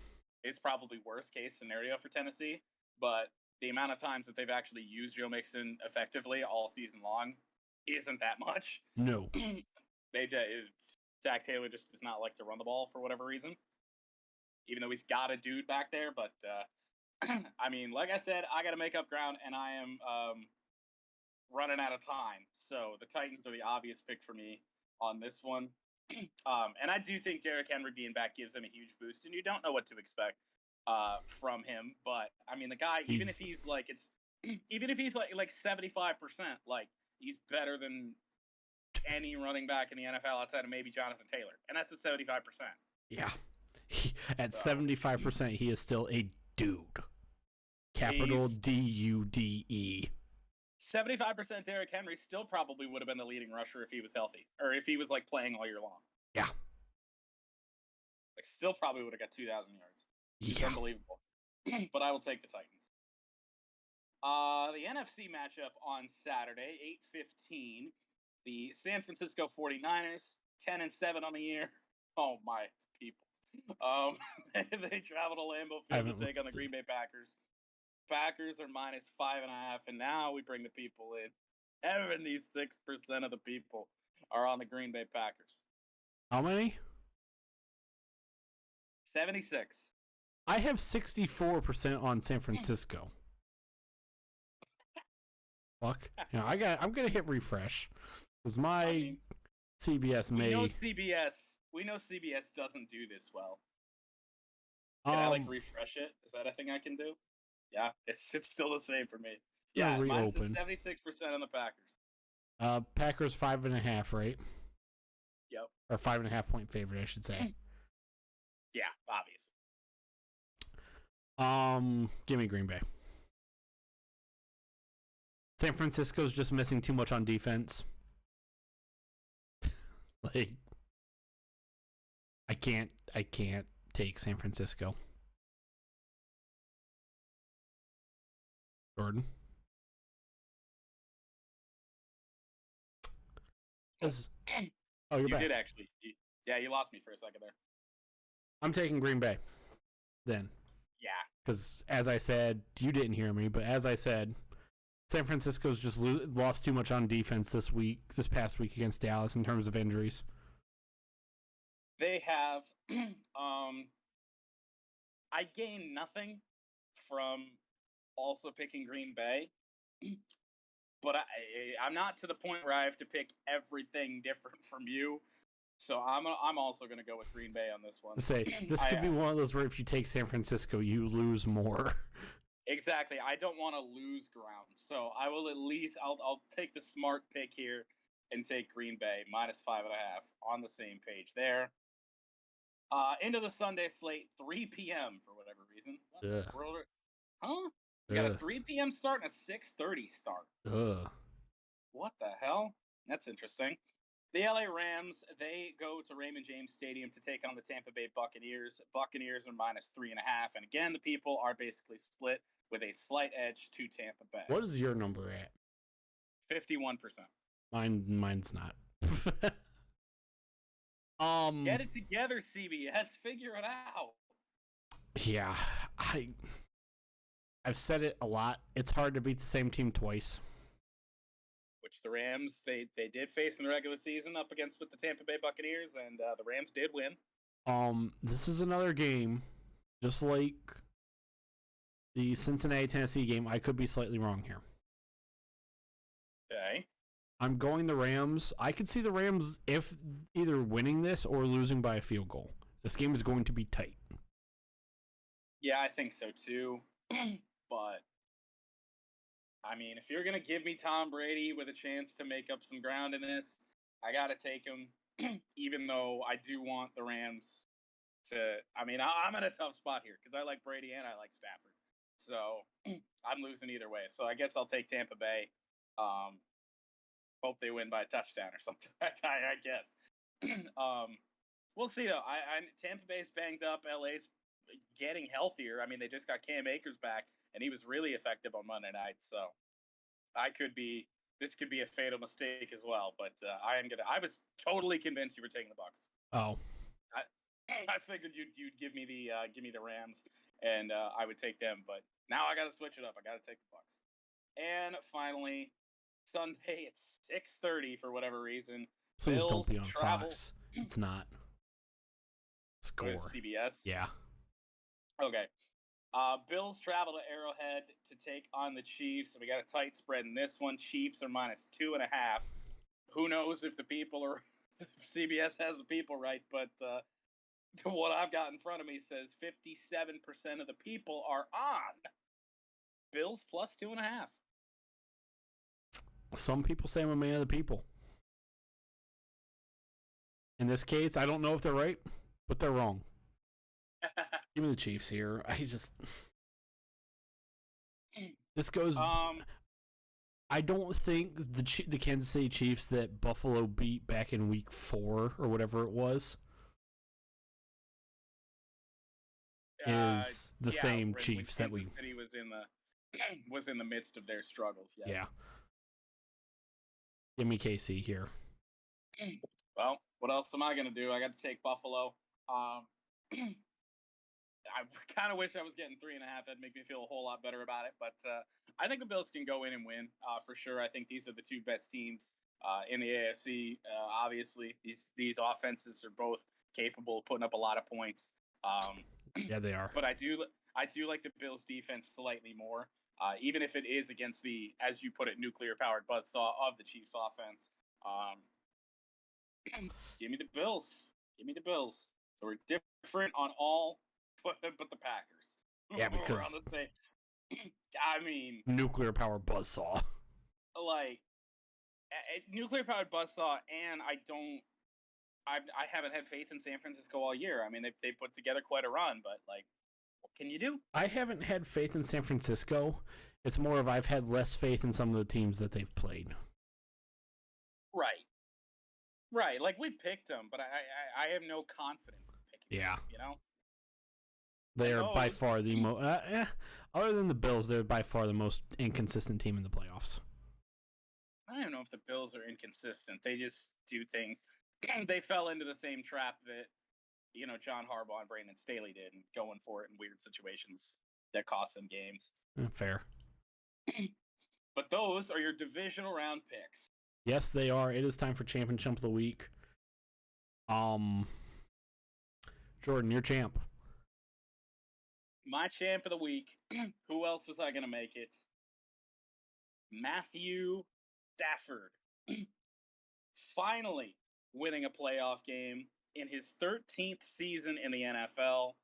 is probably worst case scenario for Tennessee. But the amount of times that they've actually used Joe Mixon effectively all season long isn't that much. No. Zach Taylor just does not like to run the ball for whatever reason, even though he's got a dude back there. But, I mean, like I said, I got to make up ground, and I am running out of time. So the Titans are the obvious pick for me on this one. And I do think Derrick Henry being back gives him a huge boost, and you don't know what to expect from him. But, I mean, the guy, even if he's like 75%, like, he's better than any running back in the NFL outside of maybe Jonathan Taylor. And that's at 75%. Yeah. At 75%, he is still a dude. Capital D-U-D-E. 75% Derrick Henry still probably would have been the leading rusher if he was healthy. Or if he was, like, playing all year long. Yeah. Like, still probably would have got 2,000 yards. It's Yeah. unbelievable. But I will take the Titans. The NFC matchup on Saturday, 8:15. The San Francisco 49ers, 10-7 on the year. Oh, my people. They travel to Lambeau Field to take on the Green Bay Packers. Packers are -5.5, and now we bring the people in. 76% of the people are on the Green Bay Packers. How many? 76. I have 64% on San Francisco. Fuck. You know, I'm gonna hit refresh because my CBS may. We know CBS doesn't do this well. Can I refresh it? Is that a thing I can do? Yeah, it's still the same for me. Yeah, mine's 76% on the Packers. Packers 5.5, right? Yep. Or 5.5 point favorite, I should say. Yeah, obvious. Give me Green Bay. San Francisco's just missing too much on defense. Like, I can't take San Francisco. Jordan? Oh, you're back. You did actually. You lost me for a second there. I'm taking Green Bay. Then. Yeah. Because, as I said, you didn't hear me, but as I said, San Francisco's just lost too much on defense this past week against Dallas in terms of injuries. They have. I gain nothing from also picking Green Bay, but I'm not to the point where I have to pick everything different from you. So I'm also going to go with Green Bay on this one. This could be one of those where if you take San Francisco, you lose more. Exactly. I don't want to lose ground. So I will at least I'll take the smart pick here and take Green Bay -5.5 on the same page there. Into the Sunday slate, 3 p.m. for whatever reason. Huh? We got a 3 p.m. start and a 6:30 start. What the hell? That's interesting. The LA Rams, they go to Raymond James Stadium to take on the Tampa Bay Buccaneers. Buccaneers are -3.5. And again, the people are basically split with a slight edge to Tampa Bay. What is your number at? 51%. Mine's not. Get it together, CBS. Figure it out. Yeah, I've said it a lot. It's hard to beat the same team twice. Which the Rams, they did face in the regular season up against with the Tampa Bay Buccaneers, and the Rams did win. This is another game, just like the Cincinnati-Tennessee game. I could be slightly wrong here. Okay. I'm going the Rams. I could see the Rams if either winning this or losing by a field goal. This game is going to be tight. Yeah, I think so too. But, I mean, if you're going to give me Tom Brady with a chance to make up some ground in this, I got to take him. even though I do want the Rams to. I mean, I'm in a tough spot here because I like Brady and I like Stafford. So I'm losing either way. So I guess I'll take Tampa Bay. Hope they win by a touchdown or something. I guess. We'll see though. Tampa Bay's banged up. LA's getting healthier. I mean, they just got Cam Akers back, and he was really effective on Monday night. So this could be a fatal mistake as well. But I was totally convinced you were taking the Bucks. Oh, I figured you'd give me the Rams, and I would take them. But now I got to switch it up. I got to take the Bucks. And finally, Sunday at 6:30 for whatever reason. please Bills don't be on travel- Fox. It's not. Score. CBS. Yeah. Okay. Bills travel to Arrowhead to take on the Chiefs. We got a tight spread in this one. Chiefs are -2.5. Who knows if the people are if CBS has the people right, but what I've got in front of me says 57% of the people are on Bills +2.5. Some people say I'm a man of the people. In this case, I don't know if they're right, but they're wrong. Give me the Chiefs here. This goes. I don't think the Kansas City Chiefs that Buffalo beat back in Week 4 or whatever it was is the same Chiefs that Kansas City was in the midst of their struggles. Yes. Yeah. Give me KC here. Well, what else am I going to do? I got to take Buffalo. I kind of wish I was getting 3.5. That'd make me feel a whole lot better about it. But I think the Bills can go in and win for sure. I think these are the two best teams in the AFC. Obviously, these offenses are both capable of putting up a lot of points. Yeah, they are. But I do like the Bills' defense slightly more, even if it is against the, as you put it, nuclear-powered buzzsaw of the Chiefs' offense. Give me the Bills. Give me the Bills. So we're different on all but the Packers. Yeah, because we're on the same. I mean, nuclear power buzzsaw. Like nuclear powered buzzsaw, and I haven't had faith in San Francisco all year. I mean, they put together quite a run, but like, what can you do? I haven't had faith in San Francisco. It's more of I've had less faith in some of the teams that they've played. Right. Like we picked them, but I have no confidence in picking them. You know. They are by far the most. Other than the Bills, they're by far the most inconsistent team in the playoffs. I don't know if the Bills are inconsistent. They just do things. They fell into the same trap that, John Harbaugh and Brandon Staley did, and going for it in weird situations that cost them games. Fair. But those are your divisional round picks. Yes, they are. It is time for Championship of the Week. Jordan, your champ. My champ of the week. Who else was I going to make it? Matthew Stafford. Finally winning a playoff game in his 13th season in the NFL.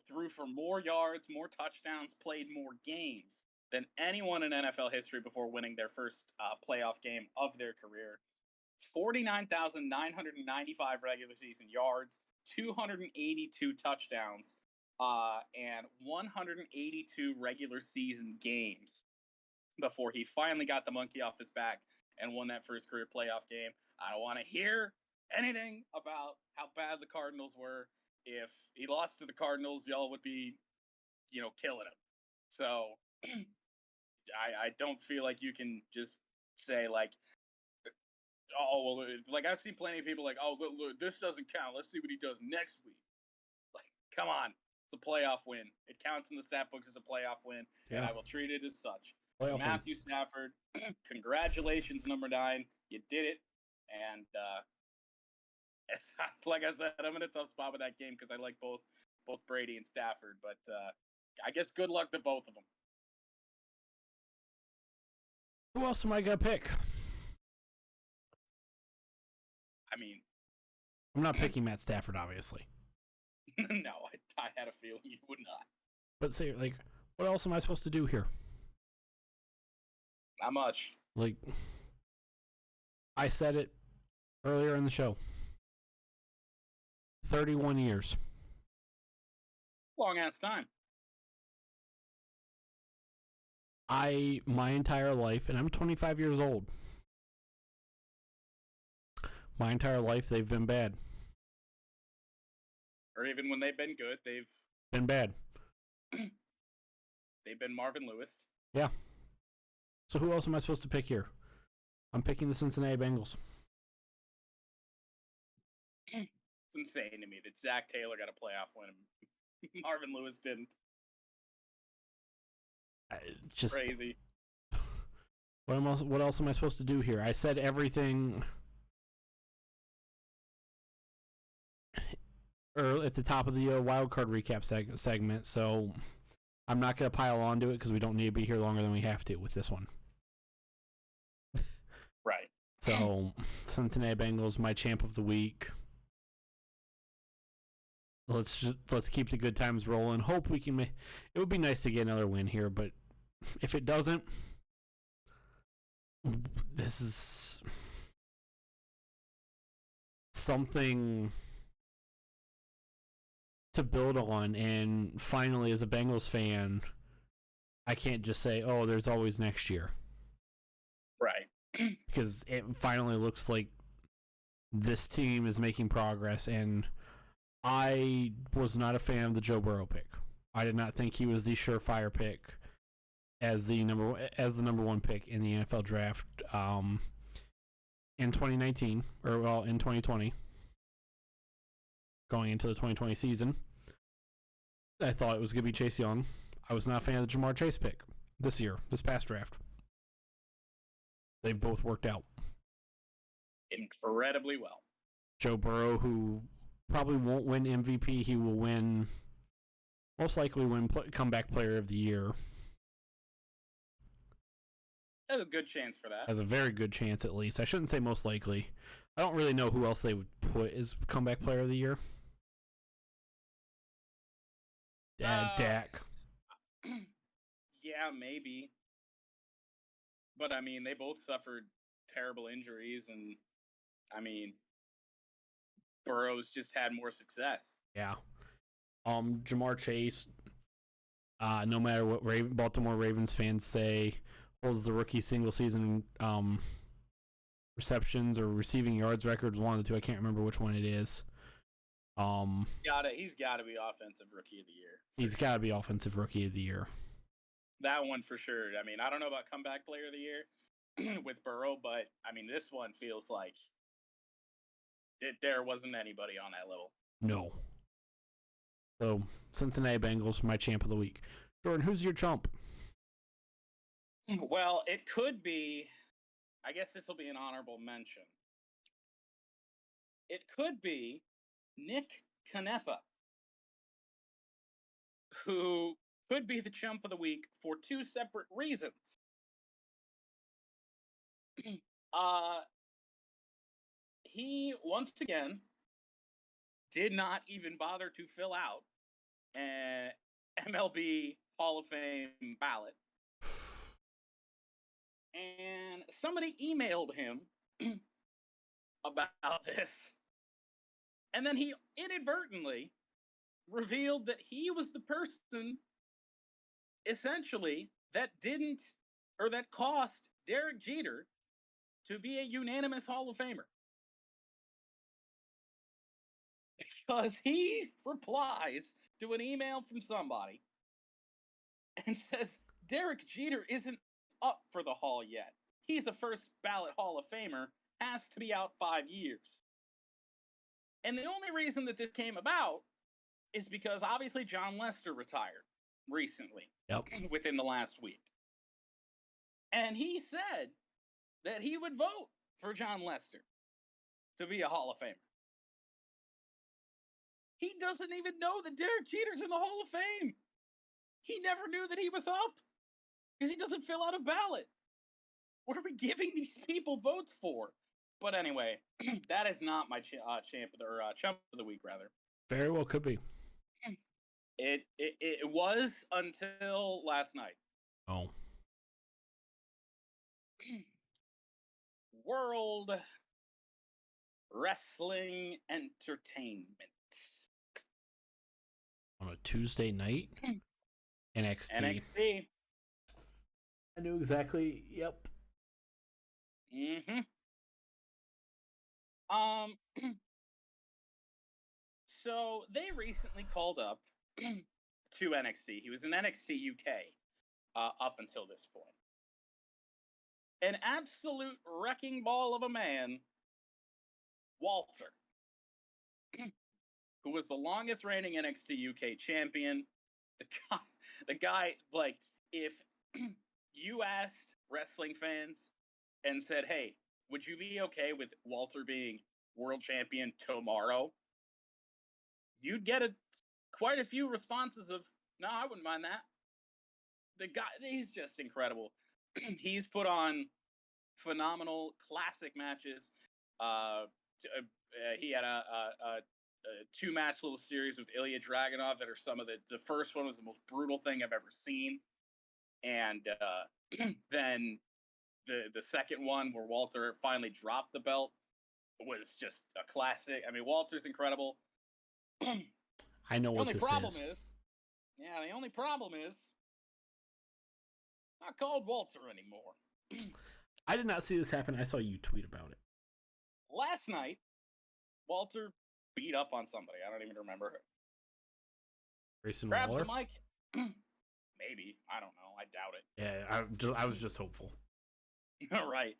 Threw for more yards, more touchdowns, played more games than anyone in NFL history before winning their first playoff game of their career. 49,995 regular season yards, 282 touchdowns, and 182 regular season games before he finally got the monkey off his back and won that first career playoff game. I don't want to hear anything about how bad the Cardinals were. If he lost to the Cardinals, y'all would be, killing him. So I don't feel like you can just say like, oh, well, like I've seen plenty of people like, oh, look, this doesn't count. Let's see what he does next week. Like, come on. It's a playoff win. It counts in the stat books as a playoff win, and I will treat it as such. So Matthew Stafford, congratulations, number 9. You did it. And like I said, I'm in a tough spot with that game because I like both Brady and Stafford. But I guess good luck to both of them. Who else am I going to pick? I mean, I'm not picking Matt Stafford, obviously. No, I had a feeling you would not. But say, like, what else am I supposed to do here? Not much. Like, I said it. earlier in the show. 31 years. Long ass time. My entire life, and I'm 25 years old. My entire life, they've been bad. Or even when they've been good, they've Been bad. they've been Marvin Lewis. Yeah. So who else am I supposed to pick here? I'm picking the Cincinnati Bengals. It's insane to me that Zach Taylor got a playoff win and Marvin Lewis didn't. Just Crazy. what else am I supposed to do here? I said everything at the top of the Wildcard recap segment, so I'm not going to pile on to it because we don't need to be here longer than we have to with this one. Right. So, Cincinnati Bengals, my champ of the week. Let's keep the good times rolling. Hope we can it would be nice to get another win here, but if it doesn't, this is something to build on. And finally, as a Bengals fan, I can't just say, oh, there's always next year. Right. Because it finally looks like this team is making progress, and I was not a fan of the Joe Burrow pick. I did not think he was the surefire pick as the number one pick in the NFL draft in 2019, or in 2020, going into the 2020 season. I thought it was going to be Chase Young. I was not a fan of the Jamar Chase pick this past draft. They've both worked out Incredibly well. Joe Burrow, who probably won't win MVP, he will most likely win comeback player of the year. There's a good chance for that. Has a very good chance, at least. I shouldn't say most likely. I don't really know who else they would put as comeback player of the year. Dak. Yeah, maybe. But, I mean, they both suffered terrible injuries, and, I mean, Burrow's just had more success. Yeah. Jamar Chase, no matter what Baltimore Ravens fans say, holds the rookie single season receptions or receiving yards records, one of the two. I can't remember which one it is. He's got to be offensive rookie of the year. He's got to be offensive rookie of the year. That one for sure. I mean, I don't know about comeback player of the year with Burrow, but I mean, this one feels like there wasn't anybody on that level. No. So, Cincinnati Bengals, my champ of the week. Jordan, who's your chump? Well, it could be, I guess this will be an honorable mention. It could be Nick Canepa, who could be the chump of the week for two separate reasons. He, once again, did not even bother to fill out an MLB Hall of Fame ballot. And somebody emailed him about this. And then he inadvertently revealed that he was the person, essentially, that cost Derek Jeter to be a unanimous Hall of Famer. Because he replies to an email from somebody and says, Derek Jeter isn't up for the Hall yet. He's a first ballot Hall of Famer, has to be out 5 years. And the only reason that this came about is because obviously John Lester retired recently, within the last week. And he said that he would vote for John Lester to be a Hall of Famer. He doesn't even know that Derek Jeter's in the Hall of Fame. He never knew that he was up because he doesn't fill out a ballot. What are we giving these people votes for? But anyway, that is not my chump of the week, rather. Very well could be. It was until last night. Oh. World wrestling entertainment. On a Tuesday night, NXT. NXT. I knew exactly. Yep. Mm-hmm. So they recently called up to NXT. He was in NXT UK up until this point. An absolute wrecking ball of a man, Walter, who was the longest reigning NXT UK champion. The guy, like, if you asked wrestling fans and said, hey, would you be okay with Walter being world champion tomorrow? You'd get quite a few responses of, no, I wouldn't mind that. The guy, he's just incredible. He's put on phenomenal classic matches. He had a 2-match little series with Ilya Dragunov that are some of the first one was the most brutal thing I've ever seen. And then the second one where Walter finally dropped the belt was just a classic. I mean, Walter's incredible. I know what this is. The only problem is not called Walter anymore. I did not see this happen. I saw you tweet about it. Last night, Walter beat up on somebody. I don't even remember who. Grayson Grabs Waller? the mic. Maybe. I don't know. I doubt it. Yeah, I was just hopeful. All right.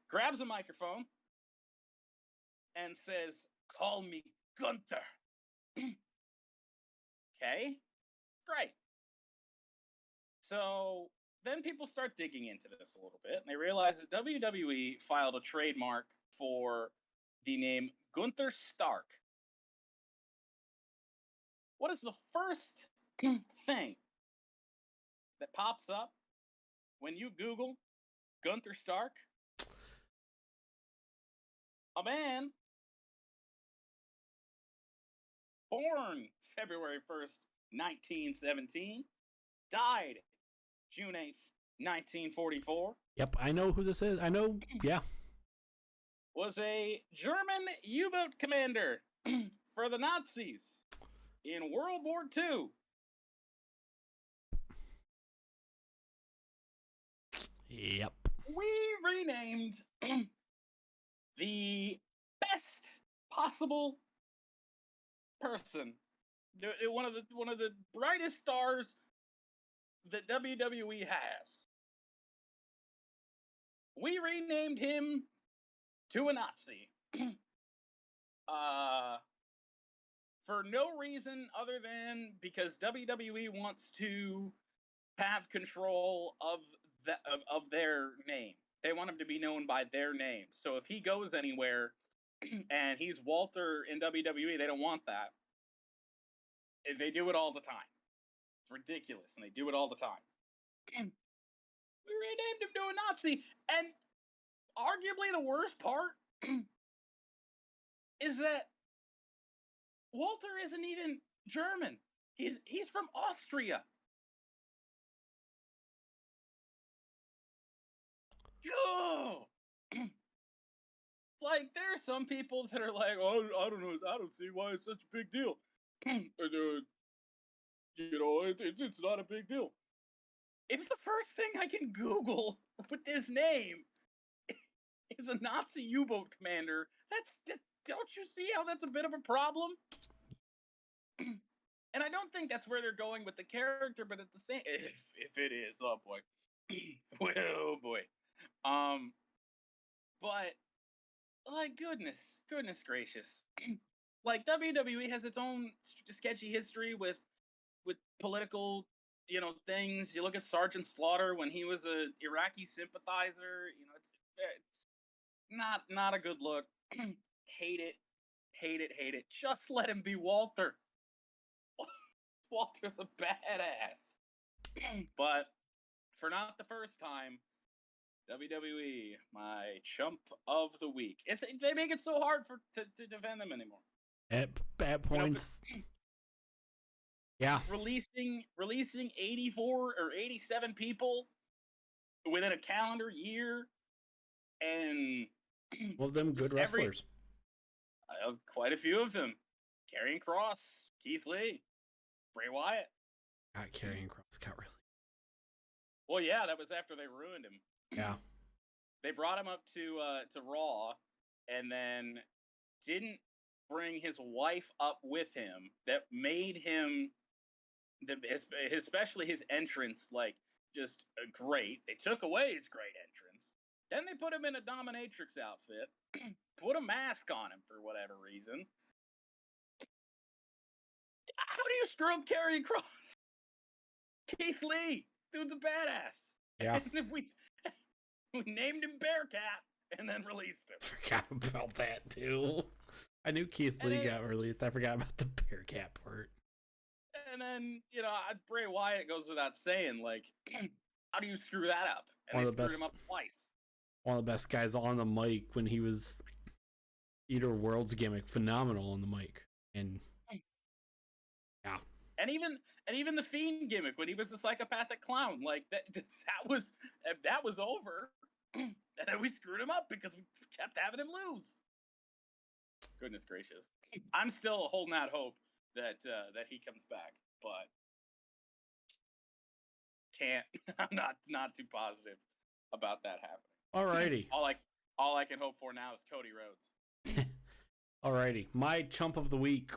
Grabs a microphone and says, call me Gunther. Okay, great. So then people start digging into this a little bit, and they realize that WWE filed a trademark for the name Gunther Stark. What is the first thing that pops up when you Google Gunther Stark? A man born February 1st, 1917, died June 8th, 1944. Yep, I know who this is. I know, yeah. Was a German U-boat commander for the Nazis in World War II. Yep. We renamed the best possible person, one of the brightest stars that WWE has. We renamed him to a Nazi. For no reason other than because WWE wants to have control of their name. They want him to be known by their name. So if he goes anywhere and he's Walter in WWE, they don't want that. They do it all the time. It's ridiculous, and they do it all the time. We renamed him to a Nazi, and arguably the worst part is that Walter isn't even German. He's from Austria. Oh! Like, there are some people that are like, oh, I don't know, I don't see why it's such a big deal. It's not a big deal. If the first thing I can Google with this name is a Nazi U-boat commander, don't you see how that's a bit of a problem? And I don't think that's where they're going with the character, but at the same, if it is, oh boy, oh boy, but like goodness gracious, like WWE has its own sketchy history with political, things. You look at Sergeant Slaughter when he was a Iraqi sympathizer. It's not a good look. Hate it. Just let him be Walter. Walter's a badass. But for not the first time, WWE, my chump of the week. They make it so hard to defend them anymore. At points. Yeah. Releasing 84 or 87 people within a calendar year, and well, them good wrestlers. Quite a few of them. Karrion Kross, Keith Lee, Bray Wyatt. Got Karrion Kross got really. Well, yeah, that was after they ruined him. Yeah. They brought him up to Raw, and then didn't bring his wife up with him. That made him, especially his entrance, like just great. They took away his great entrance. Then they put him in a dominatrix outfit, put a mask on him for whatever reason. How do you screw up Karrion Kross? Keith Lee, dude's a badass. Yeah. And we named him Bearcat and then released him. Forgot about that too. I knew Keith Lee got released. I forgot about the Bearcat part. And then, Bray Wyatt goes without saying, like, how do you screw that up? And they screwed him up twice. One of the best guys on the mic when he was Eater World's gimmick, phenomenal on the mic. And yeah. And even the Fiend gimmick when he was a psychopathic clown, like that was over. And then we screwed him up because we kept having him lose. Goodness gracious. I'm still holding out hope that he comes back, but can't. I'm not too positive about that happening. Alrighty. All I can hope for now is Cody Rhodes. Alrighty. My chump of the week.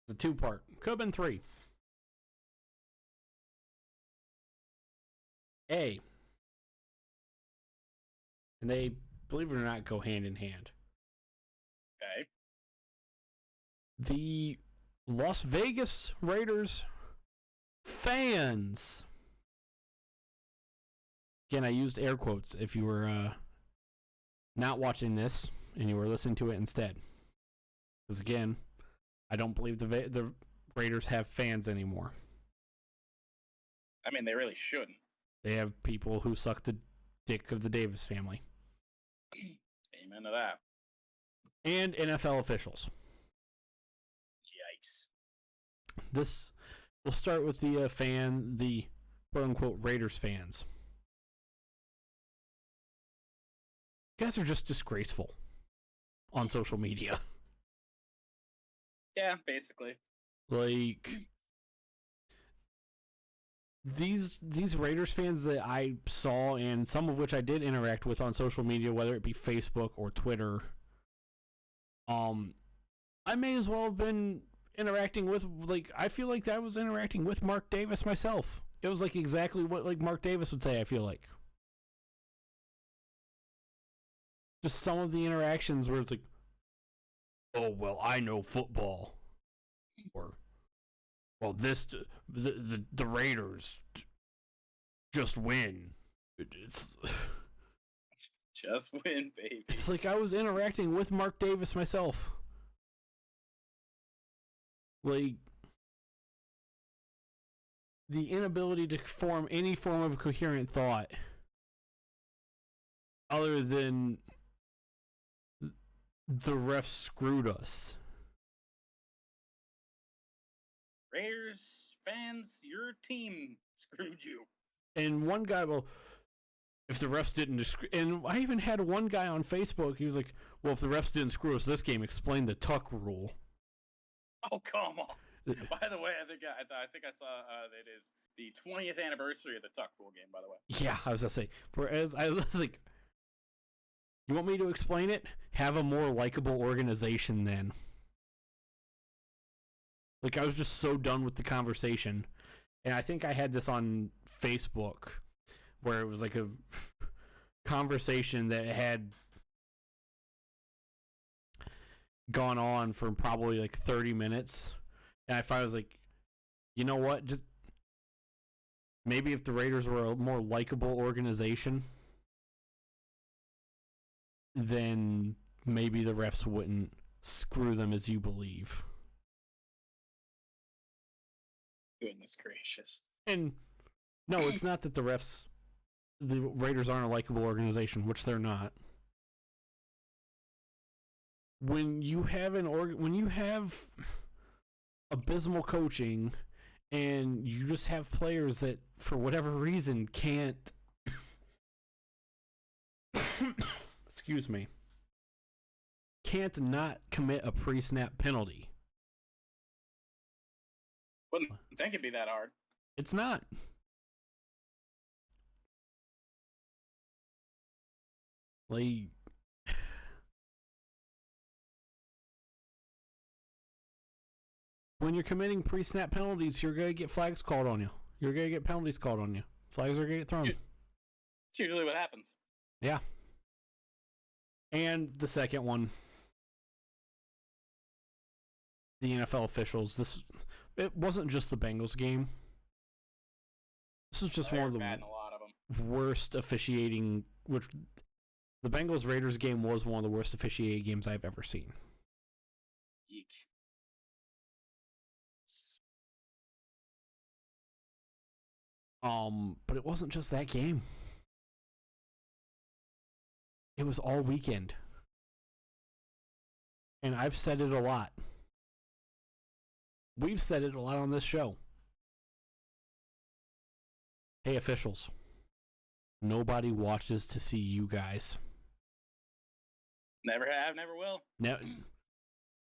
It's a 2-part. Could have been 3. A. And they, believe it or not, go hand in hand. Okay. The Las Vegas Raiders fans. Again, I used air quotes if you were not watching this and you were listening to it instead. Because again, I don't believe the Raiders have fans anymore. I mean, they really shouldn't. They have people who suck the dick of the Davis family. Amen to that. And NFL officials. Yikes. This will start with the the quote-unquote Raiders fans. You guys are just disgraceful on social media. Yeah, basically. Like, these Raiders fans that I saw, and some of which I did interact with on social media, whether it be Facebook or Twitter, I may as well have been interacting with, like, I feel like I was interacting with Mark Davis myself. It was like exactly what like Mark Davis would say, I feel like. Just some of the interactions where it's like, oh, well, I know football. Or, well, the Raiders just win. It's just win, baby. It's like I was interacting with Mark Davis myself. Like, the inability to form any form of coherent thought other than the refs screwed us. Raiders fans, your team screwed you. And one guy, well, if the refs didn't, and I even had one guy on Facebook. He was like, "Well, if the refs didn't screw us this game, explain the tuck rule." Oh, come on! By the way, I think I saw it is the 20th anniversary of the tuck rule game. By the way, yeah, I was gonna say. Whereas I was like, "You want me to explain it? Have a more likable organization, then." Like, I was just so done with the conversation. And I think I had this on Facebook where it was like a conversation that had gone on for probably like 30 minutes. And I finally was like, you know what? Just maybe if the Raiders were a more likable organization, then maybe the refs wouldn't screw them as you believe. Goodness gracious. And no, it's not that the Raiders aren't a likable organization, which they're not. When you have abysmal coaching and you just have players that for whatever reason can't excuse me, can't not commit a pre-snap penalty. Wouldn't think it'd be that hard. It's not. Like, when you're committing pre-snap penalties, you're going to get flags called on you. You're going to get penalties called on you. Flags are going to get thrown. It's usually what happens. Yeah. And the second one, the NFL officials, it wasn't just the Bengals game. This was just one of the bad in a lot of them. worst officiating, which the Bengals-Raiders game was one of the worst officiating games I've ever seen. Eek. But it wasn't just that game. It was all weekend. And I've said it a lot. We've said it a lot on this show. Hey, officials. Nobody watches to see you guys. Never have, never will. Now,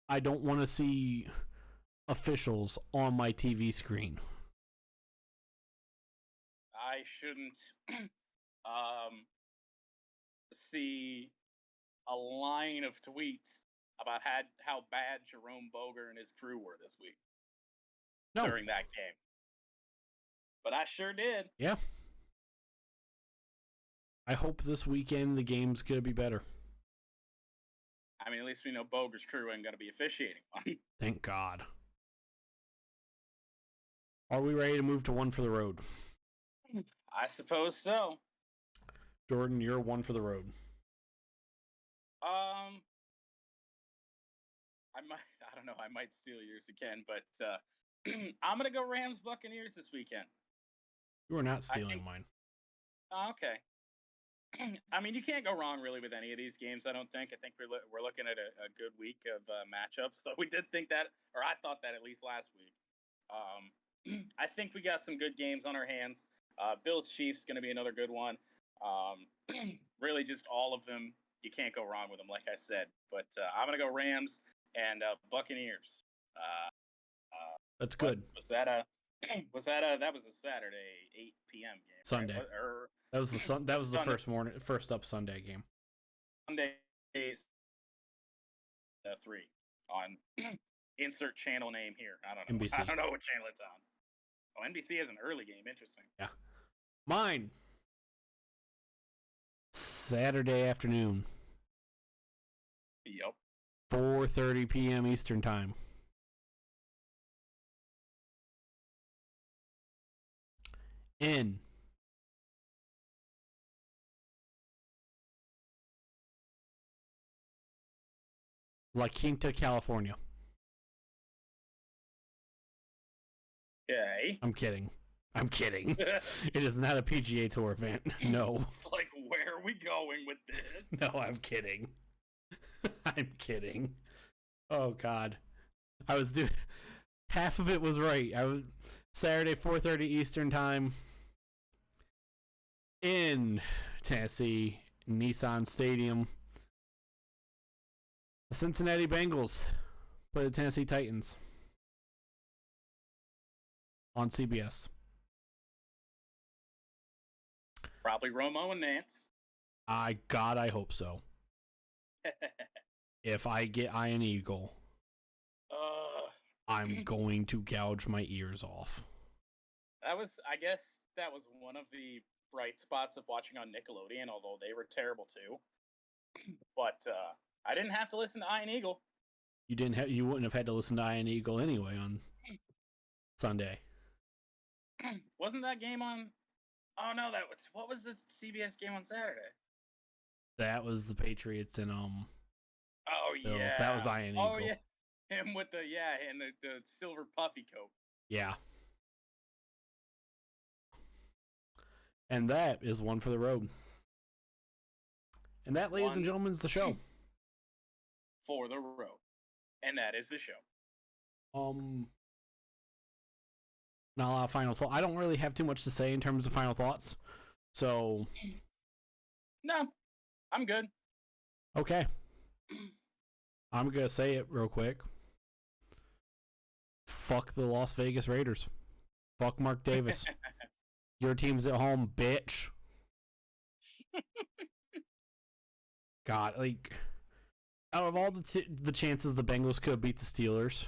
I don't want to see officials on my TV screen. I shouldn't see a line of tweets about how bad Jerome Boger and his crew were this week during that game. But I sure did. Yeah. I hope this weekend the game's going to be better. I mean, at least we know Boger's crew ain't going to be officiating one. Thank God. Are we ready to move to one for the road? I suppose so. Jordan, you're one for the road. I might steal yours again, but I'm going to go Rams Buccaneers this weekend. You are not stealing mine. Oh, okay. I mean, you can't go wrong really with any of these games, I don't think. I think we're looking at a good week of matchups. So we did think that, or I thought that at least last week. I think we got some good games on our hands. Bills Chiefs going to be another good one. Really, just all of them. You can't go wrong with them, like I said. But I'm going to go Rams and Buccaneers. That's good. That was a Saturday 8 p.m. game. Sunday. Right? That was the first up Sunday game. Sunday 3 on insert channel name here. I don't know. NBC. I don't know what channel it's on. Oh, NBC has an early game. Interesting. Yeah. Mine. Saturday afternoon. Yep. 4:30 p.m. Eastern Time. In La Quinta, California. Okay. I'm kidding. It is not a PGA Tour event. No. It's like, where are we going with this? No, I'm kidding. I'm kidding. Oh God. I was doing half of it was right. I was Saturday 4:30 Eastern Time in Tennessee, Nissan Stadium. The Cincinnati Bengals play the Tennessee Titans on CBS. Probably Romo and Nance. God, I hope so. If I get Iron Eagle, I'm going to gouge my ears off. I guess that was one of the bright spots of watching on Nickelodeon, although they were terrible too. But I didn't have to listen to Iron Eagle. You wouldn't have had to listen to Iron Eagle anyway on Sunday. Wasn't that game on? Oh no, what was the CBS game on Saturday? That was the Patriots and Oh Bills. yeah, That was Iron Eagle. Oh yeah, him with the silver puffy coat. Yeah. And that is one for the road. And that, ladies and gentlemen, is the show. For the road. And that is the show. Not a lot of final thoughts. I don't really have too much to say in terms of final thoughts. So. No, I'm good. Okay. I'm gonna say it real quick. Fuck the Las Vegas Raiders. Fuck Mark Davis. Your team's at home, bitch. God, like, out of all the chances the Bengals could beat the Steelers,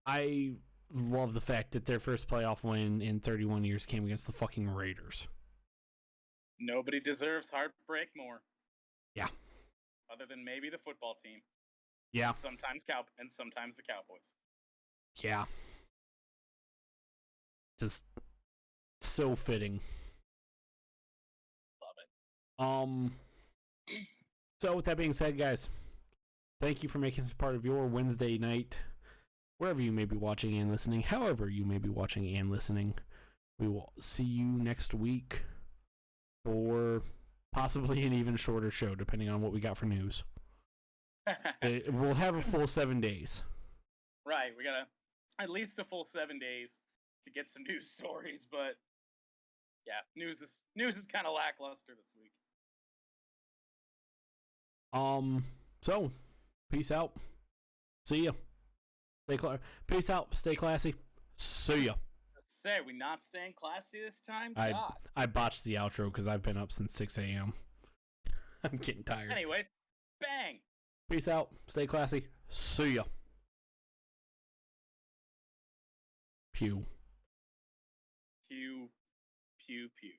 I love the fact that their first playoff win in 31 years came against the fucking Raiders. Nobody deserves heartbreak more. Yeah. Other than maybe the football team. Yeah. And sometimes the Cowboys. Yeah. Just so fitting. Love it. So with that being said, guys, thank you for making this part of your Wednesday night. Wherever you may be watching and listening, however you may be watching and listening, we will see you next week for possibly an even shorter show, depending on what we got for news. We'll have a full 7 days. Right, we got at least a full 7 days to get some news stories, but yeah, news is kind of lackluster this week. So, peace out. See ya. Peace out. Stay classy. See ya. Say, we not staying classy this time? I botched the outro because I've been up since 6 a.m. I'm getting tired. Anyways, bang. Peace out. Stay classy. See ya. Pew. Pew, pew, pew.